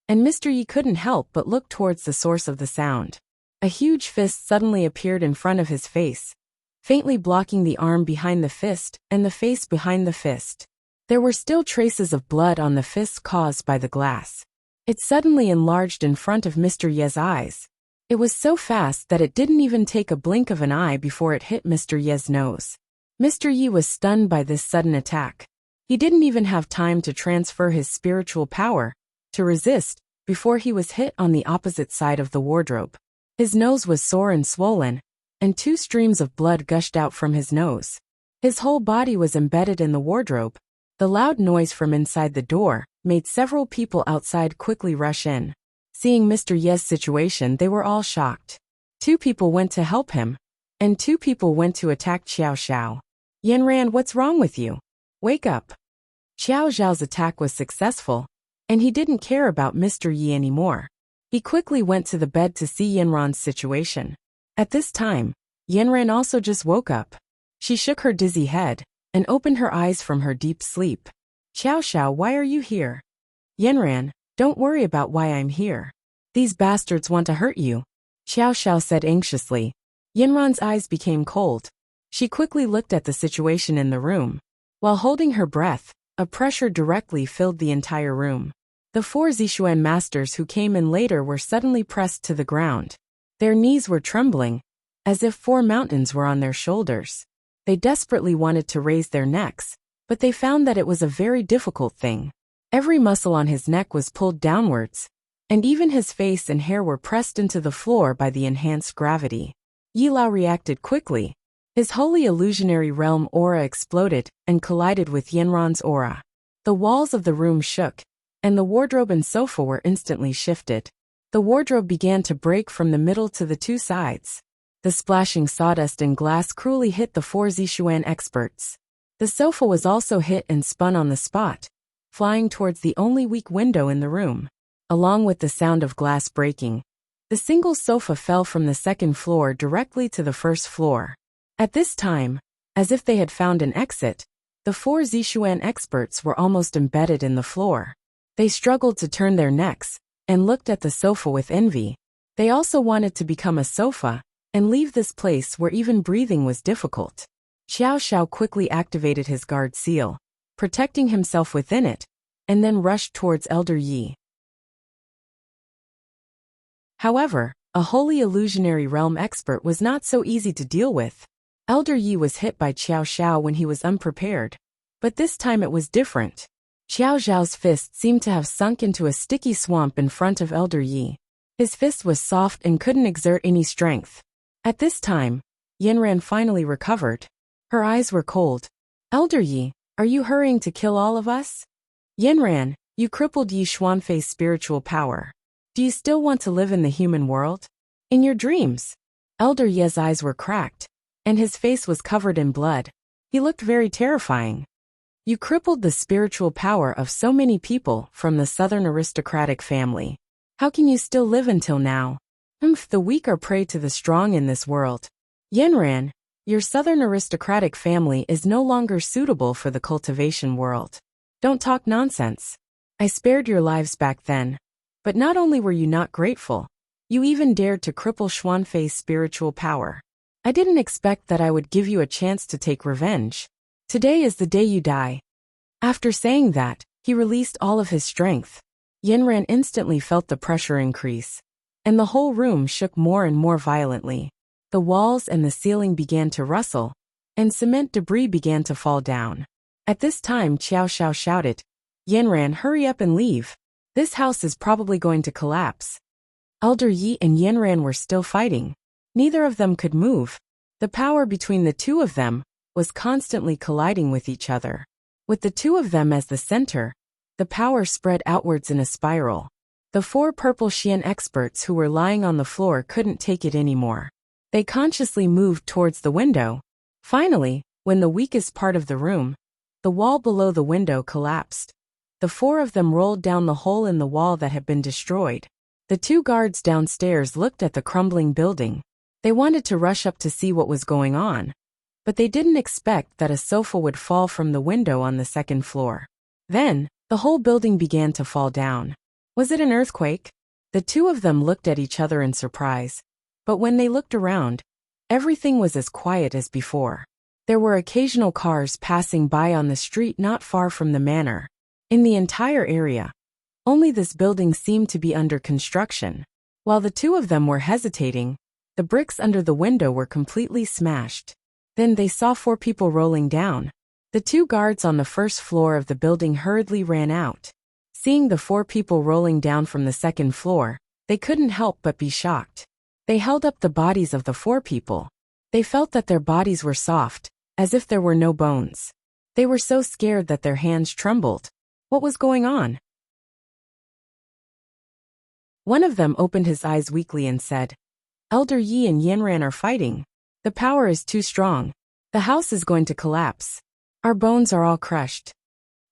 and Mr. Yi couldn't help but look towards the source of the sound. A huge fist suddenly appeared in front of his face, faintly blocking the arm behind the fist and the face behind the fist. There were still traces of blood on the fist caused by the glass. It suddenly enlarged in front of Mr. Ye's eyes. It was so fast that it didn't even take a blink of an eye before it hit Mr. Ye's nose. Mr. Yi was stunned by this sudden attack. He didn't even have time to transfer his spiritual power to resist before he was hit on the opposite side of the wardrobe. His nose was sore and swollen, and 2 streams of blood gushed out from his nose. His whole body was embedded in the wardrobe. The loud noise from inside the door made several people outside quickly rush in. Seeing Mr. Ye's situation, they were all shocked. 2 people went to help him, and 2 people went to attack Xiao Xiao. Yin Ran, what's wrong with you? Wake up. Xiao Xiao's attack was successful, and he didn't care about Mr. Yi anymore. He quickly went to the bed to see Yin Ran's situation. At this time, Yin Ran also just woke up. She shook her dizzy head and opened her eyes from her deep sleep. Xiao Xiao, why are you here? Yanran, don't worry about why I'm here. These bastards want to hurt you, Xiao Xiao said anxiously. Yanran's eyes became cold. She quickly looked at the situation in the room. While holding her breath, a pressure directly filled the entire room. The 4 Zixuan masters who came in later were suddenly pressed to the ground. Their knees were trembling, as if 4 mountains were on their shoulders. They desperately wanted to raise their necks, but they found that it was a very difficult thing. Every muscle on his neck was pulled downwards, and even his face and hair were pressed into the floor by the enhanced gravity. Yi Lao reacted quickly. His holy illusionary realm aura exploded and collided with Yanran's aura. The walls of the room shook, and the wardrobe and sofa were instantly shifted. The wardrobe began to break from the middle to the 2 sides. The splashing sawdust and glass cruelly hit the 4 Zixuan experts. The sofa was also hit and spun on the spot, flying towards the only weak window in the room. Along with the sound of glass breaking, the single sofa fell from the 2nd floor directly to the 1st floor. At this time, as if they had found an exit, the 4 Zixuan experts were almost embedded in the floor. They struggled to turn their necks and looked at the sofa with envy. They also wanted to become a sofa and leave this place where even breathing was difficult. Xiao Xiao quickly activated his guard seal, protecting himself within it, and then rushed towards Elder Yi. However, a holy illusionary realm expert was not so easy to deal with. Elder Yi was hit by Xiao Xiao when he was unprepared, but this time it was different. Xiao Xiao's fist seemed to have sunk into a sticky swamp in front of Elder Yi. His fist was soft and couldn't exert any strength. At this time, Yanran finally recovered. Her eyes were cold. Elder Yi, are you hurrying to kill all of us? Yanran, you crippled Yi Xuanfei's spiritual power. Do you still want to live in the human world? In your dreams? Elder Yi's eyes were cracked, and his face was covered in blood. He looked very terrifying. You crippled the spiritual power of so many people from the southern aristocratic family. How can you still live until now? The weak are prey to the strong in this world. Yanran, your southern aristocratic family is no longer suitable for the cultivation world. Don't talk nonsense. I spared your lives back then. But not only were you not grateful, you even dared to cripple Xuanfei's spiritual power. I didn't expect that I would give you a chance to take revenge. Today is the day you die. After saying that, he released all of his strength. Yanran instantly felt the pressure increase, and the whole room shook more and more violently. The walls and the ceiling began to rustle, and cement debris began to fall down. At this time, Xiao Xiao shouted, Yanran, hurry up and leave. This house is probably going to collapse. Elder Yi and Yanran were still fighting. Neither of them could move. The power between the 2 of them was constantly colliding with each other. With the 2 of them as the center, the power spread outwards in a spiral. The 4 purple Xian experts who were lying on the floor couldn't take it anymore. They consciously moved towards the window. Finally, when the weakest part of the room, the wall below the window, collapsed, the 4 of them rolled down the hole in the wall that had been destroyed. The 2 guards downstairs looked at the crumbling building. They wanted to rush up to see what was going on, but they didn't expect that a sofa would fall from the window on the 2nd floor. Then, the whole building began to fall down. Was it an earthquake? The 2 of them looked at each other in surprise, but when they looked around, everything was as quiet as before. There were occasional cars passing by on the street not far from the manor. In the entire area, only this building seemed to be under construction. While the 2 of them were hesitating, the bricks under the window were completely smashed. Then they saw 4 people rolling down. The 2 guards on the 1st floor of the building hurriedly ran out. Seeing the 4 people rolling down from the 2nd floor, they couldn't help but be shocked. They held up the bodies of the 4 people. They felt that their bodies were soft, as if there were no bones. They were so scared that their hands trembled. What was going on? One of them opened his eyes weakly and said, Elder Yi and Yanran are fighting. The power is too strong. The house is going to collapse. Our bones are all crushed.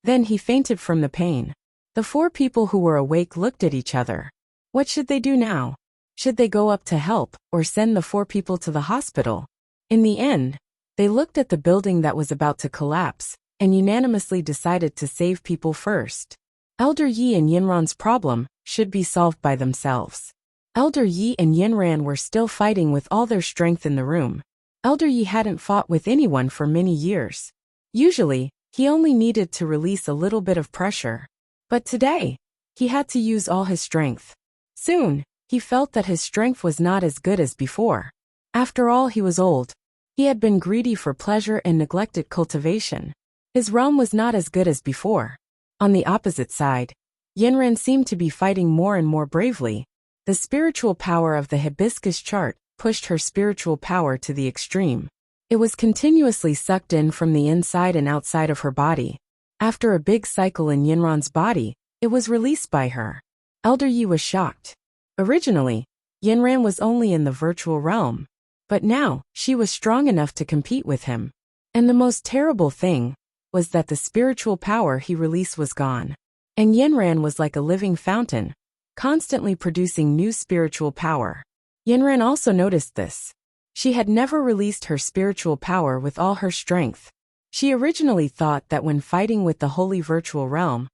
Then he fainted from the pain. The 4 people who were awake looked at each other. What should they do now? Should they go up to help or send the 4 people to the hospital? In the end, they looked at the building that was about to collapse and unanimously decided to save people first. Elder Yi and Yinran's problem should be solved by themselves. Elder Yi and Yinran were still fighting with all their strength in the room. Elder Yi hadn't fought with anyone for many years. Usually, he only needed to release a little bit of pressure. But today, he had to use all his strength. Soon, he felt that his strength was not as good as before. After all, he was old. He had been greedy for pleasure and neglected cultivation. His realm was not as good as before. On the opposite side, Yinran seemed to be fighting more and more bravely. The spiritual power of the hibiscus chart pushed her spiritual power to the extreme. It was continuously sucked in from the inside and outside of her body. After a big cycle in Yinran's body, it was released by her. Elder Yi was shocked. Originally, Yinran was only in the virtual realm. But now, she was strong enough to compete with him. And the most terrible thing was that the spiritual power he released was gone. And Yinran was like a living fountain, constantly producing new spiritual power. Yinran also noticed this. She had never released her spiritual power with all her strength. She originally thought that when fighting with the holy virtual realm,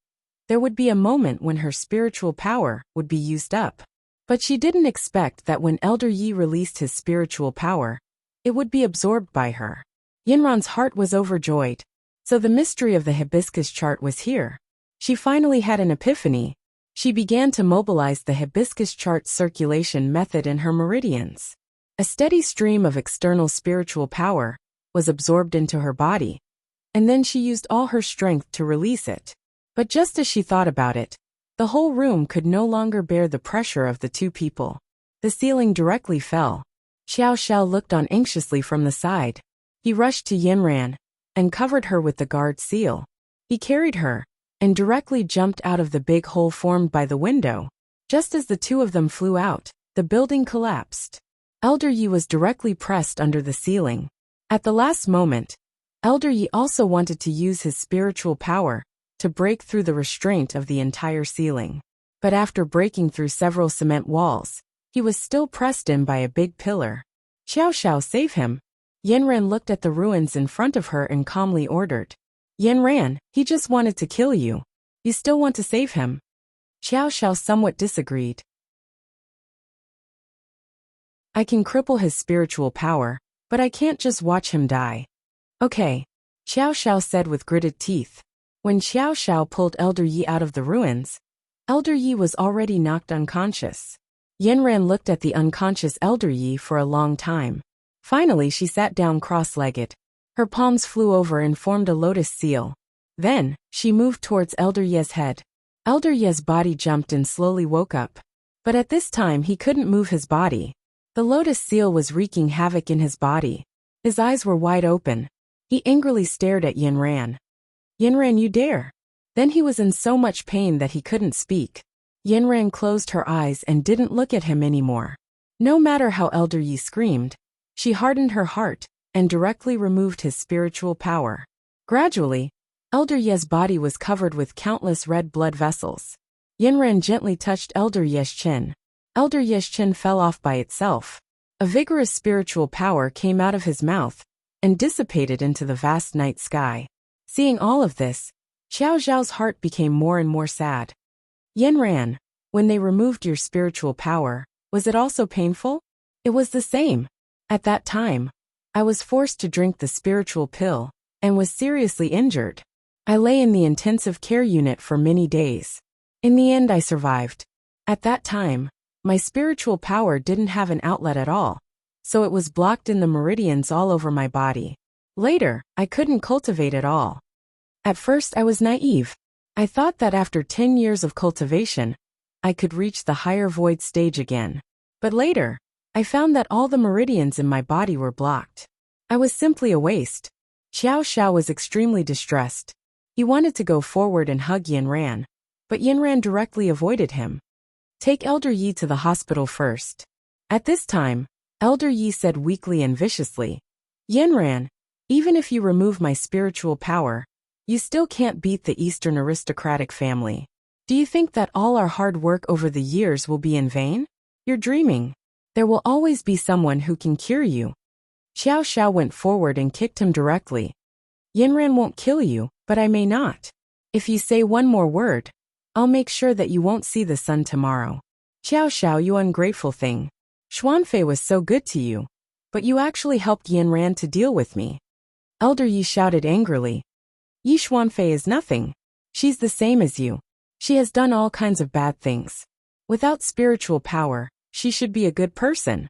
there would be a moment when her spiritual power would be used up. But she didn't expect that when Elder Yi released his spiritual power, it would be absorbed by her. Yinran's heart was overjoyed. So the mystery of the hibiscus chart was here. She finally had an epiphany. She began to mobilize the hibiscus chart circulation method in her meridians. A steady stream of external spiritual power was absorbed into her body, and then she used all her strength to release it. But just as she thought about it, the whole room could no longer bear the pressure of the two people. The ceiling directly fell. Xiao Xiao looked on anxiously from the side. He rushed to Yinran and covered her with the guard seal. He carried her and directly jumped out of the big hole formed by the window. Just as the two of them flew out, the building collapsed. Elder Yi was directly pressed under the ceiling. At the last moment, Elder Yi also wanted to use his spiritual power to break through the restraint of the entire ceiling. But after breaking through several cement walls, he was still pressed in by a big pillar. Xiao Xiao, save him. Yinran looked at the ruins in front of her and calmly ordered. Yinran, he just wanted to kill you. You still want to save him? Xiao Xiao somewhat disagreed. I can cripple his spiritual power, but I can't just watch him die. Okay, Xiao Xiao said with gritted teeth. When Xiao Xiao pulled Elder Yi out of the ruins, Elder Yi was already knocked unconscious. Yinran looked at the unconscious Elder Yi for a long time. Finally, she sat down cross-legged. Her palms flew over and formed a lotus seal. Then, she moved towards Elder Yi's head. Elder Yi's body jumped and slowly woke up. But at this time he couldn't move his body. The lotus seal was wreaking havoc in his body. His eyes were wide open. He angrily stared at Yinran. Yinran, you dare? Then he was in so much pain that he couldn't speak. Yinran closed her eyes and didn't look at him anymore. No matter how Elder Yi screamed, she hardened her heart and directly removed his spiritual power. Gradually, Elder Yi's body was covered with countless red blood vessels. Yinran gently touched Elder Yi's chin. Elder Yi's chin fell off by itself. A vigorous spiritual power came out of his mouth and dissipated into the vast night sky. Seeing all of this, Xiao Zhao's heart became more and more sad. Yinran, when they removed your spiritual power, was it also painful? It was the same. At that time, I was forced to drink the spiritual pill and was seriously injured. I lay in the intensive care unit for many days. In the end, I survived. At that time, my spiritual power didn't have an outlet at all, so it was blocked in the meridians all over my body. Later, I couldn't cultivate at all. At first, I was naive. I thought that after 10 years of cultivation, I could reach the higher void stage again. But later, I found that all the meridians in my body were blocked. I was simply a waste. Xiao Xiao was extremely distressed. He wanted to go forward and hug Yinran, but Yinran directly avoided him. Take Elder Yi to the hospital first. At this time, Elder Yi said weakly and viciously, Yinran, even if you remove my spiritual power, you still can't beat the Eastern aristocratic family. Do you think that all our hard work over the years will be in vain? You're dreaming. There will always be someone who can cure you. Xiao Xiao went forward and kicked him directly. Yinran won't kill you, but I may not. If you say one more word, I'll make sure that you won't see the sun tomorrow. Xiao Xiao, you ungrateful thing. Xuanfei was so good to you, but you actually helped Yanran to deal with me. Elder Yi shouted angrily. Yi Xuanfei is nothing. She's the same as you. She has done all kinds of bad things. Without spiritual power, she should be a good person.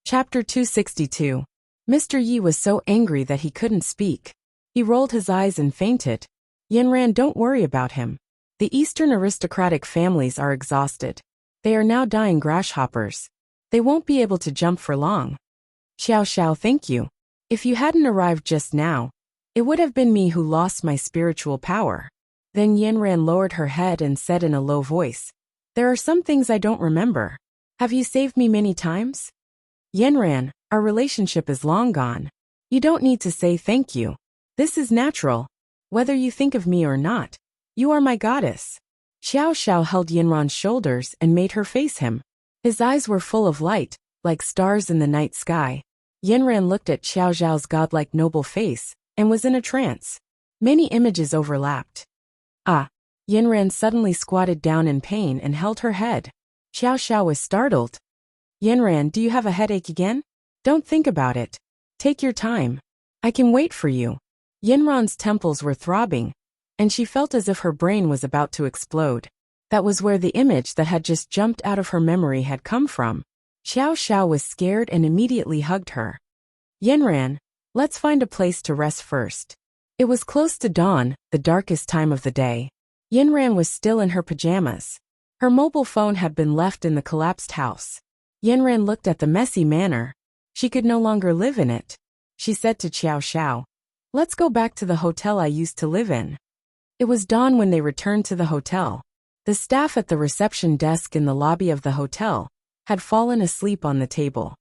Chapter 262. Mr. Yi was so angry that he couldn't speak. He rolled his eyes and fainted. Yanran, don't worry about him. The Eastern aristocratic families are exhausted. They are now dying grasshoppers. They won't be able to jump for long. Xiao Xiao, thank you. If you hadn't arrived just now, it would have been me who lost my spiritual power. Then Yanran lowered her head and said in a low voice, there are some things I don't remember. Have you saved me many times? Yanran, our relationship is long gone. You don't need to say thank you. This is natural. Whether you think of me or not, you are my goddess. Xiao Xiao held Yanran's shoulders and made her face him. His eyes were full of light, like stars in the night sky. Yanran looked at Xiao Xiao's godlike noble face and was in a trance. Many images overlapped. Ah! Yanran suddenly squatted down in pain and held her head. Xiao Xiao was startled. Yanran, do you have a headache again? Don't think about it. Take your time. I can wait for you. Yanran's temples were throbbing, and she felt as if her brain was about to explode. That was where the image that had just jumped out of her memory had come from. Xiao Xiao was scared and immediately hugged her. Yanran, let's find a place to rest first. It was close to dawn, the darkest time of the day. Yanran was still in her pajamas. Her mobile phone had been left in the collapsed house. Yanran looked at the messy manor. She could no longer live in it. She said to Xiao Xiao, let's go back to the hotel I used to live in. It was dawn when they returned to the hotel. The staff at the reception desk in the lobby of the hotel had fallen asleep on the table.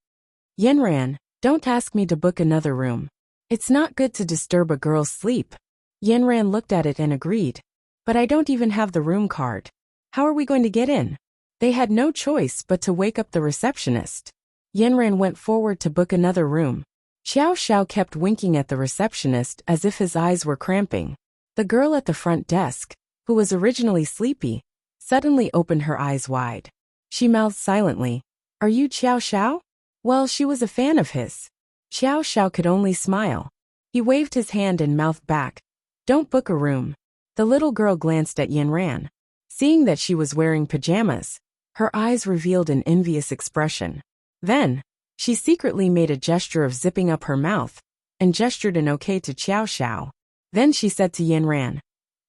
Yanran, don't ask me to book another room. It's not good to disturb a girl's sleep. Yanran looked at it and agreed. But I don't even have the room card. How are we going to get in? They had no choice but to wake up the receptionist. Yanran went forward to book another room. Xiao Xiao kept winking at the receptionist as if his eyes were cramping. The girl at the front desk, who was originally sleepy, suddenly opened her eyes wide. She mouthed silently, are you Xiao Xiao? Well, she was a fan of his. Xiao Xiao could only smile. He waved his hand and mouthed back, don't book a room. The little girl glanced at Yanran. Seeing that she was wearing pajamas, her eyes revealed an envious expression. Then, she secretly made a gesture of zipping up her mouth and gestured an okay to Xiao Xiao. Then she said to Yanran,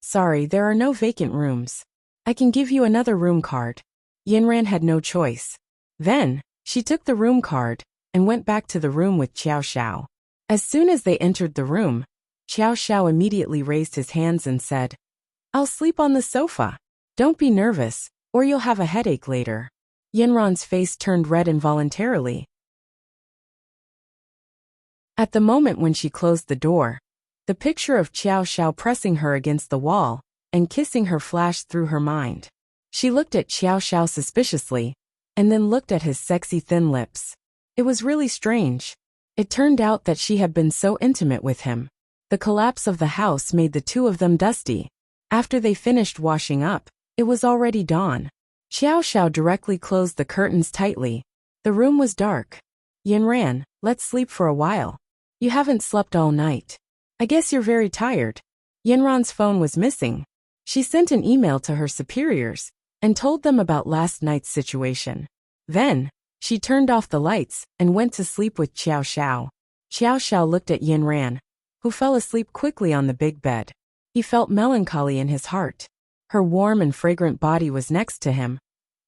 sorry, there are no vacant rooms. I can give you another room card. Yanran had no choice. Then, she took the room card and went back to the room with Xiao Xiao. As soon as they entered the room, Xiao Xiao immediately raised his hands and said, I'll sleep on the sofa. Don't be nervous, or you'll have a headache later. Yanran's face turned red involuntarily. At the moment when she closed the door, the picture of Xiao Xiao pressing her against the wall and kissing her flashed through her mind. She looked at Xiao Xiao suspiciously, and then looked at his sexy thin lips. It was really strange. It turned out that she had been so intimate with him. The collapse of the house made the two of them dusty. After they finished washing up, it was already dawn. Xiao Xiao directly closed the curtains tightly. The room was dark. Yanran, let's sleep for a while. You haven't slept all night. I guess you're very tired. Yanran's phone was missing. She sent an email to her superiors and told them about last night's situation. Then, she turned off the lights and went to sleep with Xiao Xiao. Xiao Xiao looked at Yanran, who fell asleep quickly on the big bed. He felt melancholy in his heart. Her warm and fragrant body was next to him,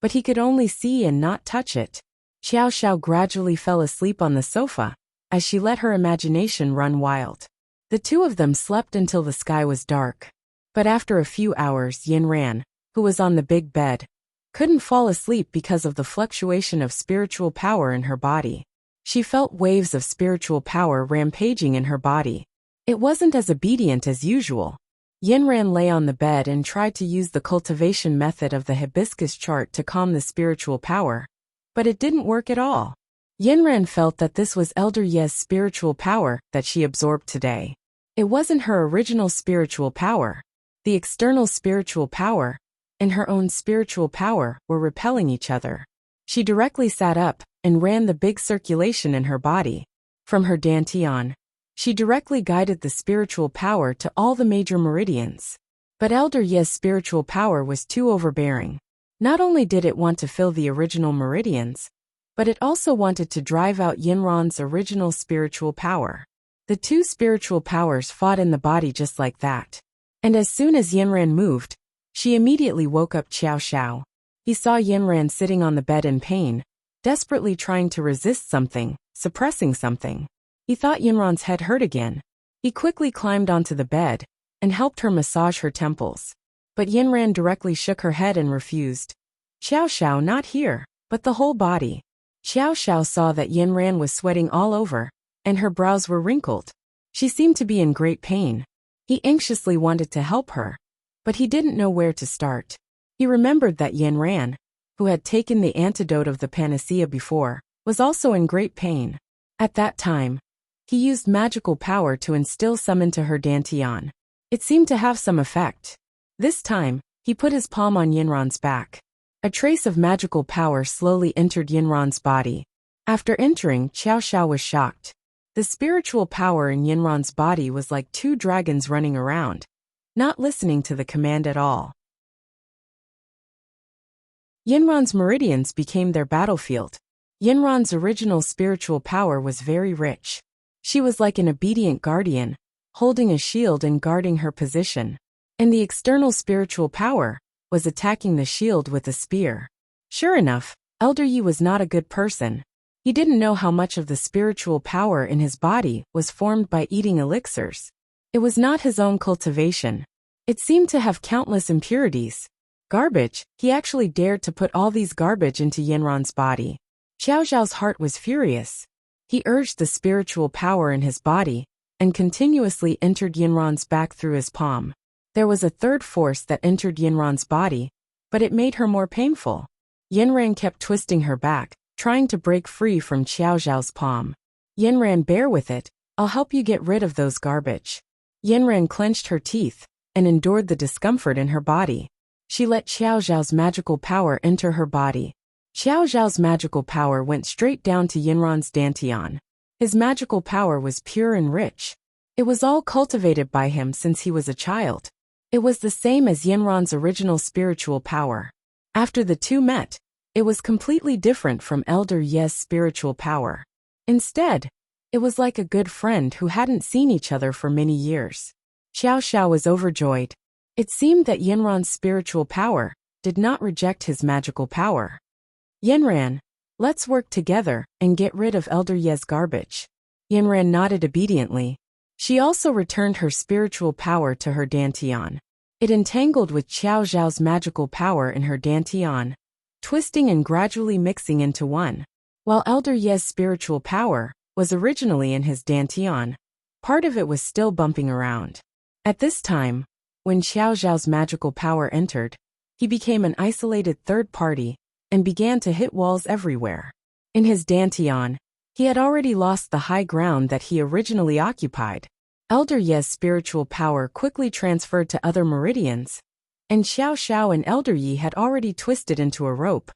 but he could only see and not touch it. Xiao Xiao gradually fell asleep on the sofa, as she let her imagination run wild. The two of them slept until the sky was dark. But after a few hours, Yanran, who was on the big bed, couldn't fall asleep because of the fluctuation of spiritual power in her body. She felt waves of spiritual power rampaging in her body. It wasn't as obedient as usual. Yanran lay on the bed and tried to use the cultivation method of the hibiscus chart to calm the spiritual power. But it didn't work at all. Yinran felt that this was Elder Ye's spiritual power that she absorbed today. It wasn't her original spiritual power. The external spiritual power and her own spiritual power were repelling each other. She directly sat up and ran the big circulation in her body. From her dantian, she directly guided the spiritual power to all the major meridians. But Elder Ye's spiritual power was too overbearing. Not only did it want to fill the original meridians, but it also wanted to drive out Yinran's original spiritual power. The two spiritual powers fought in the body just like that. And as soon as Yinran moved, she immediately woke up Xiao Xiao. He saw Yinran sitting on the bed in pain, desperately trying to resist something, suppressing something. He thought Yinran's head hurt again. He quickly climbed onto the bed and helped her massage her temples. But Yinran directly shook her head and refused. Xiao Xiao, not here, but the whole body. Xiao Xiao saw that Yinran was sweating all over, and her brows were wrinkled. She seemed to be in great pain. He anxiously wanted to help her, but he didn't know where to start. He remembered that Yinran, who had taken the antidote of the panacea before, was also in great pain. At that time, he used magical power to instill some into her dantian. It seemed to have some effect. This time, he put his palm on Yinran's back. A trace of magical power slowly entered Yinran's body. After entering, Xiao Xiao was shocked. The spiritual power in Yinran's body was like two dragons running around, not listening to the command at all. Yinran's meridians became their battlefield. Yinran's original spiritual power was very rich. She was like an obedient guardian, holding a shield and guarding her position. And the external spiritual power was attacking the shield with a spear. Sure enough, Elder Yi was not a good person. He didn't know how much of the spiritual power in his body was formed by eating elixirs. It was not his own cultivation. It seemed to have countless impurities. Garbage. He actually dared to put all these garbage into Yinran's body. Xiao Xiao's heart was furious. He urged the spiritual power in his body and continuously entered Yinran's back through his palm. There was a third force that entered Yinran's body, but it made her more painful. Yinran kept twisting her back, trying to break free from Xiao Xiao's palm. Yinran, bear with it, I'll help you get rid of those garbage. Yinran clenched her teeth and endured the discomfort in her body. She let Xiao Xiao's magical power enter her body. Xiao Xiao's magical power went straight down to Yinran's dantian. His magical power was pure and rich. It was all cultivated by him since he was a child. It was the same as Yinran's original spiritual power. After the two met, it was completely different from Elder Ye's spiritual power. Instead, it was like a good friend who hadn't seen each other for many years. Xiao Xiao was overjoyed. It seemed that Yinran's spiritual power did not reject his magical power. Yinran, let's work together and get rid of Elder Ye's garbage. Yinran nodded obediently. She also returned her spiritual power to her dantian. It entangled with Xiao Xiao's magical power in her dantian, twisting and gradually mixing into one. While Elder Ye's spiritual power was originally in his dantian, part of it was still bumping around. At this time, when Xiao Xiao's magical power entered, he became an isolated third party and began to hit walls everywhere. In his dantian, he had already lost the high ground that he originally occupied. Elder Ye's spiritual power quickly transferred to other meridians, and Xiao Xiao and Elder Yi had already twisted into a rope,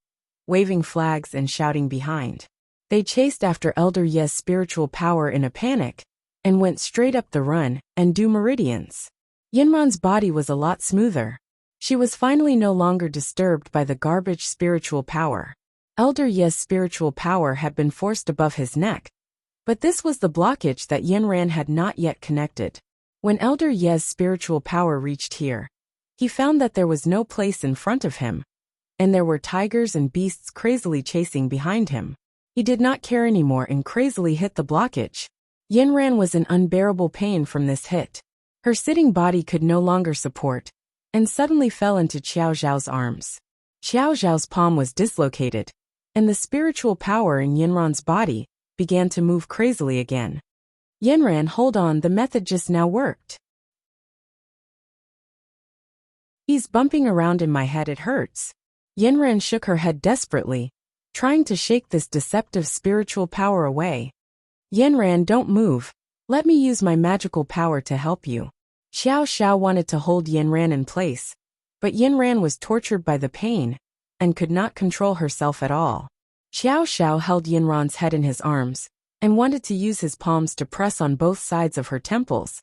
waving flags and shouting behind. They chased after Elder Ye's spiritual power in a panic, and went straight up the run and due meridians. Yinran's body was a lot smoother. She was finally no longer disturbed by the garbage spiritual power. Elder Ye's spiritual power had been forced above his neck, but this was the blockage that Yinran had not yet connected. When Elder Ye's spiritual power reached here, he found that there was no place in front of him, and there were tigers and beasts crazily chasing behind him. He did not care anymore and crazily hit the blockage. Yinran was in unbearable pain from this hit. Her sitting body could no longer support, and suddenly fell into Xiao Xiao's arms. Xiao Xiao's palm was dislocated, and the spiritual power in Yinran's body began to move crazily again. Yinran, hold on, the method just now worked. He's bumping around in my head, it hurts. Yinran shook her head desperately, trying to shake this deceptive spiritual power away. Yanran, don't move. Let me use my magical power to help you. Xiao Xiao wanted to hold Yanran in place, but Yanran was tortured by the pain and could not control herself at all. Xiao Xiao held Yanran's head in his arms and wanted to use his palms to press on both sides of her temples.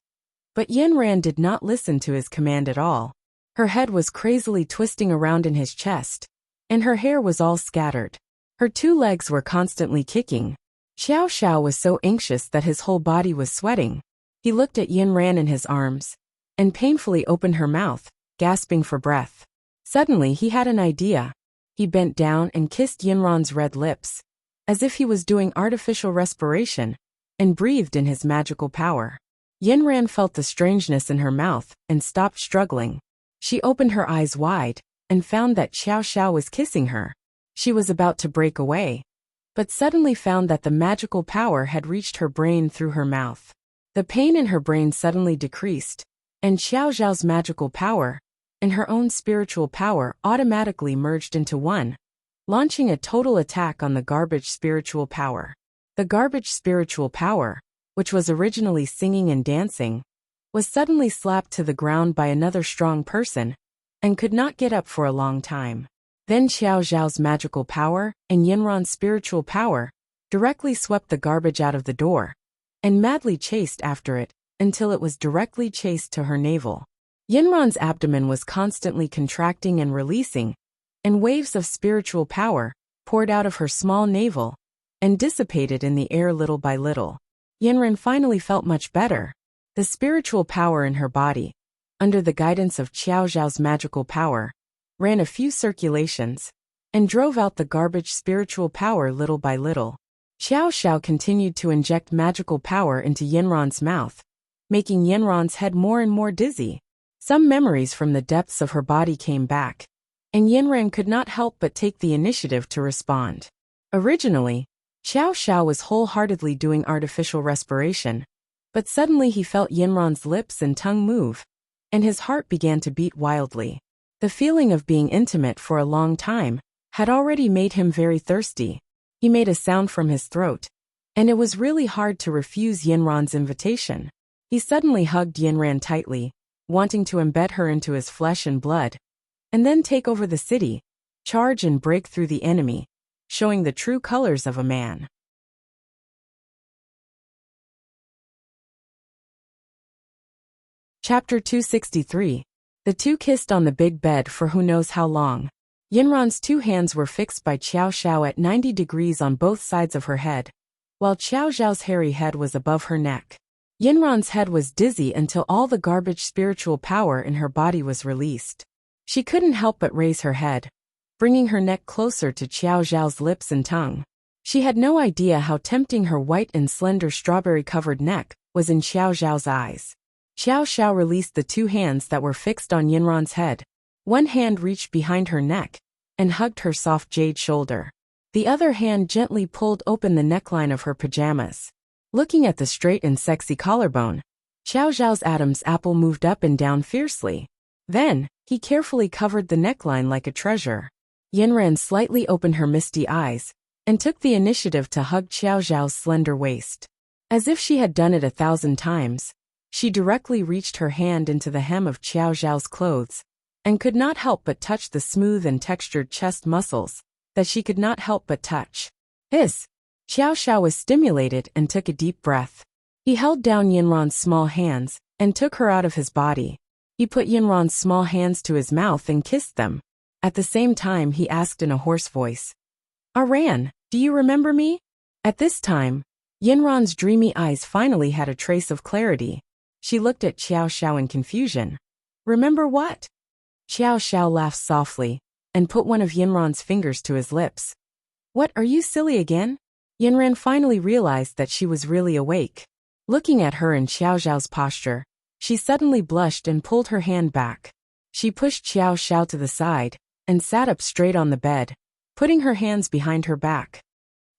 But Yanran did not listen to his command at all. Her head was crazily twisting around in his chest, and her hair was all scattered. Her 2 legs were constantly kicking. Xiao Xiao was so anxious that his whole body was sweating. He looked at Yanran in his arms and painfully opened her mouth, gasping for breath. Suddenly he had an idea. He bent down and kissed Yanran's red lips, as if he was doing artificial respiration, and breathed in his magical power. Yanran felt the strangeness in her mouth and stopped struggling. She opened her eyes wide and found that Xiao Xiao was kissing her. She was about to break away, but suddenly found that the magical power had reached her brain through her mouth. The pain in her brain suddenly decreased, and Xiao Xiao's magical power and her own spiritual power automatically merged into one, launching a total attack on the garbage spiritual power. The garbage spiritual power, which was originally singing and dancing, was suddenly slapped to the ground by another strong person and could not get up for a long time. Then Xiao Xiao's magical power and Yanran's spiritual power directly swept the garbage out of the door and madly chased after it until it was directly chased to her navel. Yanran's abdomen was constantly contracting and releasing, and waves of spiritual power poured out of her small navel and dissipated in the air little by little. Yanran finally felt much better. The spiritual power in her body, under the guidance of Xiao Xiao's magical power, ran a few circulations and drove out the garbage spiritual power little by little. Xiao Xiao continued to inject magical power into Yanran's mouth, making Yanran's head more and more dizzy. Some memories from the depths of her body came back, and Yanran could not help but take the initiative to respond. Originally, Xiao Xiao was wholeheartedly doing artificial respiration, but suddenly he felt Yanran's lips and tongue move, and his heart began to beat wildly. The feeling of being intimate for a long time had already made him very thirsty. He made a sound from his throat, and it was really hard to refuse Yanran's invitation. He suddenly hugged Yanran tightly, wanting to embed her into his flesh and blood, and then take over the city, charge and break through the enemy, showing the true colors of a man. Chapter 263. The two kissed on the big bed for who knows how long. Yanran's 2 hands were fixed by Xiao Xiao at 90 degrees on both sides of her head, while Xiao Xiao's hairy head was above her neck. Yanran's head was dizzy until all the garbage spiritual power in her body was released. She couldn't help but raise her head, bringing her neck closer to Xiao Xiao's lips and tongue. She had no idea how tempting her white and slender strawberry-covered neck was in Xiao Xiao's eyes. Xiao Xiao released the 2 hands that were fixed on Yanran's head. One hand reached behind her neck and hugged her soft jade shoulder. The other hand gently pulled open the neckline of her pajamas. Looking at the straight and sexy collarbone, Xiao Xiao's Adam's apple moved up and down fiercely. Then, he carefully covered the neckline like a treasure. Yanran slightly opened her misty eyes and took the initiative to hug Xiao Xiao's slender waist. As if she had done it 1,000 times, she directly reached her hand into the hem of Xiao Xiao's clothes and could not help but touch the smooth and textured chest muscles that she could not help but touch. Xiao Xiao was stimulated and took a deep breath. He held down Yanran's small hands and took her out of his body. He put Yanran's small hands to his mouth and kissed them. At the same time he asked in a hoarse voice, "Aran, do you remember me?" At this time, Yanran's dreamy eyes finally had a trace of clarity. She looked at Xiao Xiao in confusion. "Remember what?" Xiao Xiao laughed softly and put one of Yanran's fingers to his lips. "What, are you silly again?" Yanran finally realized that she was really awake. Looking at her in Xiao Xiao's posture, she suddenly blushed and pulled her hand back. She pushed Xiao Xiao to the side and sat up straight on the bed, putting her hands behind her back.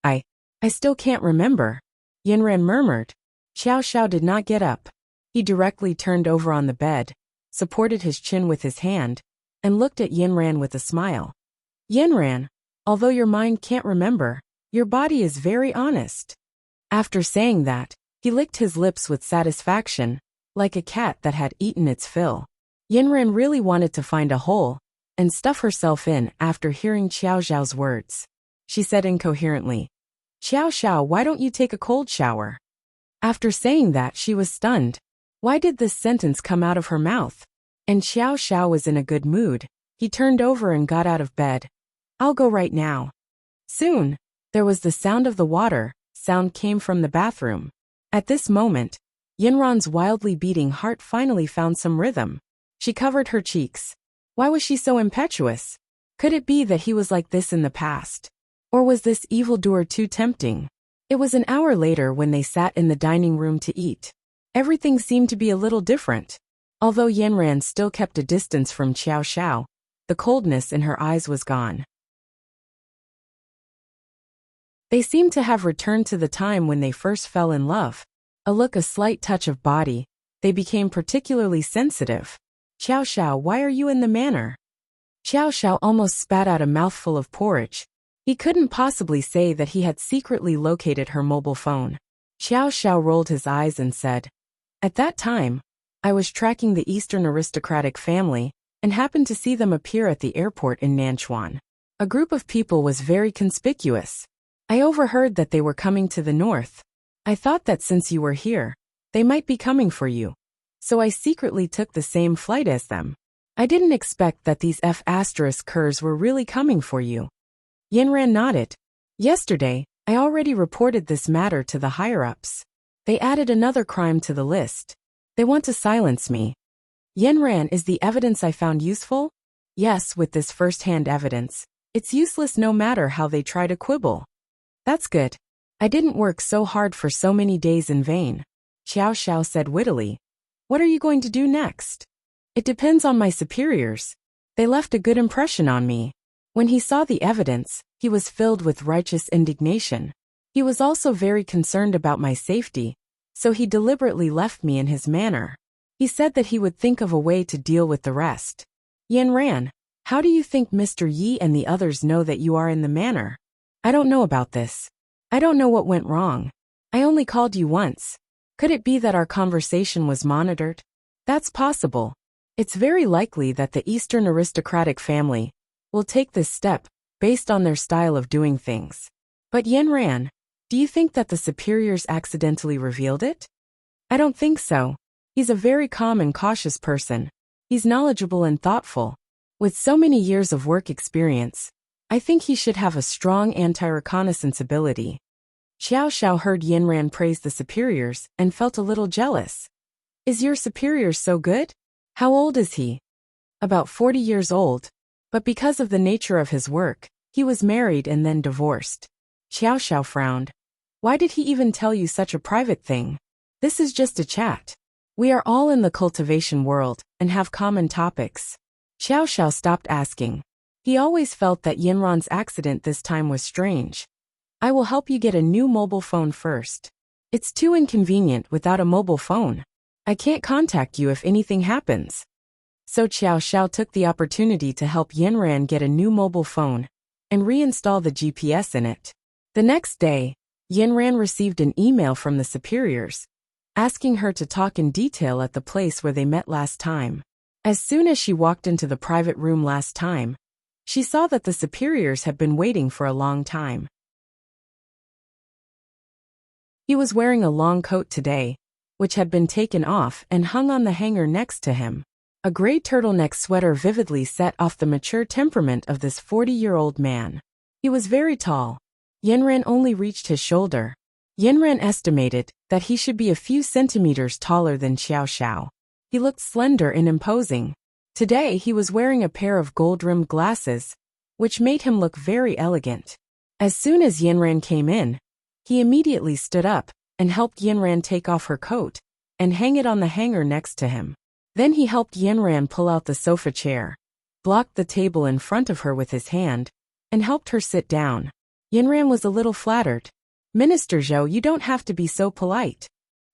I still can't remember," Yanran murmured. Xiao Xiao did not get up. He directly turned over on the bed, supported his chin with his hand, and looked at Yanran with a smile. Yanran, Although your mind can't remember, your body is very honest. After saying that, he licked his lips with satisfaction, like a cat that had eaten its fill. Yinran really wanted to find a hole and stuff herself in after hearing Xiao Zhao's words. She said incoherently, "Xiao Xiao, why don't you take a cold shower?" After saying that, she was stunned. Why did this sentence come out of her mouth? And Xiao Xiao was in a good mood. He turned over and got out of bed. "I'll go right now." Soon, there was the sound of the water. Sound came from the bathroom. At this moment, Yinran's wildly beating heart finally found some rhythm. She covered her cheeks. Why was she so impetuous? Could it be that he was like this in the past? Or was this evildoer too tempting? It was an hour later when they sat in the dining room to eat. Everything seemed to be a little different. Although Yinran still kept a distance from Xiao Xiao, the coldness in her eyes was gone. They seemed to have returned to the time when they first fell in love. A look, a slight touch of body. They became particularly sensitive. "Xiao Xiao, why are you in the manor?" Xiao Xiao almost spat out a mouthful of porridge. He couldn't possibly say that he had secretly located her mobile phone. Xiao Xiao rolled his eyes and said, "At that time, I was tracking the Eastern aristocratic family and happened to see them appear at the airport in Nanchuan. A group of people was very conspicuous. I overheard that they were coming to the north. I thought that since you were here, they might be coming for you. So I secretly took the same flight as them. I didn't expect that these F***ers were really coming for you." Yinran nodded. "Yesterday, I already reported this matter to the higher-ups. They added another crime to the list. They want to silence me." "Yinran, is the evidence I found useful?" "Yes, with this first-hand evidence. It's useless no matter how they try to quibble." "That's good. I didn't work so hard for so many days in vain." Xiao Xiao said wittily. "What are you going to do next?" "It depends on my superiors. They left a good impression on me." When he saw the evidence, he was filled with righteous indignation. He was also very concerned about my safety, so he deliberately left me in his manor. He said that he would think of a way to deal with the rest. "Yinran, how do you think Mr. Yi and the others know that you are in the manor?" "I don't know about this. I don't know what went wrong. I only called you once. Could it be that our conversation was monitored?" "That's possible. It's very likely that the Eastern aristocratic family will take this step based on their style of doing things. But Yinran, do you think that the superiors accidentally revealed it?" "I don't think so. He's a very calm and cautious person. He's knowledgeable and thoughtful. With so many years of work experience, I think he should have a strong anti-reconnaissance ability." Xiao Xiao heard Yinran praise the superiors and felt a little jealous. "Is your superior so good? How old is he?" "About 40 years old. But because of the nature of his work, he was married and then divorced." Xiao Xiao frowned. "Why did he even tell you such a private thing? This is just a chat. We are all in the cultivation world and have common topics." Xiao Xiao stopped asking. He always felt that Yinran's accident this time was strange. "I will help you get a new mobile phone first. It's too inconvenient without a mobile phone. I can't contact you if anything happens." So Xiao Xiao took the opportunity to help Yinran get a new mobile phone and reinstall the GPS in it. The next day, Yinran received an email from the superiors, asking her to talk in detail at the place where they met last time. As soon as she walked into the private room last time, she saw that the superiors had been waiting for a long time. He was wearing a long coat today, which had been taken off and hung on the hanger next to him. A gray turtleneck sweater vividly set off the mature temperament of this 40-year-old man. He was very tall. Yinran only reached his shoulder. Yinran estimated that he should be a few centimeters taller than Xiao Xiao. He looked slender and imposing. Today he was wearing a pair of gold-rimmed glasses, which made him look very elegant. As soon as Yinran came in, he immediately stood up and helped Yinran take off her coat and hang it on the hanger next to him. Then he helped Yinran pull out the sofa chair, blocked the table in front of her with his hand, and helped her sit down. Yinran was a little flattered. "Minister Zhou, you don't have to be so polite.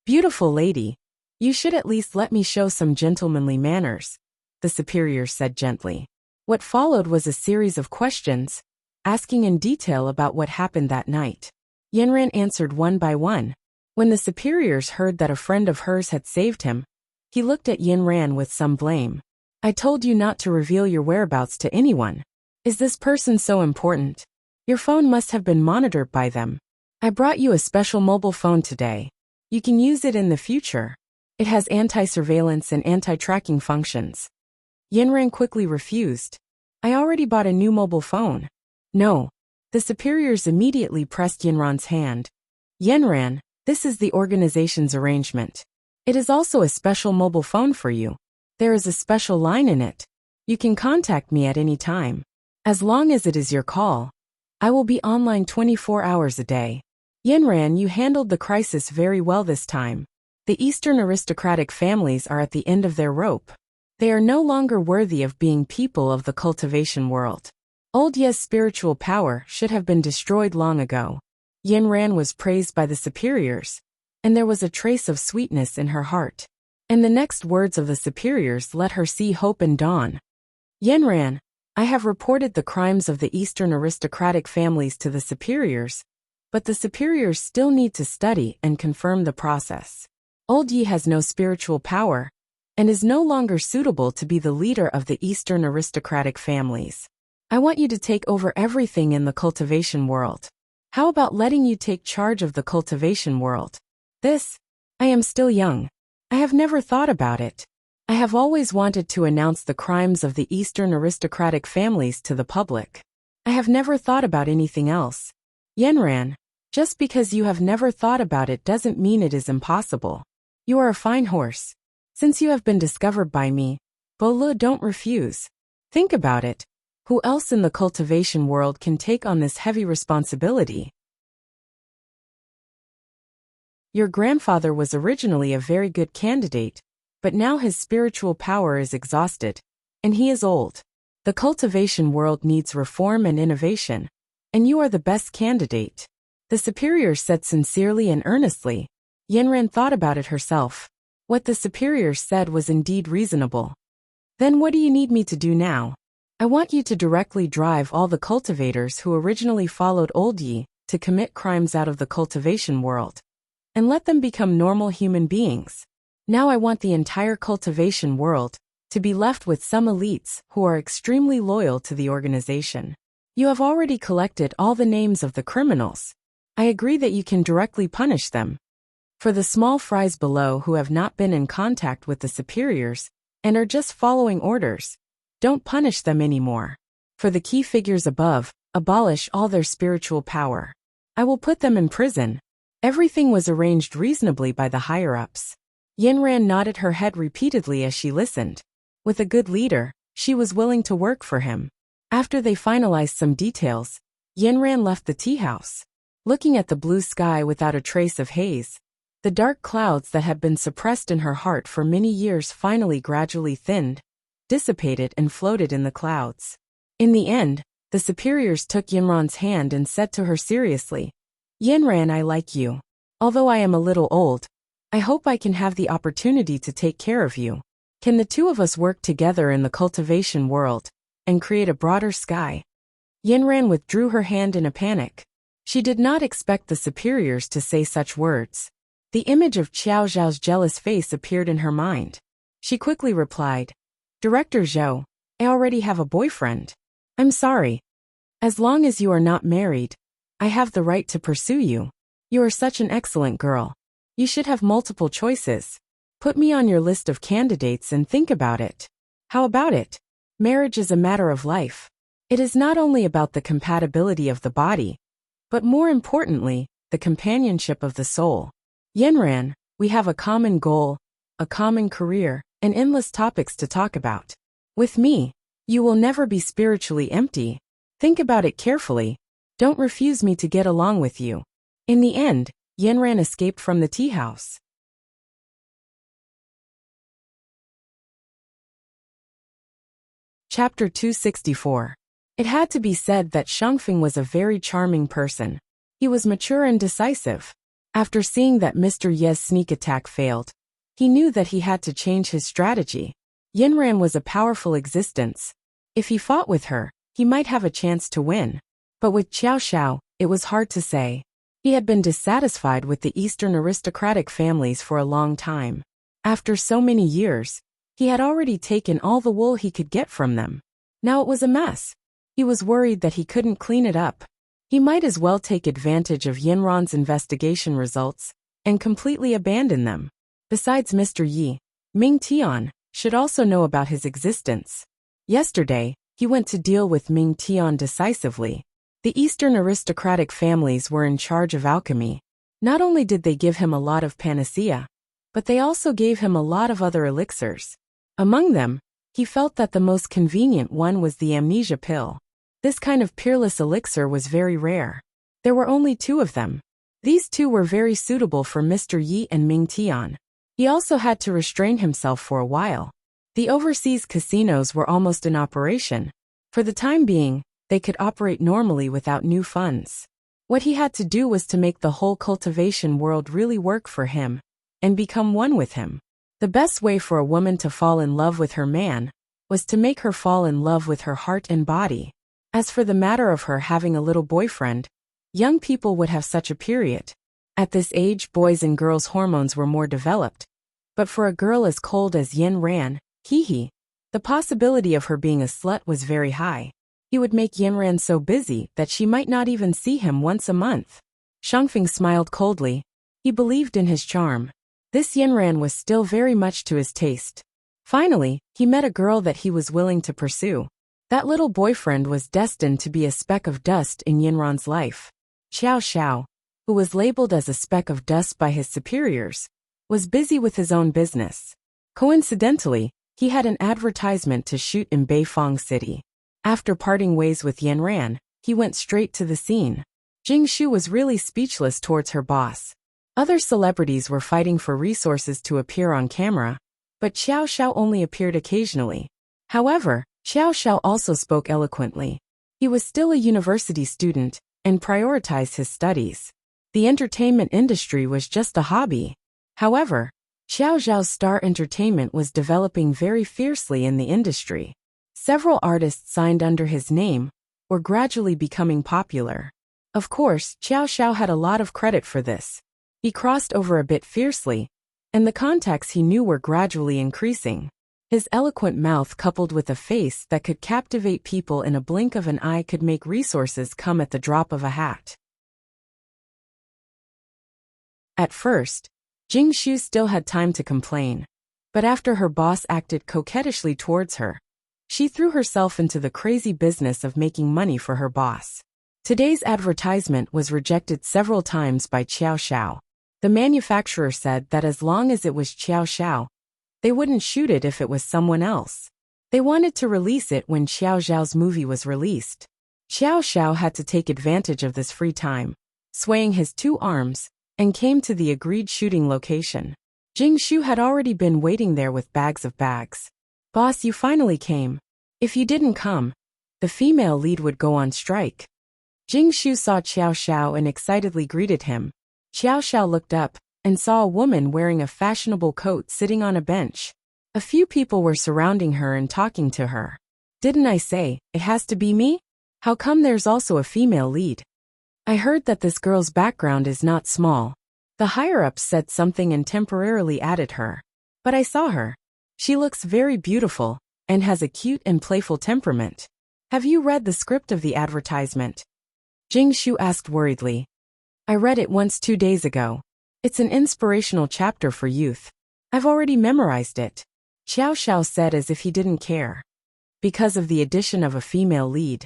Beautiful lady, you should at least let me show some gentlemanly manners," the superior said gently. What followed was a series of questions, asking in detail about what happened that night. Yinran answered one by one. When the superiors heard that a friend of hers had saved him, he looked at Yinran with some blame. I told you not to reveal your whereabouts to anyone. Is this person so important? Your phone must have been monitored by them. I brought you a special mobile phone today. You can use it in the future. It has anti-surveillance and anti-tracking functions. Yinran quickly refused. I already bought a new mobile phone. No. The superiors immediately pressed Yinran's hand. Yinran, this is the organization's arrangement. It is also a special mobile phone for you. There is a special line in it. You can contact me at any time. As long as it is your call. I will be online 24 hours a day. Yinran, you handled the crisis very well this time. The Eastern aristocratic families are at the end of their rope. They are no longer worthy of being people of the cultivation world. Old Ye's spiritual power should have been destroyed long ago. Yinran was praised by the superiors, and there was a trace of sweetness in her heart. And the next words of the superiors let her see hope and dawn. Yinran, I have reported the crimes of the Eastern aristocratic families to the superiors, but the superiors still need to study and confirm the process. Old Ye has no spiritual power, and is no longer suitable to be the leader of the Eastern aristocratic families. I want you to take over everything in the cultivation world. How about letting you take charge of the cultivation world? I am still young. I have never thought about it. I have always wanted to announce the crimes of the Eastern aristocratic families to the public. I have never thought about anything else. Yinran, just because you have never thought about it doesn't mean it is impossible. You are a fine horse. Since you have been discovered by me, Bolu, don't refuse. Think about it. Who else in the cultivation world can take on this heavy responsibility? Your grandfather was originally a very good candidate, but now his spiritual power is exhausted, and he is old. The cultivation world needs reform and innovation, and you are the best candidate. The superior said sincerely and earnestly. Yinran thought about it herself. What the superior said was indeed reasonable. Then what do you need me to do now? I want you to directly drive all the cultivators who originally followed Old Yi to commit crimes out of the cultivation world, and let them become normal human beings. Now I want the entire cultivation world to be left with some elites who are extremely loyal to the organization. You have already collected all the names of the criminals. I agree that you can directly punish them. For the small fries below who have not been in contact with the superiors and are just following orders, don't punish them anymore. For the key figures above, abolish all their spiritual power. I will put them in prison. Everything was arranged reasonably by the higher-ups. Yinran nodded her head repeatedly as she listened. With a good leader, she was willing to work for him. After they finalized some details, Yinran left the tea house. Looking at the blue sky without a trace of haze, the dark clouds that had been suppressed in her heart for many years finally gradually thinned, dissipated and floated in the clouds. In the end, the superiors took Yinran's hand and said to her seriously, Yinran, I like you. Although I am a little old, I hope I can have the opportunity to take care of you. Can the two of us work together in the cultivation world and create a broader sky? Yinran withdrew her hand in a panic. She did not expect the superiors to say such words. The image of Qiao Zhao's jealous face appeared in her mind. She quickly replied, Director Zhou, I already have a boyfriend. I'm sorry. As long as you are not married, I have the right to pursue you. You are such an excellent girl. You should have multiple choices. Put me on your list of candidates and think about it. How about it? Marriage is a matter of life. It is not only about the compatibility of the body, but more importantly, the companionship of the soul. Yinran, we have a common goal, a common career, and endless topics to talk about. With me, you will never be spiritually empty. Think about it carefully. Don't refuse me to get along with you. In the end, Yinran escaped from the tea house. Chapter 264. It had to be said that Shangfeng was a very charming person. He was mature and decisive. After seeing that Mr. Ye's sneak attack failed, he knew that he had to change his strategy. Yinran was a powerful existence. If he fought with her, he might have a chance to win. But with Xiao Xiao, it was hard to say. He had been dissatisfied with the Eastern aristocratic families for a long time. After so many years, he had already taken all the wool he could get from them. Now it was a mess. He was worried that he couldn't clean it up. He might as well take advantage of Yinran's investigation results and completely abandon them. Besides Mr. Yi, Ming Tian should also know about his existence. Yesterday, he went to deal with Ming Tian decisively. The Eastern aristocratic families were in charge of alchemy. Not only did they give him a lot of panacea, but they also gave him a lot of other elixirs. Among them, he felt that the most convenient one was the amnesia pill. This kind of peerless elixir was very rare. There were only 2 of them. These 2 were very suitable for Mr. Yi and Ming Tian. He also had to restrain himself for a while. The overseas casinos were almost in operation. For the time being, they could operate normally without new funds. What he had to do was to make the whole cultivation world really work for him and become one with him. The best way for a woman to fall in love with her man was to make her fall in love with her heart and body. As for the matter of her having a little boyfriend, young people would have such a period. At this age, boys' and girls' hormones were more developed. But for a girl as cold as Yin Ran, the possibility of her being a slut was very high. He would make Yinran so busy that she might not even see him once a month. Shangfeng smiled coldly. He believed in his charm. This Yinran was still very much to his taste. Finally, he met a girl that he was willing to pursue. That little boyfriend was destined to be a speck of dust in Yinran's life. Xiao Xiao, who was labeled as a speck of dust by his superiors, was busy with his own business. Coincidentally, he had an advertisement to shoot in Beifang City. After parting ways with Yinran, he went straight to the scene. Jing Shu was really speechless towards her boss. Other celebrities were fighting for resources to appear on camera, but Xiao Xiao only appeared occasionally. However, Xiao Xiao also spoke eloquently. He was still a university student and prioritized his studies. The entertainment industry was just a hobby. However, Xiao Xiao's star entertainment was developing very fiercely in the industry. Several artists signed under his name were gradually becoming popular. Of course, Xiao Xiao had a lot of credit for this. He crossed over a bit fiercely, and the contacts he knew were gradually increasing. His eloquent mouth coupled with a face that could captivate people in a blink of an eye could make resources come at the drop of a hat. At first, Jing Shu still had time to complain, but after her boss acted coquettishly towards her, she threw herself into the crazy business of making money for her boss. Today's advertisement was rejected several times by Xiao Xiao. The manufacturer said that as long as it was Xiao Xiao, they wouldn't shoot it if it was someone else. They wanted to release it when Xiao Xiao's movie was released. Xiao Xiao had to take advantage of this free time, swaying his 2 arms, and came to the agreed shooting location. Jing Shu had already been waiting there with bags of bags. "Boss, you finally came. If you didn't come, the female lead would go on strike." Jing Shu saw Xiao Xiao and excitedly greeted him. Xiao Xiao looked up and saw a woman wearing a fashionable coat sitting on a bench. A few people were surrounding her and talking to her. "Didn't I say, it has to be me? How come there's also a female lead? I heard that this girl's background is not small." The higher-ups said something and temporarily added her. "But I saw her. She looks very beautiful and has a cute and playful temperament. Have you read the script of the advertisement?" Jing Shu asked worriedly. "I read it once 2 days ago. It's an inspirational chapter for youth. I've already memorized it," Xiao Xiao said as if he didn't care. Because of the addition of a female lead,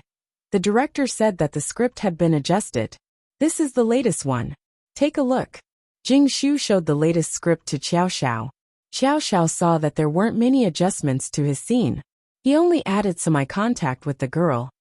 the director said that the script had been adjusted. "This is the latest one. Take a look." Jing Shu showed the latest script to Xiao Xiao. Xiao Xiao saw that there weren't many adjustments to his scene. He only added some eye contact with the girl.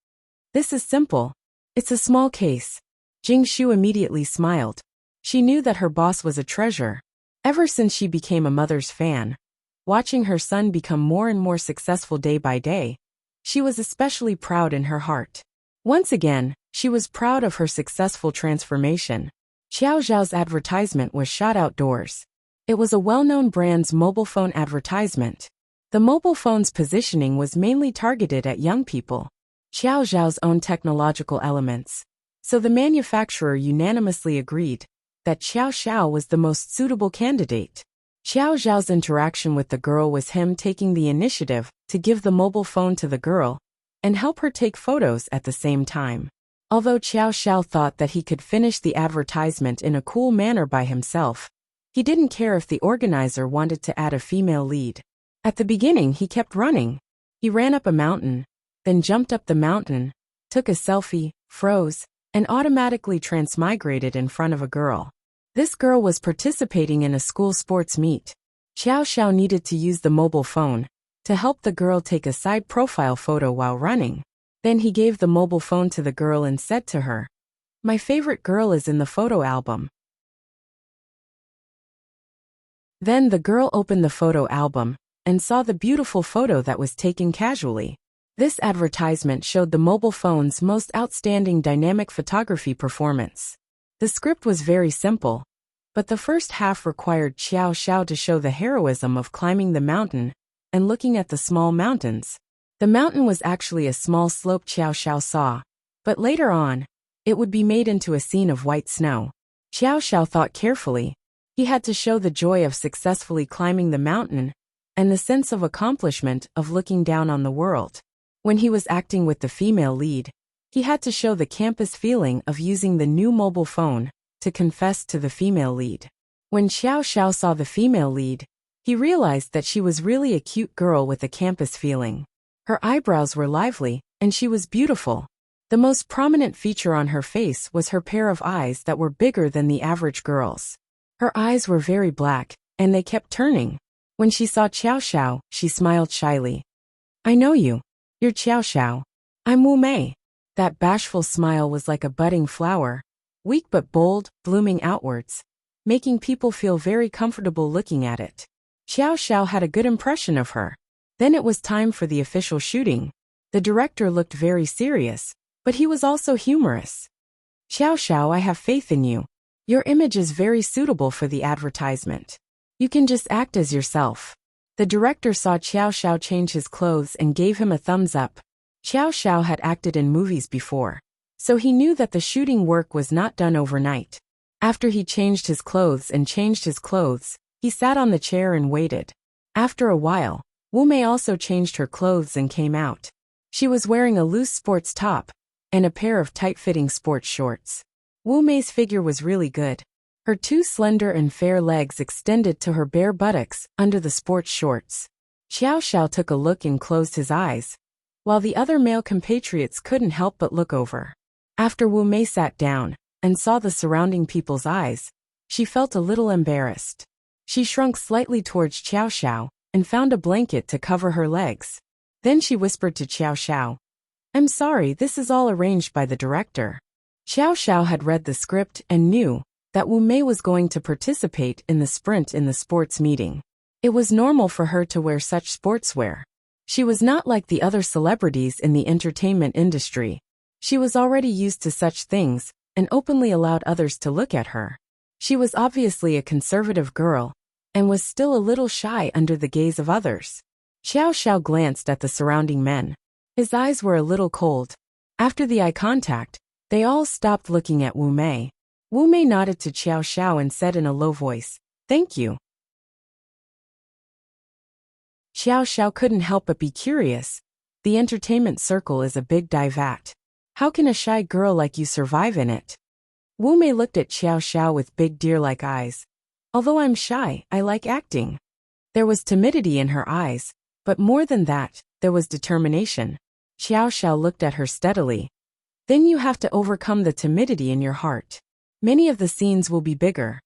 "This is simple. It's a small case." Jing Shu immediately smiled. She knew that her boss was a treasure. Ever since she became a mother's fan, watching her son become more and more successful day by day, she was especially proud in her heart. Once again, she was proud of her successful transformation. Xiao Zhao's advertisement was shot outdoors. It was a well-known brand's mobile phone advertisement. The mobile phone's positioning was mainly targeted at young people. Xiao Zhao's own technological elements. So the manufacturer unanimously agreed that Xiao Xiao was the most suitable candidate. Xiao Zhao's interaction with the girl was him taking the initiative to give the mobile phone to the girl and help her take photos at the same time. Although Xiao Xiao thought that he could finish the advertisement in a cool manner by himself, he didn't care if the organizer wanted to add a female lead. At the beginning, he kept running. He ran up a mountain, then jumped up the mountain, took a selfie, froze, and automatically transmigrated in front of a girl. This girl was participating in a school sports meet. Xiao Xiao needed to use the mobile phone to help the girl take a side profile photo while running. Then he gave the mobile phone to the girl and said to her, "My favorite girl is in the photo album." Then the girl opened the photo album and saw the beautiful photo that was taken casually. This advertisement showed the mobile phone's most outstanding dynamic photography performance. The script was very simple, but the first half required Xiao Xiao to show the heroism of climbing the mountain and looking at the small mountains. The mountain was actually a small slope Xiao Xiao saw, but later on, it would be made into a scene of white snow. Xiao Xiao thought carefully. He had to show the joy of successfully climbing the mountain and the sense of accomplishment of looking down on the world. When he was acting with the female lead, he had to show the campus feeling of using the new mobile phone to confess to the female lead. When Xiao Xiao saw the female lead, he realized that she was really a cute girl with a campus feeling. Her eyebrows were lively, and she was beautiful. The most prominent feature on her face was her pair of eyes that were bigger than the average girl's. Her eyes were very black, and they kept turning. When she saw Xiao Xiao, she smiled shyly. "I know you. You're Xiao Xiao. I'm Wu Mei." That bashful smile was like a budding flower, weak but bold, blooming outwards, making people feel very comfortable looking at it. Xiao Xiao had a good impression of her. Then it was time for the official shooting. The director looked very serious, but he was also humorous. "Xiao Xiao, I have faith in you. Your image is very suitable for the advertisement. You can just act as yourself." The director saw Xiao Xiao change his clothes and gave him a thumbs up. Xiao Xiao had acted in movies before, so he knew that the shooting work was not done overnight. After he changed his clothes, he sat on the chair and waited. After a while, Wu Mei also changed her clothes and came out. She was wearing a loose sports top and a pair of tight-fitting sports shorts. Wu Mei's figure was really good. Her two slender and fair legs extended to her bare buttocks under the sports shorts. Xiao Xiao took a look and closed his eyes, while the other male compatriots couldn't help but look over. After Wu Mei sat down and saw the surrounding people's eyes, she felt a little embarrassed. She shrunk slightly towards Xiao Xiao and found a blanket to cover her legs. Then she whispered to Xiao Xiao, "I'm sorry, this is all arranged by the director." Xiao Xiao had read the script and knew that Wu Mei was going to participate in the sprint in the sports meeting. It was normal for her to wear such sportswear. She was not like the other celebrities in the entertainment industry. She was already used to such things and openly allowed others to look at her. She was obviously a conservative girl and was still a little shy under the gaze of others. Xiao Xiao glanced at the surrounding men. His eyes were a little cold. After the eye contact, they all stopped looking at Wu Mei. Wu Mei nodded to Xiao Xiao and said in a low voice, "Thank you." Xiao Xiao couldn't help but be curious. The entertainment circle is a big dive vat. How can a shy girl like you survive in it? Wu Mei looked at Xiao Xiao with big deer-like eyes. "Although I'm shy, I like acting." There was timidity in her eyes, but more than that, there was determination. Xiao Xiao looked at her steadily. "Then you have to overcome the timidity in your heart. Many of the scenes will be bigger."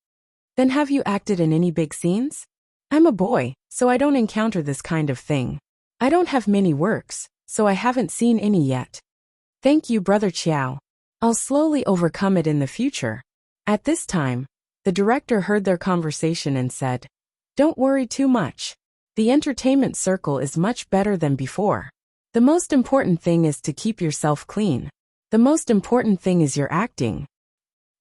"Then have you acted in any big scenes?" "I'm a boy, so I don't encounter this kind of thing. I don't have many works, so I haven't seen any yet." "Thank you, Brother Qiao. I'll slowly overcome it in the future." At this time, the director heard their conversation and said, "Don't worry too much. The entertainment circle is much better than before. The most important thing is to keep yourself clean. The most important thing is your acting.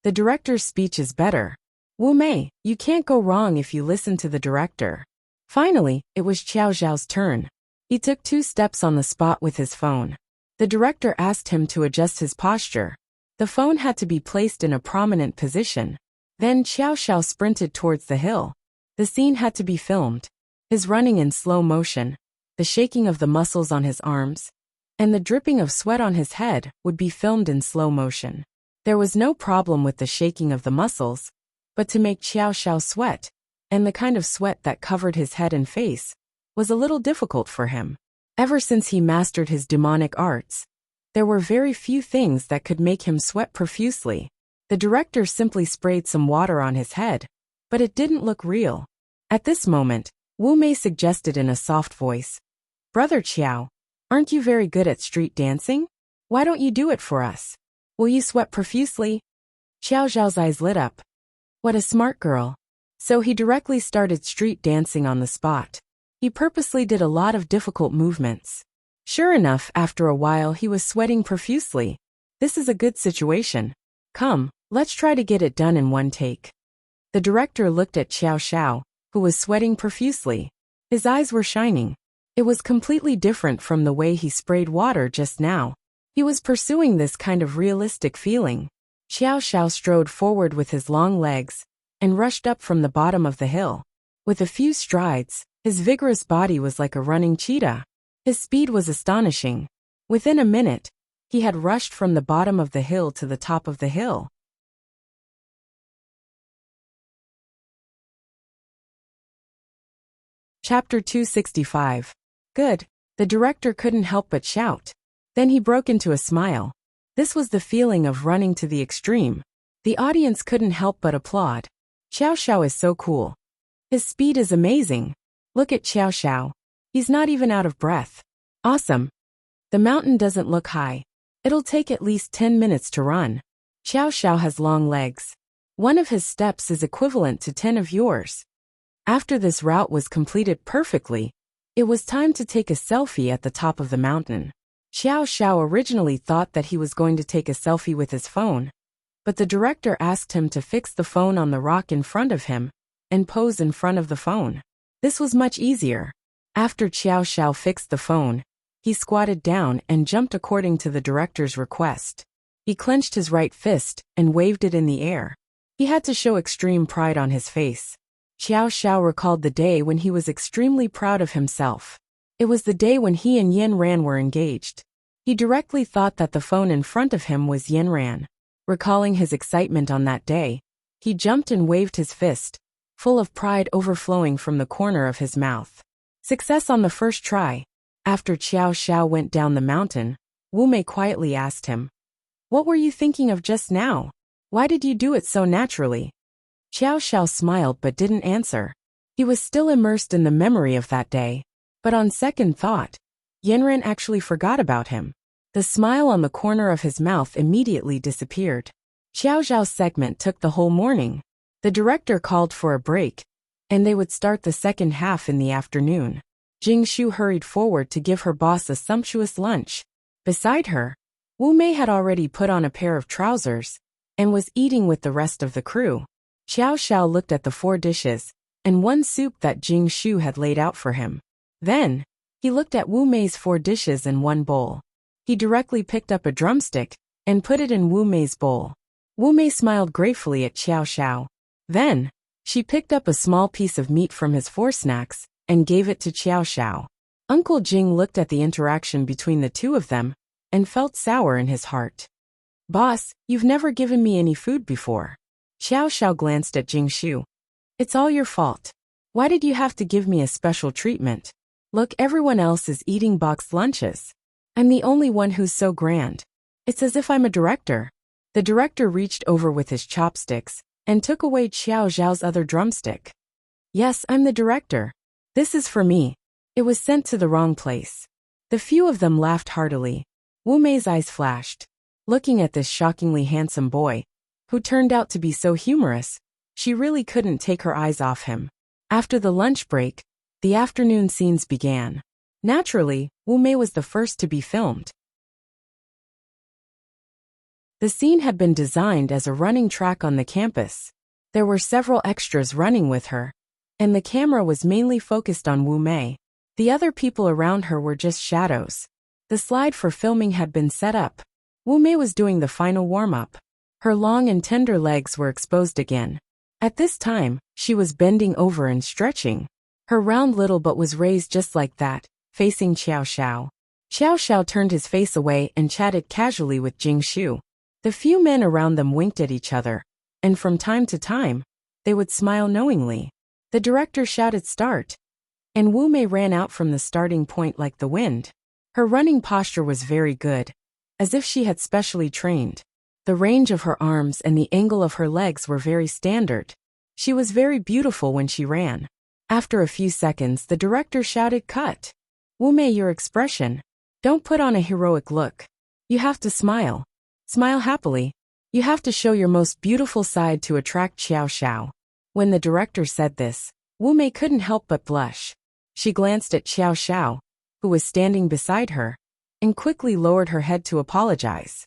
The director's speech is better. Wu Mei, you can't go wrong if you listen to the director." Finally, it was Xiao Zhao's turn. He took 2 steps on the spot with his phone. The director asked him to adjust his posture. The phone had to be placed in a prominent position. Then Xiao Xiao sprinted towards the hill. The scene had to be filmed. His running in slow motion, the shaking of the muscles on his arms, and the dripping of sweat on his head would be filmed in slow motion. There was no problem with the shaking of the muscles, but to make Xiao Xiao sweat, and the kind of sweat that covered his head and face, was a little difficult for him. Ever since he mastered his demonic arts, there were very few things that could make him sweat profusely. The director simply sprayed some water on his head, but it didn't look real. At this moment, Wu Mei suggested in a soft voice, "Brother Qiao, aren't you very good at street dancing? Why don't you do it for us? Will you sweat profusely?" Xiao Zhao's eyes lit up. What a smart girl. So he directly started street dancing on the spot. He purposely did a lot of difficult movements. Sure enough, after a while he was sweating profusely. This is a good situation. Come, let's try to get it done in one take. The director looked at Xiao Xiao, who was sweating profusely. His eyes were shining. It was completely different from the way he sprayed water just now. He was pursuing this kind of realistic feeling. Xiao Xiao strode forward with his long legs and rushed up from the bottom of the hill. With a few strides, his vigorous body was like a running cheetah. His speed was astonishing. Within a minute, he had rushed from the bottom of the hill to the top of the hill. Chapter 265. Good. The director couldn't help but shout. Then he broke into a smile. This was the feeling of running to the extreme. The audience couldn't help but applaud. Xiao Xiao is so cool. His speed is amazing. Look at Xiao Xiao. He's not even out of breath. Awesome. The mountain doesn't look high. It'll take at least 10 minutes to run. Xiao Xiao has long legs. One of his steps is equivalent to 10 of yours. After this route was completed perfectly, it was time to take a selfie at the top of the mountain. Xiao Xiao originally thought that he was going to take a selfie with his phone, but the director asked him to fix the phone on the rock in front of him and pose in front of the phone. This was much easier. After Xiao Xiao fixed the phone, he squatted down and jumped according to the director's request. He clenched his right fist and waved it in the air. He had to show extreme pride on his face. Xiao Xiao recalled the day when he was extremely proud of himself. It was the day when he and Yin Ran were engaged. He directly thought that the phone in front of him was Yin Ran. Recalling his excitement on that day, he jumped and waved his fist, full of pride overflowing from the corner of his mouth. Success on the first try. After Xiao Xiao went down the mountain, Wu Mei quietly asked him, "What were you thinking of just now? Why did you do it so naturally?" Xiao Xiao smiled but didn't answer. He was still immersed in the memory of that day. But on second thought, Yinren actually forgot about him. The smile on the corner of his mouth immediately disappeared. Xiao Zhao's segment took the whole morning. The director called for a break, and they would start the second half in the afternoon. Jing Shu hurried forward to give her boss a sumptuous lunch. Beside her, Wu Mei had already put on a pair of trousers and was eating with the rest of the crew. Xiao Xiao looked at the 4 dishes and 1 soup that Jing Shu had laid out for him. Then, he looked at Wu Mei's 4 dishes and 1 bowl. He directly picked up a drumstick and put it in Wu Mei's bowl. Wu Mei smiled gratefully at Xiao Xiao. Then, she picked up a small piece of meat from his 4 snacks and gave it to Xiao Xiao. Uncle Jing looked at the interaction between the two of them and felt sour in his heart. "Boss, you've never given me any food before." Xiao Xiao glanced at Jing Shu. "It's all your fault. Why did you have to give me a special treatment? Look, everyone else is eating boxed lunches. I'm the only one who's so grand. It's as if I'm a director." The director reached over with his chopsticks and took away Xiao Zhao's other drumstick. "Yes, I'm the director. This is for me. It was sent to the wrong place." The few of them laughed heartily. Wu Mei's eyes flashed. Looking at this shockingly handsome boy, who turned out to be so humorous, she really couldn't take her eyes off him. After the lunch break, the afternoon scenes began. Naturally, Wu Mei was the first to be filmed. The scene had been designed as a running track on the campus. There were several extras running with her, and the camera was mainly focused on Wu Mei. The other people around her were just shadows. The slide for filming had been set up. Wu Mei was doing the final warm-up. Her long and tender legs were exposed again. At this time, she was bending over and stretching. Her round little butt was raised just like that, facing Xiao Xiao. Xiao Xiao turned his face away and chatted casually with Jing Shu. The few men around them winked at each other, and from time to time, they would smile knowingly. The director shouted start, and Wu Mei ran out from the starting point like the wind. Her running posture was very good, as if she had specially trained. The range of her arms and the angle of her legs were very standard. She was very beautiful when she ran. After a few seconds, the director shouted cut. Wu Mei, your expression. Don't put on a heroic look. You have to smile. Smile happily. You have to show your most beautiful side to attract Xiao Xiao. When the director said this, Wu Mei couldn't help but blush. She glanced at Xiao Xiao, who was standing beside her, and quickly lowered her head to apologize.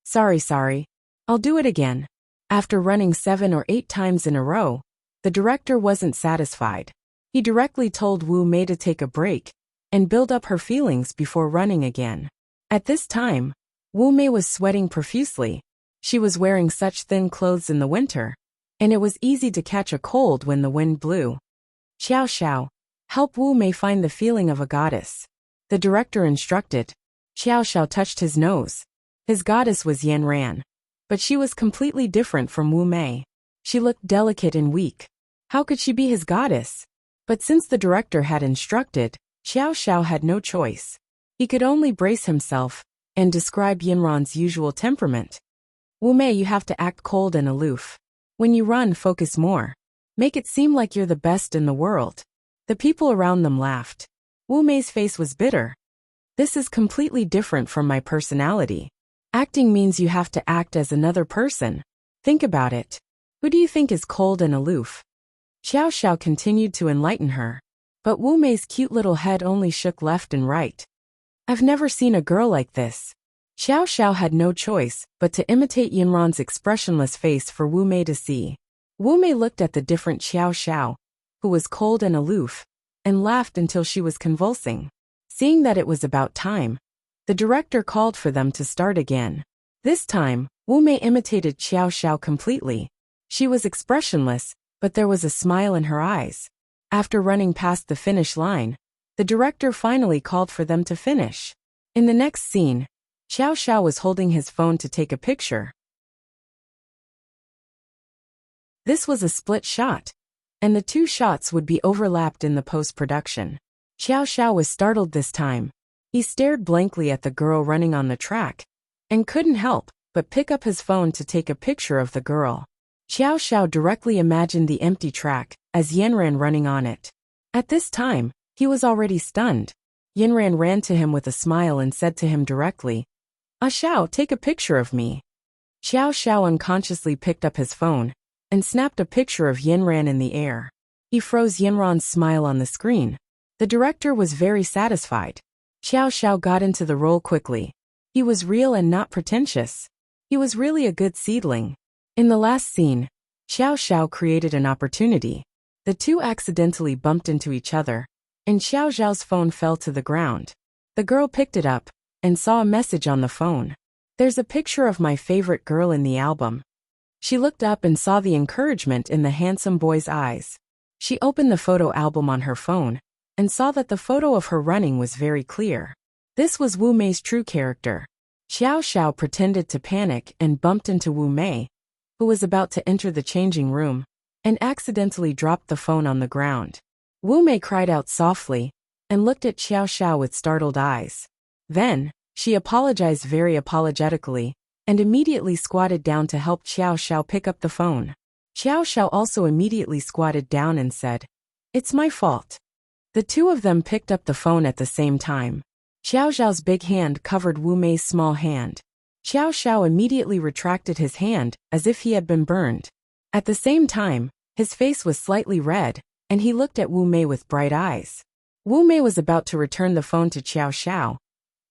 Sorry. I'll do it again. After running 7 or 8 times in a row, the director wasn't satisfied. He directly told Wu Mei to take a break and build up her feelings before running again. At this time, Wu Mei was sweating profusely. She was wearing such thin clothes in the winter, and it was easy to catch a cold when the wind blew. Xiao Xiao, help Wu Mei find the feeling of a goddess. The director instructed. Xiao Xiao touched his nose. His goddess was Yan Ran, but she was completely different from Wu Mei. She looked delicate and weak. How could she be his goddess? But since the director had instructed, Xiao Xiao had no choice. He could only brace himself and describe Yanran's usual temperament. Wu Mei, you have to act cold and aloof. When you run, focus more. Make it seem like you're the best in the world. The people around them laughed. Wu Mei's face was bitter. This is completely different from my personality. Acting means you have to act as another person. Think about it. Who do you think is cold and aloof? Xiao Xiao continued to enlighten her. But Wu Mei's cute little head only shook left and right. I've never seen a girl like this. Xiao Xiao had no choice but to imitate Yanran's expressionless face for Wu Mei to see. Wu Mei looked at the different Xiao Xiao, who was cold and aloof, and laughed until she was convulsing. Seeing that it was about time, the director called for them to start again. This time, Wu Mei imitated Xiao Xiao completely. She was expressionless, but there was a smile in her eyes. After running past the finish line, the director finally called for them to finish. In the next scene, Xiao Xiao was holding his phone to take a picture. This was a split shot, and the 2 shots would be overlapped in the post-production. Xiao Xiao was startled this time. He stared blankly at the girl running on the track, and couldn't help but pick up his phone to take a picture of the girl. Xiao Xiao directly imagined the empty track, as Yanran running on it. At this time, he was already stunned. Yanran ran to him with a smile and said to him directly, Xiao, take a picture of me. Xiao Xiao unconsciously picked up his phone and snapped a picture of Yanran in the air. He froze Yanran's smile on the screen. The director was very satisfied. Xiao Xiao got into the role quickly. He was real and not pretentious. He was really a good seedling. In the last scene, Xiao Xiao created an opportunity. The 2 accidentally bumped into each other, and Xiao Xiao's phone fell to the ground. The girl picked it up and saw a message on the phone. There's a picture of my favorite girl in the album. She looked up and saw the encouragement in the handsome boy's eyes. She opened the photo album on her phone and saw that the photo of her running was very clear. This was Wu Mei's true character. Xiao Xiao pretended to panic and bumped into Wu Mei, who was about to enter the changing room, and accidentally dropped the phone on the ground. Wu Mei cried out softly and looked at Xiao Xiao with startled eyes. Then, she apologized very apologetically and immediately squatted down to help Xiao Xiao pick up the phone. Xiao Xiao also immediately squatted down and said, It's my fault. The 2 of them picked up the phone at the same time. Xiao Xiao's big hand covered Wu Mei's small hand. Xiao Xiao immediately retracted his hand as if he had been burned. At the same time, his face was slightly red, and he looked at Wu Mei with bright eyes. Wu Mei was about to return the phone to Xiao Xiao,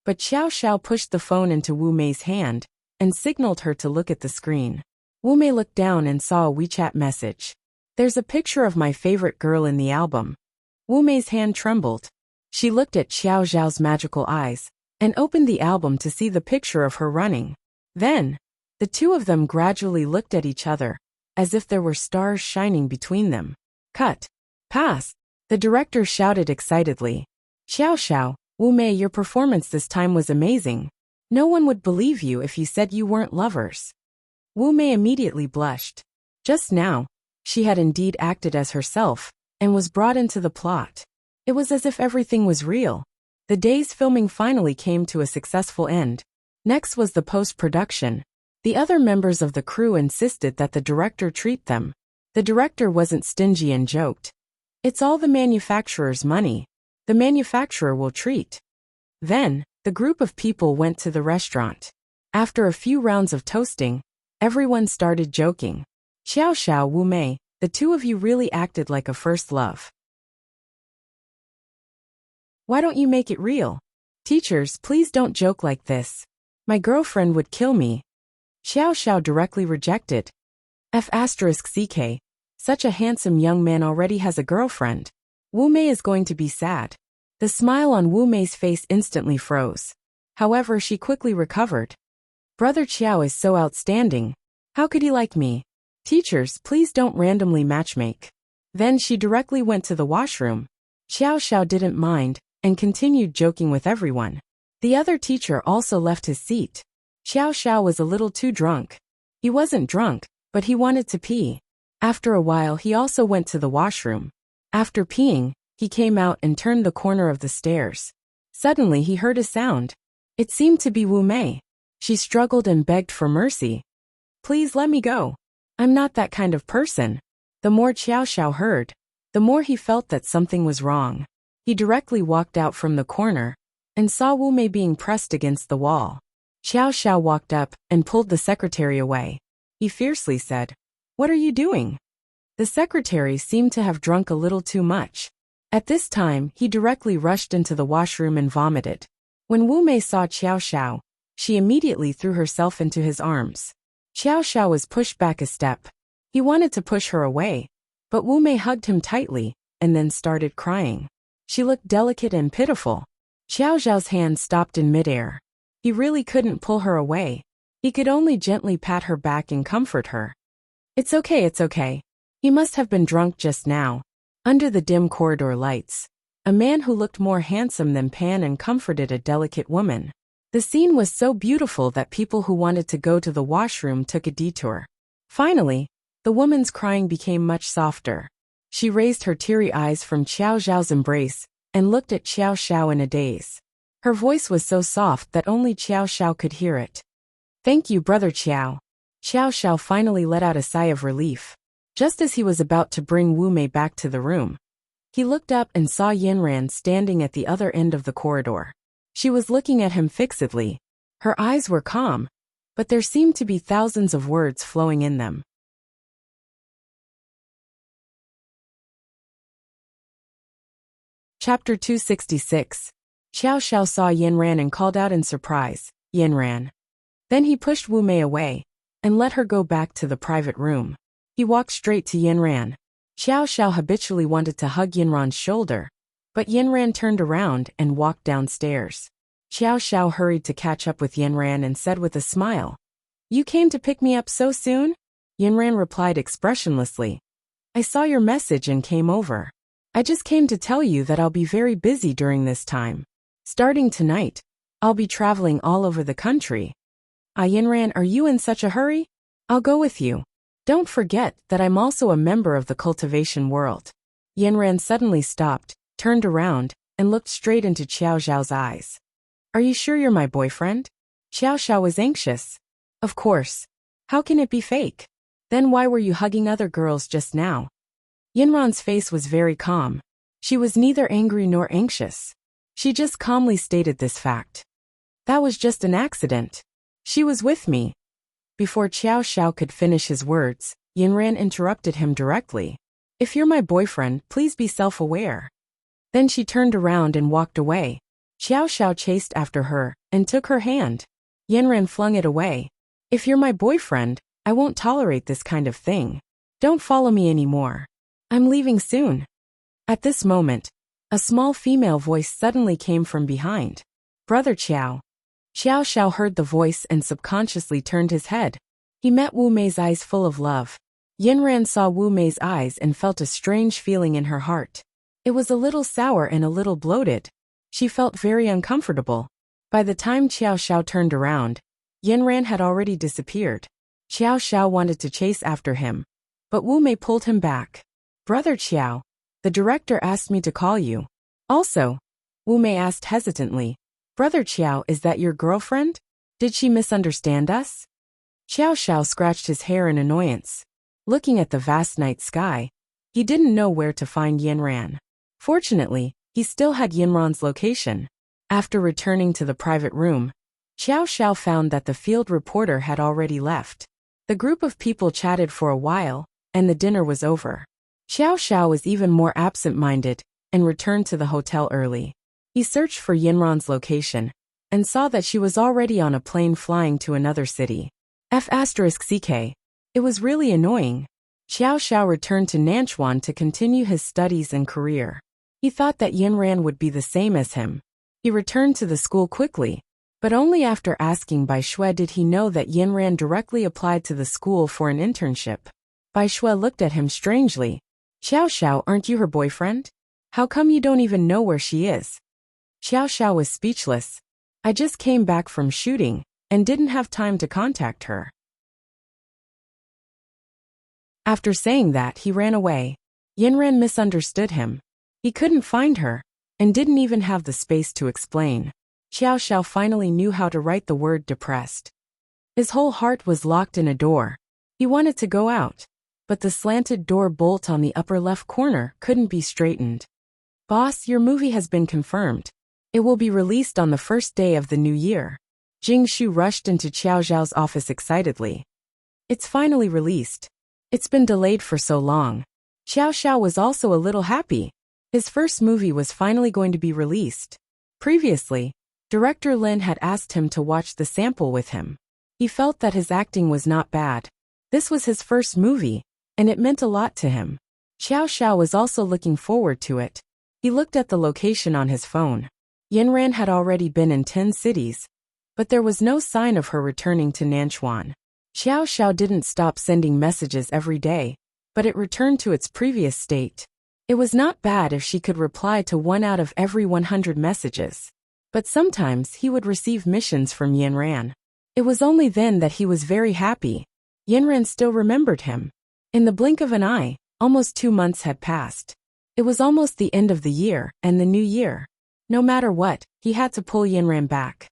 but Xiao Xiao pushed the phone into Wu Mei's hand and signaled her to look at the screen. Wu Mei looked down and saw a WeChat message. There's a picture of my favorite girl in the album. Wu Mei's hand trembled. She looked at Xiao Xiao's magical eyes and opened the album to see the picture of her running. Then, the two of them gradually looked at each other, as if there were stars shining between them. Cut. Pass. The director shouted excitedly. Xiao Xiao, Wu Mei, your performance this time was amazing. No one would believe you if you said you weren't lovers. Wu Mei immediately blushed. Just now, she had indeed acted as herself, and was brought into the plot. It was as if everything was real. The day's filming finally came to a successful end. Next was the post-production. The other members of the crew insisted that the director treat them. The director wasn't stingy and joked. It's all the manufacturer's money. The manufacturer will treat. Then, the group of people went to the restaurant. After a few rounds of toasting, everyone started joking. Xiao Xiao, Wu Mei, the two of you really acted like a first love. Why don't you make it real? Teachers, please don't joke like this. My girlfriend would kill me. Xiao Xiao directly rejected. F***ck. Such a handsome young man already has a girlfriend. Wu Mei is going to be sad. The smile on Wu Mei's face instantly froze. However, she quickly recovered. Brother Qiao is so outstanding. How could he like me? Teachers, please don't randomly matchmake. Then she directly went to the washroom. Xiao Xiao didn't mind, and continued joking with everyone. The other teacher also left his seat. Xiao Xiao was a little too drunk. He wasn't drunk, but he wanted to pee. After a while he also went to the washroom. After peeing, he came out and turned the corner of the stairs. Suddenly he heard a sound. It seemed to be Wu Mei. She struggled and begged for mercy. Please let me go. I'm not that kind of person. The more Xiao Xiao heard, the more he felt that something was wrong. He directly walked out from the corner, and saw Wu Mei being pressed against the wall. Xiao Xiao walked up and pulled the secretary away. He fiercely said, "What are you doing?" The secretary seemed to have drunk a little too much. At this time, he directly rushed into the washroom and vomited. When Wu Mei saw Xiao Xiao, she immediately threw herself into his arms. Xiao Xiao was pushed back a step. He wanted to push her away, but Wu Mei hugged him tightly, and then started crying. She looked delicate and pitiful. Xiao Xiao's hand stopped in midair. He really couldn't pull her away. He could only gently pat her back and comfort her. It's okay. He must have been drunk just now. Under the dim corridor lights, a man who looked more handsome than Pan and comforted a delicate woman. The scene was so beautiful that people who wanted to go to the washroom took a detour. Finally, the woman's crying became much softer. She raised her teary eyes from Xiao Xiao's embrace and looked at Xiao Xiao in a daze. Her voice was so soft that only Xiao Xiao could hear it. Thank you, Brother Qiao. Xiao Xiao finally let out a sigh of relief. Just as he was about to bring Wu Mei back to the room, he looked up and saw Yanran standing at the other end of the corridor. She was looking at him fixedly. Her eyes were calm, but there seemed to be thousands of words flowing in them. Chapter 266. Xiao Xiao saw Yanran and called out in surprise, "Yanran." Then he pushed Wu Mei away and let her go back to the private room. He walked straight to Yanran. Xiao Xiao habitually wanted to hug Yanran's shoulder, but Yanran turned around and walked downstairs. Xiao Xiao hurried to catch up with Yanran and said with a smile, "You came to pick me up so soon?" Yanran replied expressionlessly, "I saw your message and came over. I just came to tell you that I'll be very busy during this time. Starting tonight, I'll be traveling all over the country." "Ah, Yanran, are you in such a hurry? I'll go with you. Don't forget that I'm also a member of the cultivation world." Yanran suddenly stopped, turned around, and looked straight into Xiao Xiao's eyes. "Are you sure you're my boyfriend?" Xiao Xiao was anxious. "Of course. How can it be fake? Then why were you hugging other girls just now?" Yanran's face was very calm. She was neither angry nor anxious. She just calmly stated this fact. "That was just an accident. She was with me." Before Xiao Xiao could finish his words, Yanran interrupted him directly. "If you're my boyfriend, please be self-aware." Then she turned around and walked away. Xiao Xiao chased after her and took her hand. Yanran flung it away. "If you're my boyfriend, I won't tolerate this kind of thing. Don't follow me anymore. I'm leaving soon." At this moment, a small female voice suddenly came from behind. Brother Qiao. Xiao Xiao heard the voice and subconsciously turned his head. He met Wu Mei's eyes full of love. Yinran saw Wu Mei's eyes and felt a strange feeling in her heart. It was a little sour and a little bloated. She felt very uncomfortable. By the time Xiao Xiao turned around, Yinran had already disappeared. Xiao Xiao wanted to chase after him, but Wu Mei pulled him back. Brother Qiao, the director asked me to call you. Also, Wu Mei asked hesitantly, Brother Qiao, is that your girlfriend? Did she misunderstand us? Xiao Xiao scratched his hair in annoyance. Looking at the vast night sky, he didn't know where to find Yinran. Fortunately, he still had Yinran's location. After returning to the private room, Xiao Xiao found that the field reporter had already left. The group of people chatted for a while, and the dinner was over. Xiao Xiao was even more absent-minded and returned to the hotel early. He searched for Yinran's location and saw that she was already on a plane flying to another city. F***CK. It was really annoying. Xiao Xiao returned to Nanchuan to continue his studies and career. He thought that Yinran would be the same as him. He returned to the school quickly, but only after asking Bai Shui did he know that Yinran directly applied to the school for an internship. Bai Shui looked at him strangely. Xiao Xiao, aren't you her boyfriend? How come you don't even know where she is? Xiao Xiao was speechless. I just came back from shooting and didn't have time to contact her. After saying that, he ran away. Yinran misunderstood him. He couldn't find her and didn't even have the space to explain. Xiao Xiao finally knew how to write the word depressed. His whole heart was locked in a door. He wanted to go out, but the slanted door bolt on the upper left corner couldn't be straightened. Boss, your movie has been confirmed. It will be released on the first day of the new year. Jing Shu rushed into Qiao Zhao's office excitedly. It's finally released. It's been delayed for so long. Xiao Xiao was also a little happy. His first movie was finally going to be released. Previously, Director Lin had asked him to watch the sample with him. He felt that his acting was not bad. This was his first movie, and it meant a lot to him. Xiao Xiao was also looking forward to it. He looked at the location on his phone. Yinran had already been in 10 cities, but there was no sign of her returning to Nanchuan. Xiao Xiao didn't stop sending messages every day, but it returned to its previous state. It was not bad if she could reply to 1 out of every 100 messages. But sometimes he would receive missions from Yinran. It was only then that he was very happy. Yinran still remembered him. In the blink of an eye, almost 2 months had passed. It was almost the end of the year and the new year. No matter what, he had to pull Yinran back.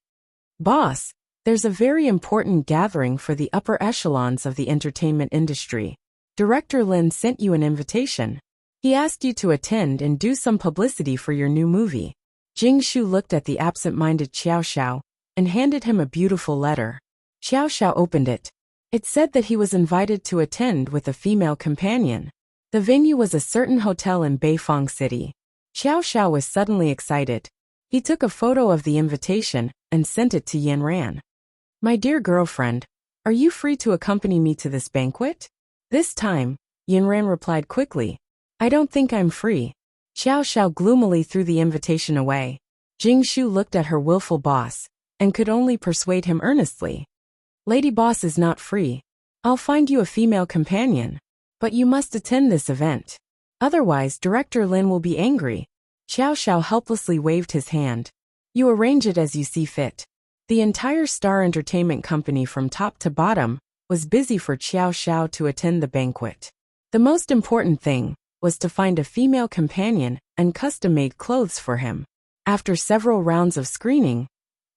Boss, there's a very important gathering for the upper echelons of the entertainment industry. Director Lin sent you an invitation. He asked you to attend and do some publicity for your new movie. Jing Shu looked at the absent-minded Xiao Xiao and handed him a beautiful letter. Xiao Xiao opened it. It said that he was invited to attend with a female companion. The venue was a certain hotel in Beifang City. Xiao Xiao was suddenly excited. He took a photo of the invitation and sent it to Yinran. My dear girlfriend, are you free to accompany me to this banquet? This time, Yinran replied quickly. I don't think I'm free. Xiao Xiao gloomily threw the invitation away. Jing Shu looked at her willful boss and could only persuade him earnestly. Lady Boss is not free. I'll find you a female companion. But you must attend this event. Otherwise, Director Lin will be angry. Xiao Xiao helplessly waved his hand. You arrange it as you see fit. The entire Star Entertainment Company from top to bottom was busy for Xiao Xiao to attend the banquet. The most important thing was to find a female companion and custom-made clothes for him. After several rounds of screening,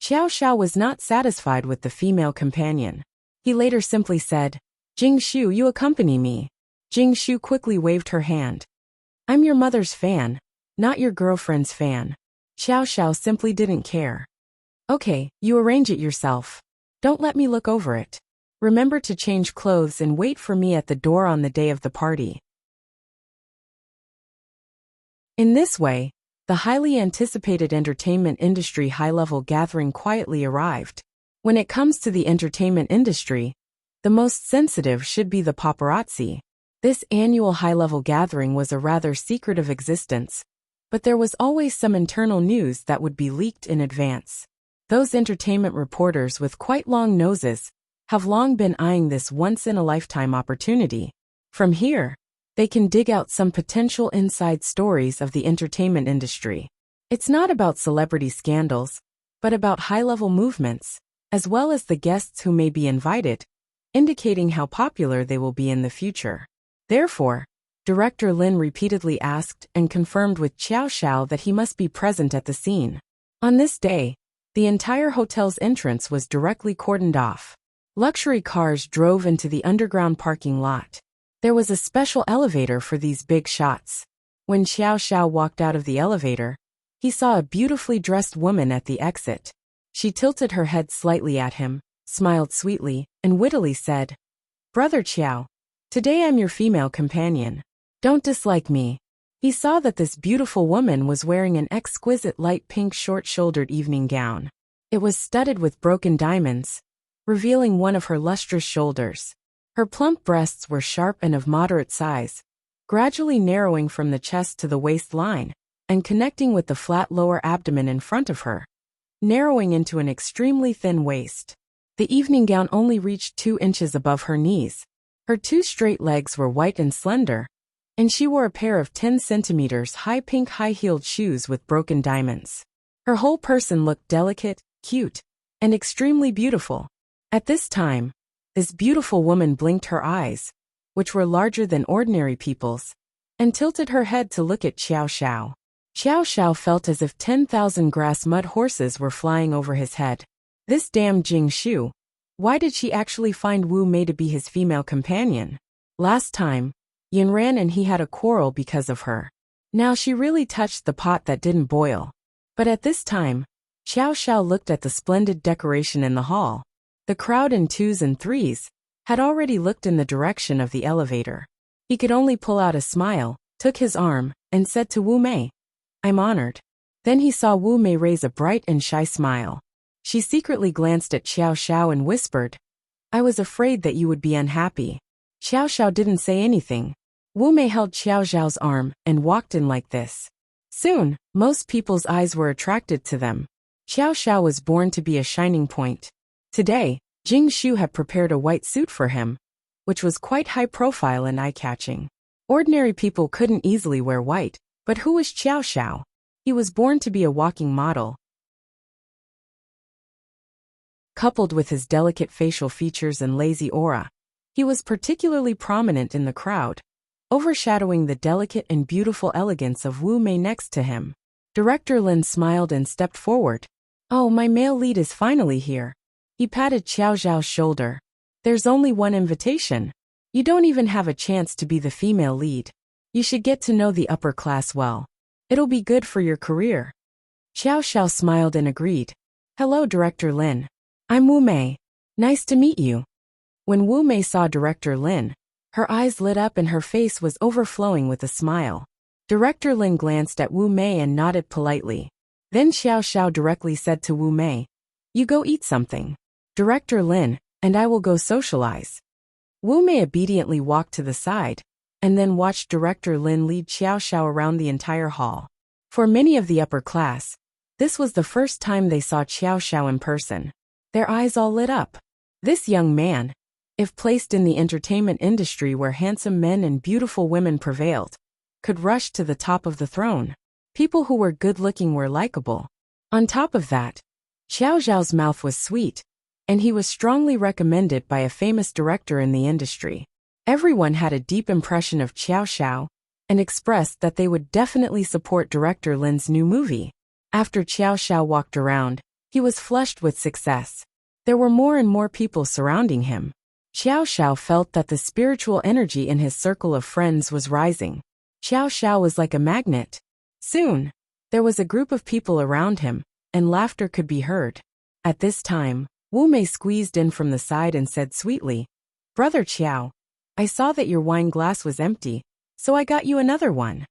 Xiao Xiao was not satisfied with the female companion. He later simply said, Jing Shu, you accompany me. Jing Shu quickly waved her hand. I'm your mother's fan, not your girlfriend's fan. Xiao Xiao simply didn't care. Okay, you arrange it yourself. Don't let me look over it. Remember to change clothes and wait for me at the door on the day of the party. In this way, the highly anticipated entertainment industry high-level gathering quietly arrived. When it comes to the entertainment industry, the most sensitive should be the paparazzi. This annual high-level gathering was a rather secretive existence, but there was always some internal news that would be leaked in advance. Those entertainment reporters with quite long noses have long been eyeing this once-in-a-lifetime opportunity. From here, they can dig out some potential inside stories of the entertainment industry. It's not about celebrity scandals, but about high-level movements, as well as the guests who may be invited, indicating how popular they will be in the future. Therefore, Director Lin repeatedly asked and confirmed with Xiao Xiao that he must be present at the scene. On this day, the entire hotel's entrance was directly cordoned off. Luxury cars drove into the underground parking lot. There was a special elevator for these big shots. When Xiao Xiao walked out of the elevator, he saw a beautifully dressed woman at the exit. She tilted her head slightly at him, smiled sweetly, and wittily said, "Brother Qiao, today I'm your female companion. Don't dislike me." He saw that this beautiful woman was wearing an exquisite light pink short-shouldered evening gown. It was studded with broken diamonds, revealing one of her lustrous shoulders. Her plump breasts were sharp and of moderate size, gradually narrowing from the chest to the waistline, and connecting with the flat lower abdomen in front of her, narrowing into an extremely thin waist. The evening gown only reached 2 inches above her knees. Her 2 straight legs were white and slender, and she wore a pair of 10 centimeters high pink high-heeled shoes with broken diamonds. Her whole person looked delicate, cute, and extremely beautiful. At this time, this beautiful woman blinked her eyes, which were larger than ordinary people's, and tilted her head to look at Xiao Xiao. Xiao Xiao felt as if 10,000 grass mud horses were flying over his head. This damn Jing Shu. Why did she actually find Wu Mei to be his female companion? Last time, Yanran and he had a quarrel because of her. Now she really touched the pot that didn't boil. But at this time, Xiao Xiao looked at the splendid decoration in the hall. The crowd in 2s and 3s had already looked in the direction of the elevator. He could only pull out a smile, took his arm, and said to Wu Mei, "I'm honored." Then he saw Wu Mei raise a bright and shy smile. She secretly glanced at Xiao Xiao and whispered, "I was afraid that you would be unhappy." Xiao Xiao didn't say anything. Wu Mei held Xiao Xiao's arm and walked in like this. Soon, most people's eyes were attracted to them. Xiao Xiao was born to be a shining point. Today, Jing Shu had prepared a white suit for him, which was quite high profile and eye-catching. Ordinary people couldn't easily wear white, but who was Xiao Xiao? He was born to be a walking model. Coupled with his delicate facial features and lazy aura, he was particularly prominent in the crowd, overshadowing the delicate and beautiful elegance of Wu Mei next to him. Director Lin smiled and stepped forward. "Oh, my male lead is finally here." He patted Xiao Xiao's shoulder. "There's only one invitation. You don't even have a chance to be the female lead. You should get to know the upper class well. It'll be good for your career." Xiao Xiao smiled and agreed. "Hello, Director Lin. I'm Wu Mei. Nice to meet you." When Wu Mei saw Director Lin, her eyes lit up and her face was overflowing with a smile. Director Lin glanced at Wu Mei and nodded politely. Then Xiao Xiao directly said to Wu Mei, "You go eat something. Director Lin and I will go socialize." Wu Mei obediently walked to the side, and then watched Director Lin lead Xiao Xiao around the entire hall. For many of the upper class, this was the first time they saw Xiao Xiao in person. Their eyes all lit up. This young man, if placed in the entertainment industry where handsome men and beautiful women prevailed, could rush to the top of the throne. People who were good-looking were likable. On top of that, Xiao Xiao's mouth was sweet, and he was strongly recommended by a famous director in the industry. Everyone had a deep impression of Xiao Xiao and expressed that they would definitely support Director Lin's new movie. After Xiao Xiao walked around, he was flushed with success. There were more and more people surrounding him. Xiao Xiao felt that the spiritual energy in his circle of friends was rising. Xiao Xiao was like a magnet. Soon, there was a group of people around him, and laughter could be heard. At this time, Wu Mei squeezed in from the side and said sweetly, "Brother Qiao, I saw that your wine glass was empty, so I got you another one."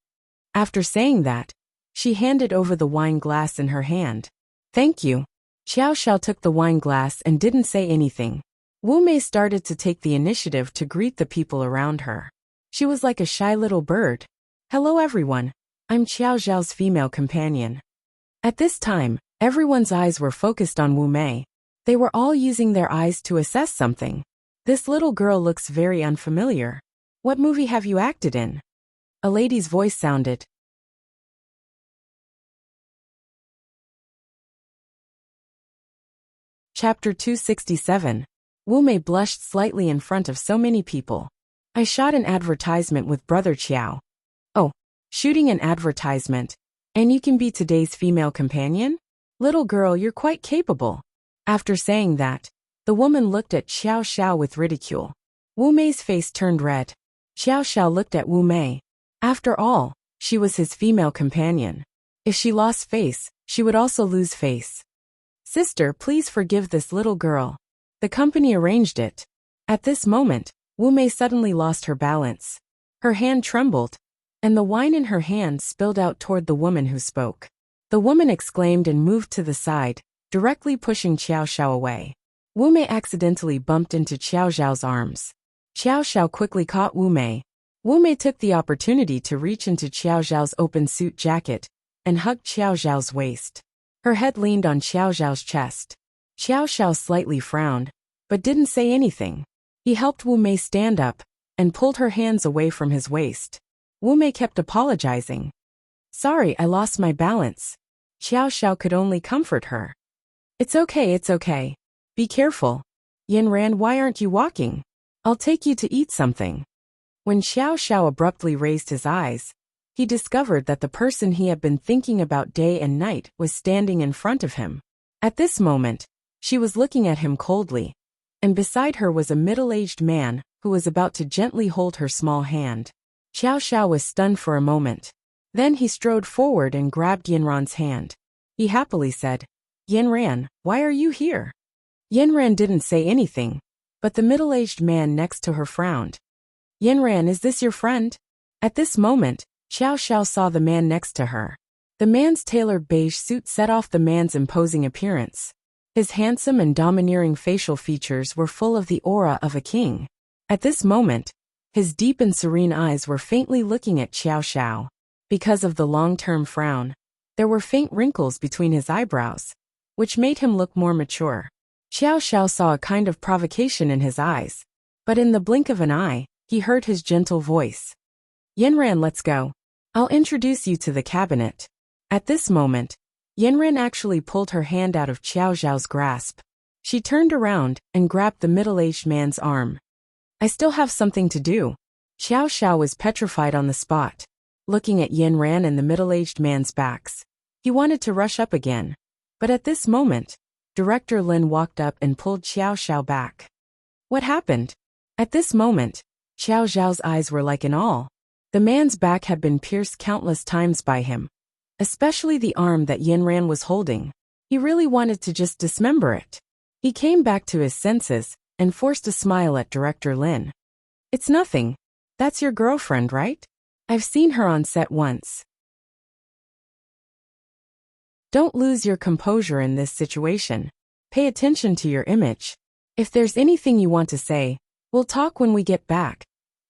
After saying that, she handed over the wine glass in her hand. "Thank you." Xiao Xiao took the wine glass and didn't say anything. Wu Mei started to take the initiative to greet the people around her. She was like a shy little bird. "Hello everyone, I'm Xiao Xiao's female companion." At this time, Everyone's eyes were focused on Wu Mei. They were all using their eyes to assess something. This little girl looks very unfamiliar. What movie have you acted in? A lady's voice sounded. Chapter 267. Wu Mei blushed slightly in front of so many people. I shot an advertisement with Brother Qiao. Oh, shooting an advertisement. And you can be today's female companion? Little girl, you're quite capable. After saying that, the woman looked at Xiao Xiao with ridicule. Wu Mei's face turned red. Xiao Xiao looked at Wu Mei. After all, she was his female companion. If she lost face, she would also lose face. Sister, please forgive this little girl. The company arranged it. At this moment, Wu Mei suddenly lost her balance. Her hand trembled, and the wine in her hand spilled out toward the woman who spoke. The woman exclaimed and moved to the side, directly pushing Xiao Xiao away. Wu Mei accidentally bumped into Xiao Xiao's arms. Xiao Xiao quickly caught Wu Mei. Wu Mei took the opportunity to reach into Xiao Xiao's open suit jacket and hugged Xiao Xiao's waist. Her head leaned on Xiao Xiao's chest. Xiao Xiao slightly frowned, but didn't say anything. He helped Wu Mei stand up and pulled her hands away from his waist. Wu Mei kept apologizing. Sorry, I lost my balance. Xiao Xiao could only comfort her. It's okay. Be careful. Yanran, why aren't you walking? I'll take you to eat something. When Xiao Xiao abruptly raised his eyes, he discovered that the person he had been thinking about day and night was standing in front of him. At this moment, she was looking at him coldly, and beside her was a middle-aged man who was about to gently hold her small hand. Xiao Xiao was stunned for a moment. Then he strode forward and grabbed Yanran's hand. He happily said, Yanran, why are you here? Yanran didn't say anything, but the middle-aged man next to her frowned. Yanran, is this your friend? At this moment, Xiao Xiao saw the man next to her. The man's tailored beige suit set off the man's imposing appearance. His handsome and domineering facial features were full of the aura of a king. At this moment, his deep and serene eyes were faintly looking at Xiao Xiao. Because of the long-term frown, there were faint wrinkles between his eyebrows, which made him look more mature. Xiao Xiao saw a kind of provocation in his eyes, but in the blink of an eye, he heard his gentle voice. Yanran, let's go. I'll introduce you to the cabinet. At this moment, Yanran actually pulled her hand out of Xiao Xiao's grasp. She turned around and grabbed the middle-aged man's arm. I still have something to do. Xiao Xiao was petrified on the spot, looking at Yanran and the middle-aged man's backs. He wanted to rush up again, but at this moment, Director Lin walked up and pulled Xiao Xiao back. What happened? At this moment, Xiao Xiao's eyes were like in awe. The man's back had been pierced countless times by him, especially the arm that Yanran was holding. He really wanted to just dismember it. He came back to his senses and forced a smile at Director Lin. It's nothing. That's your girlfriend, right? I've seen her on set once. Don't lose your composure in this situation. Pay attention to your image. If there's anything you want to say, we'll talk when we get back.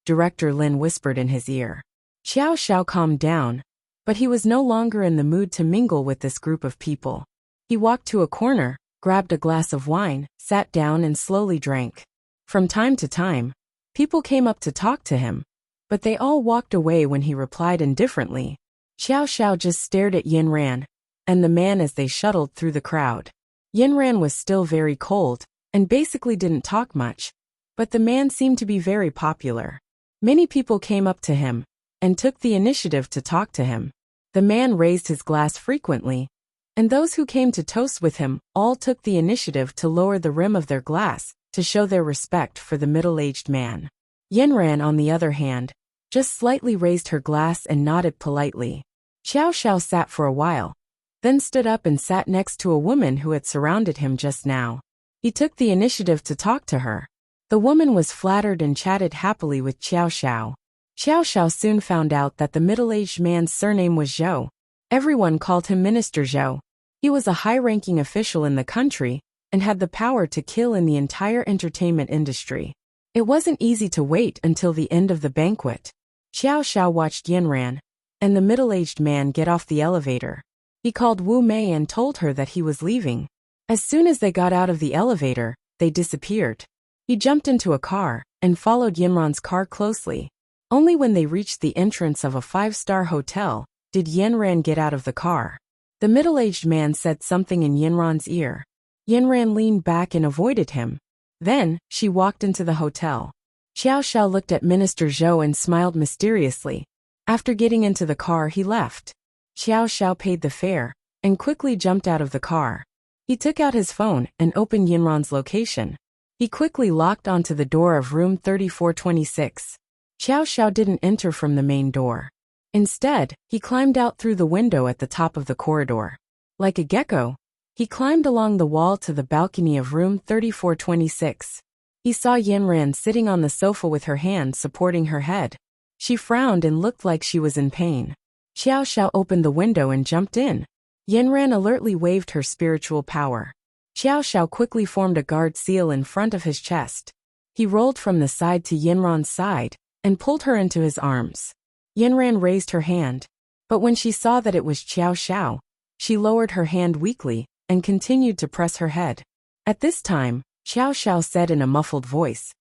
Director Lin whispered in his ear. Xiao Xiao calmed down, but he was no longer in the mood to mingle with this group of people. He walked to a corner, grabbed a glass of wine, sat down and slowly drank. From time to time, people came up to talk to him, but they all walked away when he replied indifferently. Xiao Xiao just stared at Yanran and the man as they shuttled through the crowd. Yanran was still very cold and basically didn't talk much, but the man seemed to be very popular. Many people came up to him and took the initiative to talk to him. The man raised his glass frequently, and those who came to toast with him all took the initiative to lower the rim of their glass to show their respect for the middle-aged man. Yanran, on the other hand, just slightly raised her glass and nodded politely. Xiao Xiao sat for a while, then stood up and sat next to a woman who had surrounded him just now. He took the initiative to talk to her. The woman was flattered and chatted happily with Xiao Xiao. Xiao Xiao soon found out that the middle-aged man's surname was Zhou. Everyone called him Minister Zhou. He was a high-ranking official in the country and had the power to kill in the entire entertainment industry. It wasn't easy to wait until the end of the banquet. Xiao Xiao watched Yanran and the middle-aged man get off the elevator. He called Wu Mei and told her that he was leaving. As soon as they got out of the elevator, they disappeared. He jumped into a car and followed Yinran's car closely. Only when they reached the entrance of a 5-star hotel did Yinran get out of the car. The middle-aged man said something in Yinran's ear. Yinran leaned back and avoided him. Then, she walked into the hotel. Xiao Xiao looked at Minister Zhou and smiled mysteriously. After getting into the car, he left. Xiao Xiao paid the fare and quickly jumped out of the car. He took out his phone and opened Yinran's location. He quickly locked onto the door of room 3426. Xiao Xiao didn't enter from the main door. Instead, he climbed out through the window at the top of the corridor. Like a gecko, he climbed along the wall to the balcony of room 3426. He saw Yinran sitting on the sofa with her hand supporting her head. She frowned and looked like she was in pain. Xiao Xiao opened the window and jumped in. Yinran alertly waved her spiritual power. Xiao Xiao quickly formed a guard seal in front of his chest. He rolled from the side to Yinran's side and pulled her into his arms. Yinran raised her hand, but when she saw that it was Xiao Xiao, she lowered her hand weakly and continued to press her head. At this time, Xiao Xiao said in a muffled voice,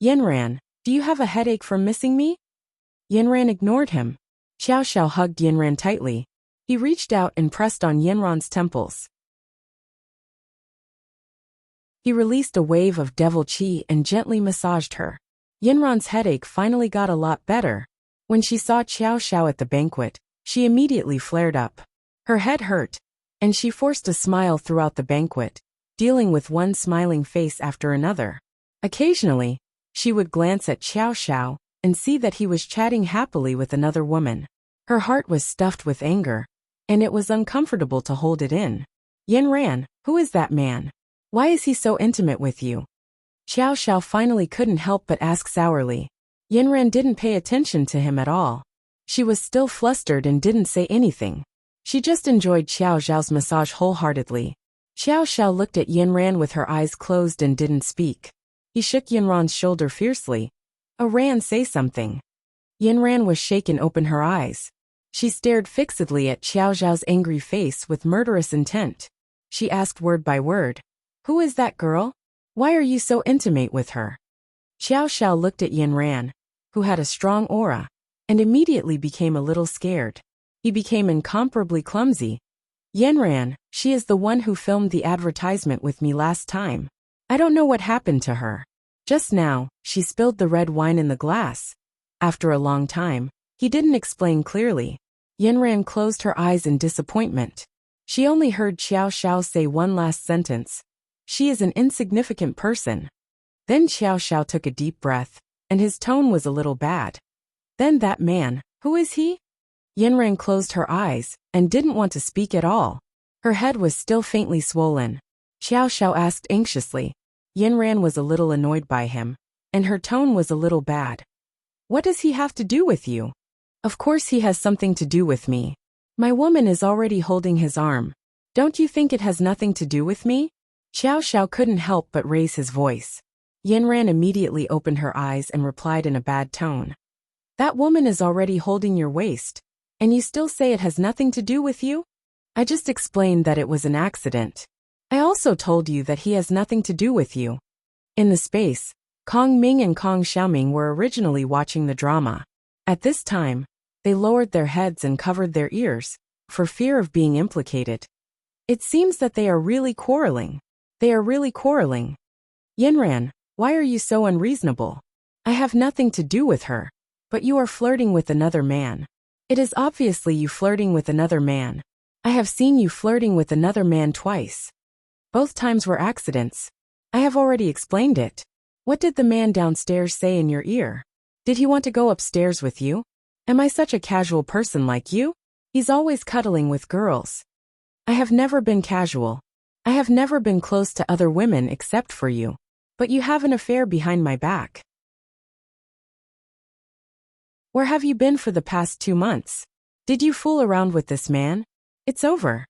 "Yinran, do you have a headache from missing me?" Yinran ignored him. Xiao Xiao hugged Yinran tightly. He reached out and pressed on Yinran's temples. He released a wave of devil qi and gently massaged her. Yinran's headache finally got a lot better. When she saw Xiao Xiao at the banquet, she immediately flared up. Her head hurt, and she forced a smile throughout the banquet, dealing with one smiling face after another. Occasionally, she would glance at Xiao Xiao and see that he was chatting happily with another woman. Her heart was stuffed with anger, and it was uncomfortable to hold it in. "Yinran, who is that man? Why is he so intimate with you?" Xiao Xiao finally couldn't help but ask sourly. Yinran didn't pay attention to him at all. She was still flustered and didn't say anything. She just enjoyed Xiao Xiao's massage wholeheartedly. Xiao Xiao looked at Yinran with her eyes closed and didn't speak. He shook Yinran's shoulder fiercely. "Oh, Ran, say something." Yinran was shaken open her eyes. She stared fixedly at Xiao Xiao's angry face with murderous intent. She asked word by word, "Who is that girl? Why are you so intimate with her?" Xiao Xiao looked at Yinran, who had a strong aura, and immediately became a little scared. He became incomparably clumsy. "Yinran, she is the one who filmed the advertisement with me last time. I don't know what happened to her. Just now, she spilled the red wine in the glass." After a long time, he didn't explain clearly. Yinran closed her eyes in disappointment. She only heard Xiao Xiao say one last sentence. "She is an insignificant person." Then Xiao Xiao took a deep breath, and his tone was a little bad. "Then that man, who is he?" Yinran closed her eyes and didn't want to speak at all. Her head was still faintly swollen. Xiao Xiao asked anxiously. Yinran was a little annoyed by him, and her tone was a little bad. "What does he have to do with you?" "Of course he has something to do with me. My woman is already holding his arm. Don't you think it has nothing to do with me?" Xiao Xiao couldn't help but raise his voice. Yinran immediately opened her eyes and replied in a bad tone. "That woman is already holding your waist, and you still say it has nothing to do with you? I just explained that it was an accident. I also told you that he has nothing to do with you." In the space, Kong Ming and Kong Xiaoming were originally watching the drama. At this time, they lowered their heads and covered their ears, for fear of being implicated. It seems that they are really quarreling. They are really quarreling. "Yinran, why are you so unreasonable? I have nothing to do with her, but you are flirting with another man. It is obviously you flirting with another man. I have seen you flirting with another man twice. Both times were accidents. I have already explained it. What did the man downstairs say in your ear? Did he want to go upstairs with you? Am I such a casual person like you? He's always cuddling with girls. I have never been casual. I have never been close to other women except for you. But you have an affair behind my back. Where have you been for the past 2 months? Did you fool around with this man? It's over."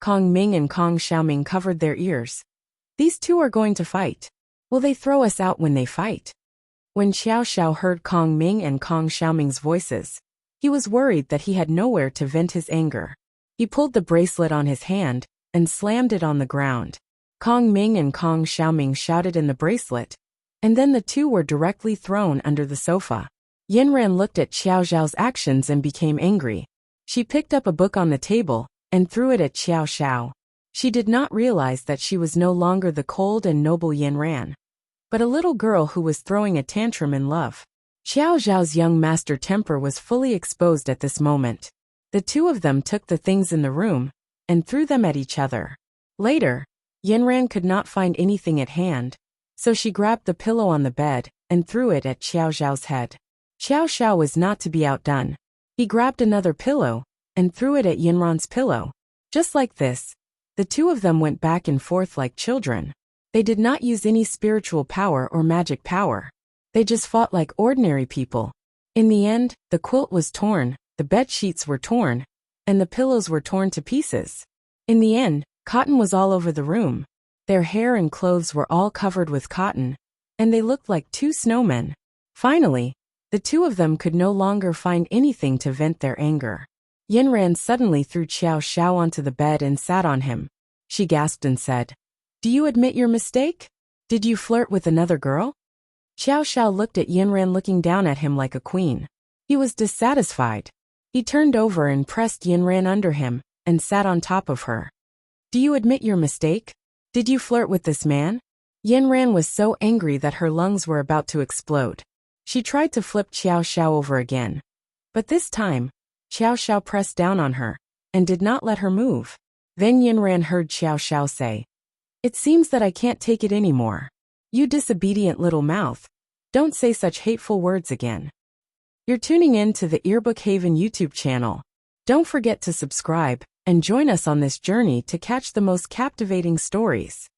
Kong Ming and Kong Xiaoming covered their ears. "These two are going to fight. Will they throw us out when they fight?" When Xiao Xiao heard Kong Ming and Kong Xiaoming's voices, he was worried that he had nowhere to vent his anger. He pulled the bracelet on his hand and slammed it on the ground. Kong Ming and Kong Xiaoming shouted in the bracelet, and then the two were directly thrown under the sofa. Yanran looked at Xiao Zhao's actions and became angry. She picked up a book on the table and threw it at Xiao Zhao. She did not realize that she was no longer the cold and noble Yanran, but a little girl who was throwing a tantrum in love. Xiao Zhao's young master temper was fully exposed at this moment. The two of them took the things in the room and threw them at each other. Later, Yanran could not find anything at hand, so she grabbed the pillow on the bed and threw it at Xiao Zhao's head. Xiao Zhao was not to be outdone. He grabbed another pillow and threw it at Yanran's pillow. Just like this, the two of them went back and forth like children. They did not use any spiritual power or magic power. They just fought like ordinary people. In the end, the quilt was torn, the bed sheets were torn, and the pillows were torn to pieces. In the end, cotton was all over the room. Their hair and clothes were all covered with cotton, and they looked like two snowmen. Finally, the two of them could no longer find anything to vent their anger. Yanran suddenly threw Xiao Zhao onto the bed and sat on him. She gasped and said, "Do you admit your mistake? Did you flirt with another girl?" Xiao Zhao looked at Yanran, looking down at him like a queen. He was dissatisfied. He turned over and pressed Yanran under him and sat on top of her. "Do you admit your mistake? Did you flirt with this man?" Yanran was so angry that her lungs were about to explode. She tried to flip Xiao Zhao over again, but this time, Xiao Zhao pressed down on her and did not let her move. Then Yanran heard Xiao Zhao say, "It seems that I can't take it anymore. You disobedient little mouth. Don't say such hateful words again." You're tuning in to the Earbook Haven YouTube channel. Don't forget to subscribe and join us on this journey to catch the most captivating stories.